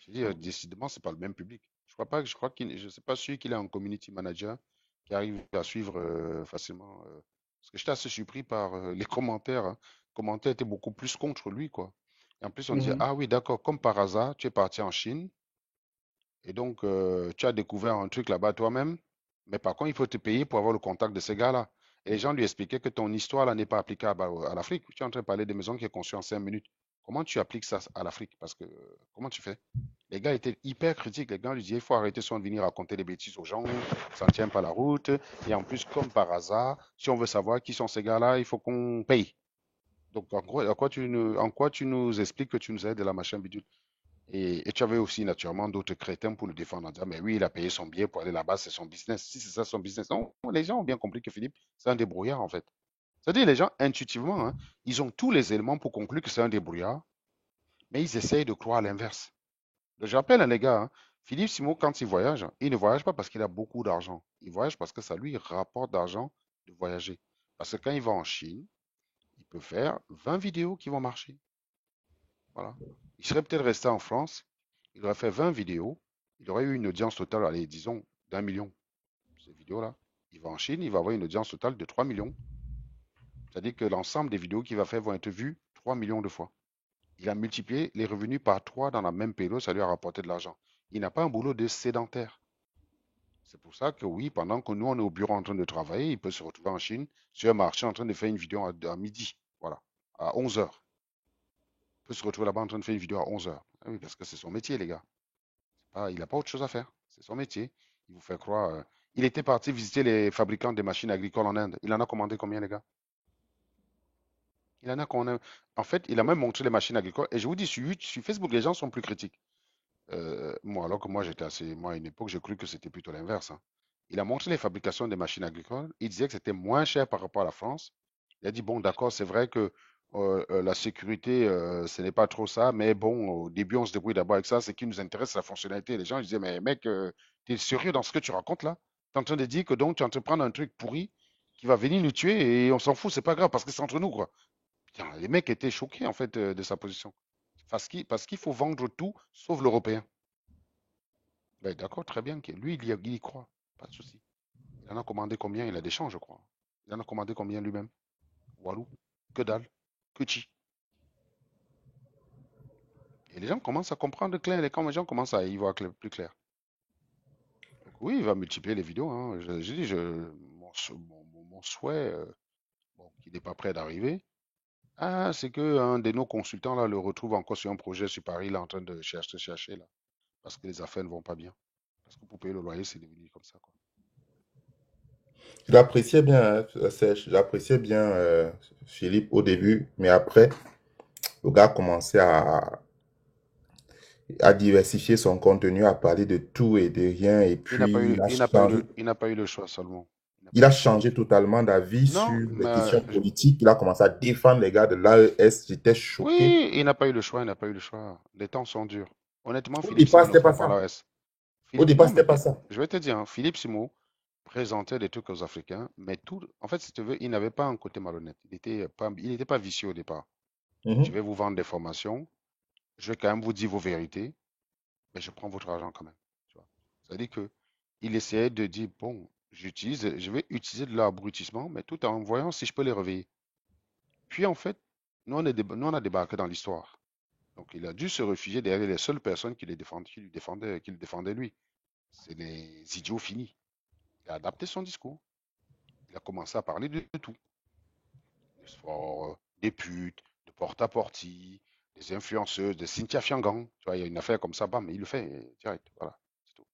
Je dis, décidément, c'est pas le même public. Je crois qu'il, je sais pas sûr qu'il est un community manager qui arrive à suivre facilement. Parce que j'étais assez surpris par les commentaires, hein. Les commentaires étaient beaucoup plus contre lui, quoi. Et en plus, on disait, Mhm. ah oui, d'accord, comme par hasard, tu es parti en Chine et donc tu as découvert un truc là-bas toi-même, mais par contre, il faut te payer pour avoir le contact de ces gars-là. Et les gens lui expliquaient que ton histoire là n'est pas applicable à l'Afrique. Tu es en train de parler des maisons qui est conçue en 5 minutes. Comment tu appliques ça à l'Afrique? Parce que comment tu fais? Les gars étaient hyper critiques. Les gars lui disaient, il faut arrêter souvent de venir raconter des bêtises aux gens. Ça ne tient pas la route. Et en plus, comme par hasard, si on veut savoir qui sont ces gars-là, il faut qu'on paye. Donc, en quoi tu nous expliques que tu nous aides de la machin bidule? Et tu avais aussi naturellement d'autres crétins pour le défendre en disant, mais oui, il a payé son billet pour aller là-bas, c'est son business. Si c'est ça son business. Non, les gens ont bien compris que Philippe, c'est un débrouillard en fait. C'est-à-dire, les gens, intuitivement, hein, ils ont tous les éléments pour conclure que c'est un débrouillard, mais ils essayent de croire l'inverse. Je rappelle, hein, les gars, hein, Philippe Simon, quand il voyage, il ne voyage pas parce qu'il a beaucoup d'argent. Il voyage parce que ça lui rapporte d'argent de voyager. Parce que quand il va en Chine, il peut faire 20 vidéos qui vont marcher. Voilà. Il serait peut-être resté en France, il aurait fait 20 vidéos, il aurait eu une audience totale, allez, disons, d'1 million. Ces vidéos-là. Il va en Chine, il va avoir une audience totale de 3 millions. C'est-à-dire que l'ensemble des vidéos qu'il va faire vont être vues 3 millions de fois. Il a multiplié les revenus par 3 dans la même période, ça lui a rapporté de l'argent. Il n'a pas un boulot de sédentaire. C'est pour ça que oui, pendant que nous, on est au bureau en train de travailler, il peut se retrouver en Chine, sur un marché en train de faire une vidéo à midi, voilà, à 11 heures. Il peut se retrouver là-bas en train de faire une vidéo à 11 heures. Ah oui, parce que c'est son métier, les gars. Il n'a pas autre chose à faire. C'est son métier. Il vous fait croire. Il était parti visiter les fabricants de machines agricoles en Inde. Il en a commandé combien, les gars? Il en a commandé. En fait, il a même montré les machines agricoles. Et je vous dis, sur Facebook, les gens sont plus critiques. Moi, alors que moi, moi, à une époque, j'ai cru que c'était plutôt l'inverse, hein. Il a montré les fabrications des machines agricoles. Il disait que c'était moins cher par rapport à la France. Il a dit, bon, d'accord, c'est vrai que la sécurité, ce n'est pas trop ça, mais bon, au début, on se débrouille d'abord avec ça. Ce qui nous intéresse, c'est la fonctionnalité. Les gens ils disaient, mais mec, t'es sérieux dans ce que tu racontes là? T'es en train de dire que donc tu es en train de prendre un truc pourri qui va venir nous tuer et on s'en fout, c'est pas grave parce que c'est entre nous, quoi. Tiens, les mecs étaient choqués en fait de sa position. Parce qu'il faut vendre tout sauf l'européen. Ben, d'accord, très bien. Lui, il y croit. Pas de souci. Il en a commandé combien? Il a des champs, je crois. Il en a commandé combien lui-même? Walou. Que dalle. Que chi. Et les gens commencent à comprendre clair. Les gens commencent à y voir plus clair. Donc, oui, il va multiplier les vidéos. Hein. Je dis, mon souhait, bon, qui n'est pas prêt d'arriver, c'est que un de nos consultants là le retrouve encore sur un projet sur Paris, là, en train de chercher là, parce que les affaires ne vont pas bien. Parce que pour payer le loyer, c'est devenu comme ça, quoi. Je l'appréciais bien, hein, Serge. J'appréciais bien Philippe au début, mais après, le gars a commencé à diversifier son contenu, à parler de tout et de rien, et Il n'a pas puis eu, il n'a pas eu le choix seulement. il a changé totalement d'avis sur Non, les mais questions politiques. Il a commencé à défendre les gars de l'AES. J'étais choqué. oui, il n'a pas eu le choix, il n'a pas eu le choix. Les temps sont durs. Honnêtement, Au Philippe départ, Simon ne c'était pas fera pas ça. l'AS. Au départ, Non, c'était mais pas ça. je vais te dire, hein, Philippe Simon présentait des trucs aux Africains, mais tout, en fait, si tu veux, il n'avait pas un côté malhonnête. Il était pas vicieux au départ. Je vais vous vendre des formations, je vais quand même vous dire vos vérités, mais je prends votre argent quand même. Tu vois. C'est-à-dire que il essayait de dire, bon, je vais utiliser de l'abrutissement, mais tout en voyant si je peux les réveiller. Puis en fait, nous on a débarqué dans l'histoire. Donc il a dû se réfugier derrière les seules personnes qui le défendaient lui. C'est les idiots finis. Il a adapté son discours. Il a commencé à parler de tout. Du sport, des putes, de porte-à-portie, des influenceuses, de Cynthia Fiangang. Tu vois, il y a une affaire comme ça, bam, il le fait direct. Voilà, c'est tout.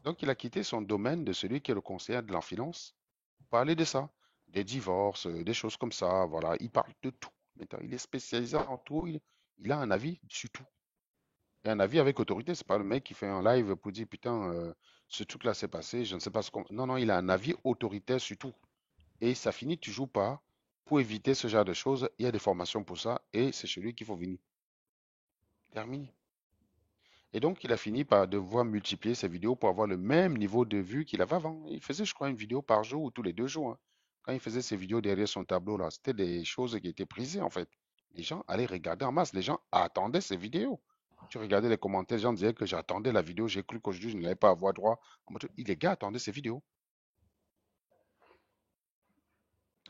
Donc il a quitté son domaine de celui qui est le conseiller de la finance pour parler de ça. Des divorces, des choses comme ça. Voilà, il parle de tout. Maintenant, il est spécialisé en tout. Il a un avis sur tout. Et un avis avec autorité. C'est pas le mec qui fait un live pour dire putain, ce truc-là s'est passé, je ne sais pas ce qu'on. Non, non, il a un avis autoritaire sur tout. Et ça finit toujours par, pour éviter ce genre de choses, il y a des formations pour ça et c'est chez lui qu'il faut venir. Terminé. Et donc, il a fini par devoir multiplier ses vidéos pour avoir le même niveau de vue qu'il avait avant. Il faisait, je crois, une vidéo par jour ou tous les 2 jours, hein. Quand il faisait ses vidéos derrière son tableau, là, c'était des choses qui étaient prisées, en fait. Les gens allaient regarder en masse. Les gens attendaient ces vidéos. Tu regardais les commentaires, les gens disaient que j'attendais la vidéo, j'ai cru qu'aujourd'hui, je n'allais pas avoir droit. Les gars attendaient ces vidéos.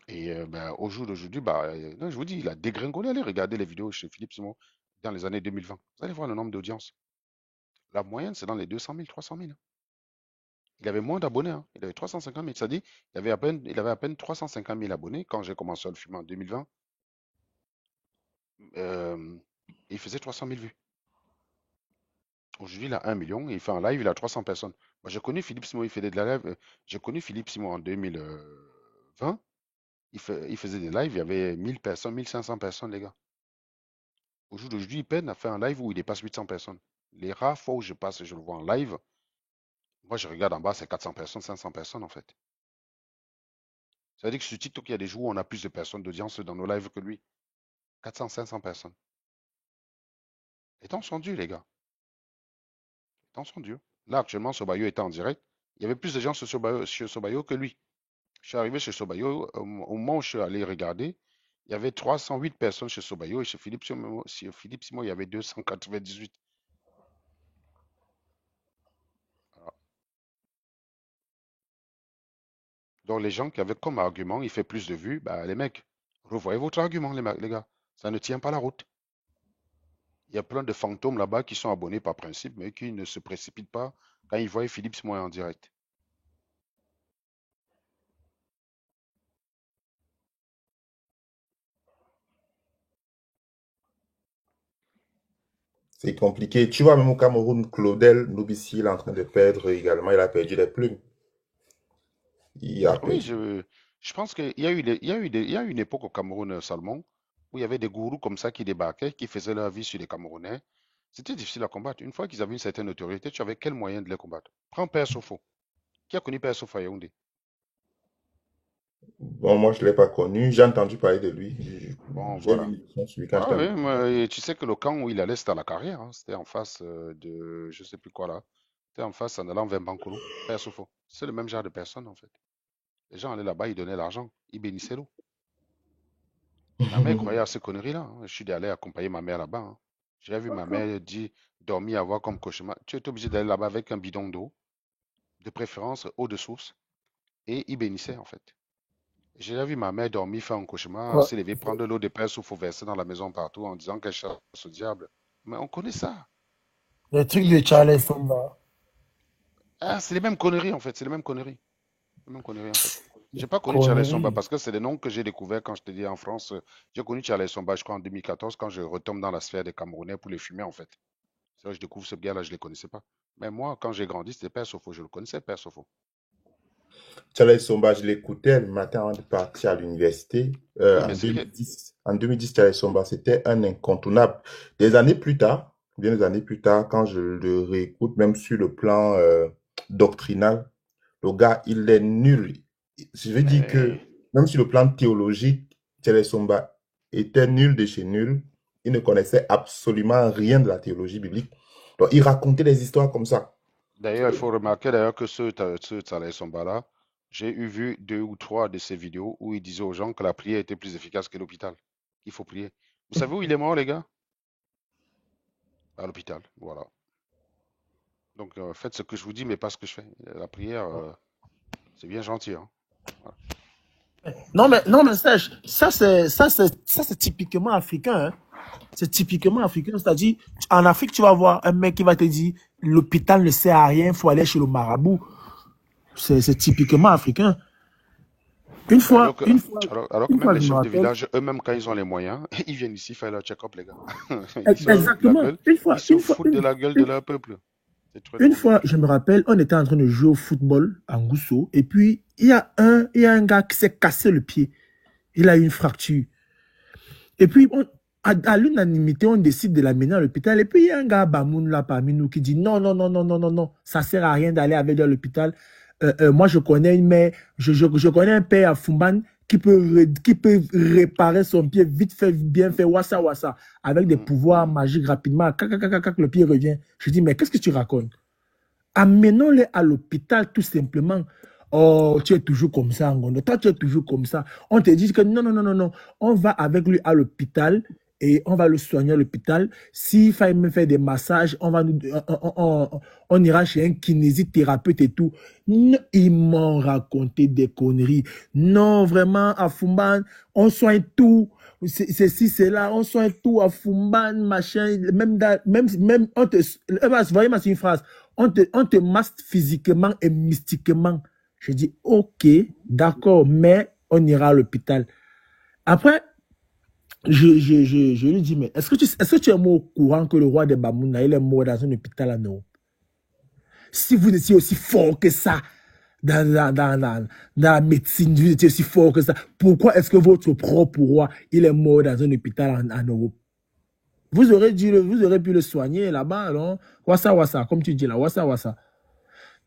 Et ben, au jour d'aujourd'hui, bah, non, je vous dis, il a dégringolé. Allez regarder les vidéos chez Philippe Simon dans les années 2020. Vous allez voir le nombre d'audience. La moyenne, c'est dans les 200 000, 300 000. Il avait moins d'abonnés, hein. Il avait 350 000. C'est-à-dire, il avait à peine 350 000 abonnés quand j'ai commencé à le filmer en 2020. Il faisait 300 000 vues. Aujourd'hui, il a 1 million. Et il fait un live, il a 300 personnes. Moi, j'ai connu Philippe Simon, il faisait de la live. J'ai connu Philippe Simon en 2020. Il faisait des lives, il y avait 1000 personnes, 1500 personnes, les gars. Aujourd'hui, il peine à faire un live où il dépasse 800 personnes. Les rares fois où je passe et je le vois en live, moi, je regarde en bas, c'est 400 personnes, 500 personnes, en fait. Ça veut dire que sur TikTok, il y a des jours où on a plus de personnes d'audience dans nos lives que lui. 400, 500 personnes. Les temps sont durs, les gars. Les temps sont durs. Là, actuellement, Sobayo était en direct. Il y avait plus de gens sur Sobayo que lui. Je suis arrivé chez Sobayo, au moment où je suis allé regarder, il y avait 308 personnes chez Sobayo et chez Philippe Simon, il y avait 298. Voilà. Donc les gens qui avaient comme argument, il fait plus de vues, bah, les mecs, revoyez votre argument, les gars. Ça ne tient pas la route. Il y a plein de fantômes là-bas qui sont abonnés par principe, mais qui ne se précipitent pas quand ils voient Philippe Simon en direct. C'est compliqué. Tu vois, même au Cameroun, Claudel Nobissi, il est en train de perdre également. Il a perdu les plumes. Il a Oui, perdu. je pense qu'il y a eu il y a eu une époque au Cameroun, Salmon, où il y avait des gourous comme ça qui débarquaient, qui faisaient leur vie sur les Camerounais. C'était difficile à combattre. Une fois qu'ils avaient une certaine autorité, tu avais quel moyen de les combattre? Prends Père Sofo. Qui a connu Père Sofo à Yaoundé? Bon, moi, je ne l'ai pas connu. J'ai entendu parler de lui. Bon, J'ai lu voilà. une émission sur lui quand Ah j'étais un oui, peu. mais tu sais que le camp où il allait, c'était à la carrière, hein. C'était en face de, je sais plus quoi là. C'était en face en allant vers Bankolo, Père Sofo. C'est le même genre de personne en fait. Les gens allaient là-bas, ils donnaient l'argent, ils bénissaient l'eau. Ma mère croyait à ces conneries-là, hein. Je suis allé accompagner ma mère là-bas, hein. J'ai vu ma mère dormir, avoir comme cauchemar. Tu es obligé d'aller là-bas avec un bidon d'eau, de préférence eau de source, et il bénissait en fait. J'ai déjà vu ma mère dormir, faire un cauchemar, Ouais. s'élever, prendre l'eau de Père il faut verser dans la maison partout en disant qu'elle chasse au diable. Mais on connaît ça. Le truc de Charles Somba. Ah, c'est les mêmes conneries en fait, c'est les mêmes conneries. Les mêmes conneries en fait. J'ai pas connu Charles Somba Connerie. parce que c'est des noms que j'ai découverts quand je te dis en France. J'ai connu Charles Somba, je crois, en 2014 quand je retombe dans la sphère des Camerounais pour les fumer en fait. C'est là que je découvre ce gars-là, je ne les connaissais pas. Mais moi, quand j'ai grandi, c'était Père Sofo, je le connaissais, Père Sofo. Charles Somba, je l'écoutais le matin avant de partir à l'université. Oui, En mais c'est que 2010, en 2010, Charles Somba, c'était un incontournable. Des années plus tard, bien des années plus tard, quand je le réécoute, même sur le plan doctrinal, le gars, il est nul. Je veux dire que, mais même sur le plan théologique, Charles Somba était nul de chez nul. Il ne connaissait absolument rien de la théologie biblique. Donc, il racontait des histoires comme ça. d'ailleurs, il faut remarquer d'ailleurs que ce Saleh Somba-là, j'ai vu 2 ou 3 de ses vidéos où il disait aux gens que la prière était plus efficace que l'hôpital. Il faut prier. Vous savez où il est mort, les gars? À l'hôpital. Voilà. Donc, faites ce que je vous dis, mais pas ce que je fais. La prière, c'est bien gentil, hein. Voilà. Non, mais ça c'est typiquement africain, hein. C'est typiquement africain. C'est-à-dire, en Afrique, tu vas voir un mec qui va te dire, l'hôpital ne sert à rien, il faut aller chez le marabout. C'est typiquement africain. Une fois, Alors que, une fois, alors que une même fois, les je me chefs de rappelle. village, eux-mêmes, quand ils ont les moyens, ils viennent ici faire leur check-up, les gars. Ils se foutent de la Exactement. gueule, Une fois, ils se une fois, foutent de la gueule de leur peuple. C'est très une drôle. fois, je me rappelle, on était en train de jouer au football à Ngousso, et puis il y a un gars qui s'est cassé le pied. Il a eu une fracture. Et puis, à l'unanimité, on décide de l'amener à l'hôpital. Et puis, il y a un gars, Bamoun, là, parmi nous, qui dit non, non, non, non, non, non, non, ça sert à rien d'aller avec lui à l'hôpital. Moi, je connais une mère, je connais un père à Fumban qui peut réparer son pied vite fait, bien fait, wassa, wassa, avec des pouvoirs magiques rapidement. Le pied revient. Je dis, mais qu'est-ce que tu racontes? Amenons-les à l'hôpital tout simplement. Oh, tu es toujours comme ça, Ngondo. Toi, tu es toujours comme ça. On te dit que non, non, non, non, non. On va avec lui à l'hôpital et on va le soigner à l'hôpital. S'il faut même faire des massages, on ira chez un kinésithérapeute et tout. Non, ils m'ont raconté des conneries. Non, vraiment, à Fumban, on soigne tout. C'est si, c'est là, on soigne tout à Fumban, machin. Même, voyez, c'est une phrase. On te masque physiquement et mystiquement. Je dis, ok, d'accord, mais on ira à l'hôpital. Après, je lui dis, mais est-ce que tu es au courant que le roi de Bamouna, il est mort dans un hôpital en Europe? Si vous étiez aussi fort que ça dans la médecine, vous étiez aussi fort que ça, pourquoi est-ce que votre propre roi, il est mort dans un hôpital en Europe? Vous aurez pu le soigner là-bas, non? Wassa, wassa, comme tu dis là, wassa, wassa.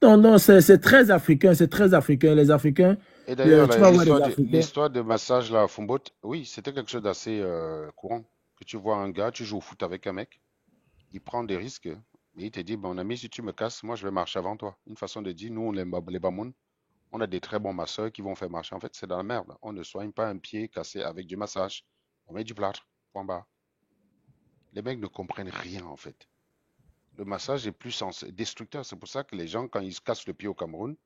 Non, non, c'est très africain, c'est très africain. Les Africains, Et d'ailleurs, tu vas voir les Africains. l'histoire de massage là à Fumbot, oui, c'était quelque chose d'assez courant. Que tu vois un gars, tu joues au foot avec un mec, il prend des risques, mais il te dit, mon ami, si tu me casses, moi je vais marcher avant toi. Une façon de dire, nous, les Bamoun, on a des très bons masseurs qui vont faire marcher. En fait, c'est dans la merde. On ne soigne pas un pied cassé avec du massage. On met du plâtre, point barre. Les mecs ne comprennent rien en fait. Le massage est plus destructeur. C'est pour ça que les gens, quand ils se cassent le pied au Cameroun,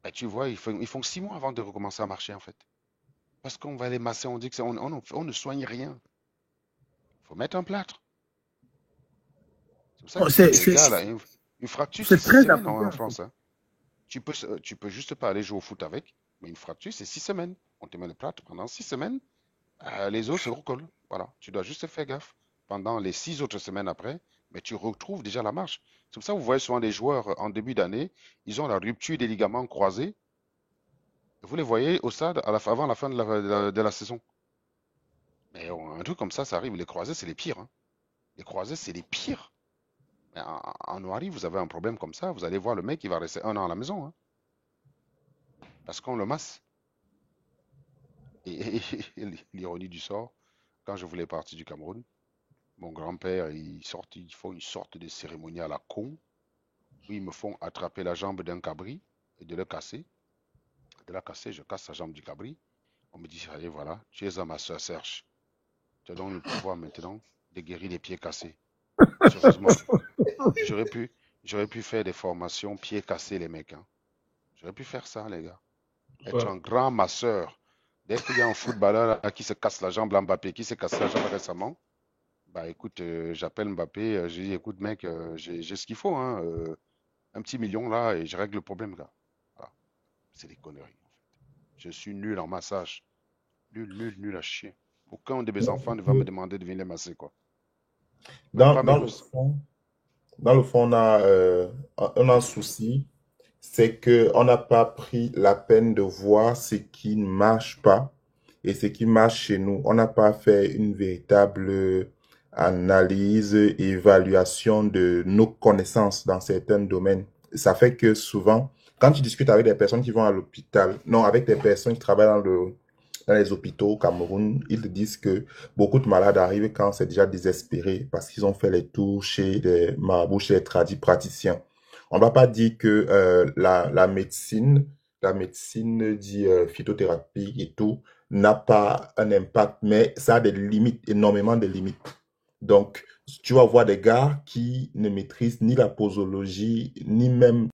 ben, tu vois, ils font 6 mois avant de recommencer à marcher en fait. Parce qu'on va les masser, on dit que on ne soigne rien. Il faut mettre un plâtre. C'est pour ça que je dis, les gars, là, une fracture, c'est 6 très semaines en africain. France. Hein. Tu peux juste pas aller jouer au foot avec, mais une fracture, c'est 6 semaines. On te met le plâtre pendant 6 semaines, les os se recollent. Voilà, tu dois juste faire gaffe. Pendant les 6 autres semaines après, mais tu retrouves déjà la marche. C'est pour ça que vous voyez souvent des joueurs en début d'année, ils ont la rupture des ligaments croisés. Vous les voyez au stade avant la fin de la saison. Mais un truc comme ça arrive. Les croisés, c'est les pires. Hein. Les croisés, c'est les pires. Mais en Noiri, vous avez un problème comme ça, vous allez voir le mec, il va rester 1 an à la maison. Hein, parce qu'on le masse. Et l'ironie du sort, quand je voulais partir du Cameroun, mon grand-père, ils font une sorte de cérémonie à la con, où ils me font attraper la jambe d'un cabri et de le casser. De la casser, je casse la jambe du cabri. On me dit, allez, voilà, tu es à ma soeur Serge. te donne le pouvoir maintenant de guérir les pieds cassés. Sérieusement. J'aurais pu faire des formations pieds cassés, les mecs. Hein. J'aurais pu faire ça, les gars. Être un grand masseur. Dès qu'il y a un footballeur là, qui se casse la jambe, Mbappé, qui s'est cassé la jambe récemment, bah écoute, j'appelle Mbappé, je dis écoute mec, j'ai ce qu'il faut, hein, un petit million là et je règle le problème là. Voilà. C'est des conneries. En fait. Je suis nul en massage. Nul à chier. Aucun de mes enfants ne va me demander de venir les masser quoi. Même pas mes Dans le gosses. fond, on a un souci, c'est que on n'a pas pris la peine de voir ce qui ne marche pas et ce qui marche chez nous. On n'a pas fait une véritable analyse, évaluation de nos connaissances dans certains domaines. Ça fait que souvent, quand tu discutes avec des personnes qui vont à l'hôpital, non, avec des personnes qui travaillent dans les hôpitaux au Cameroun, ils te disent que beaucoup de malades arrivent quand c'est déjà désespéré parce qu'ils ont fait les tours chez des marabouts, chez les praticiens. On ne va pas dire que la médecine dit phytothérapie et tout, n'a pas un impact, mais ça a des limites, énormément de limites. Donc, tu vas voir des gars qui ne maîtrisent ni la posologie, ni même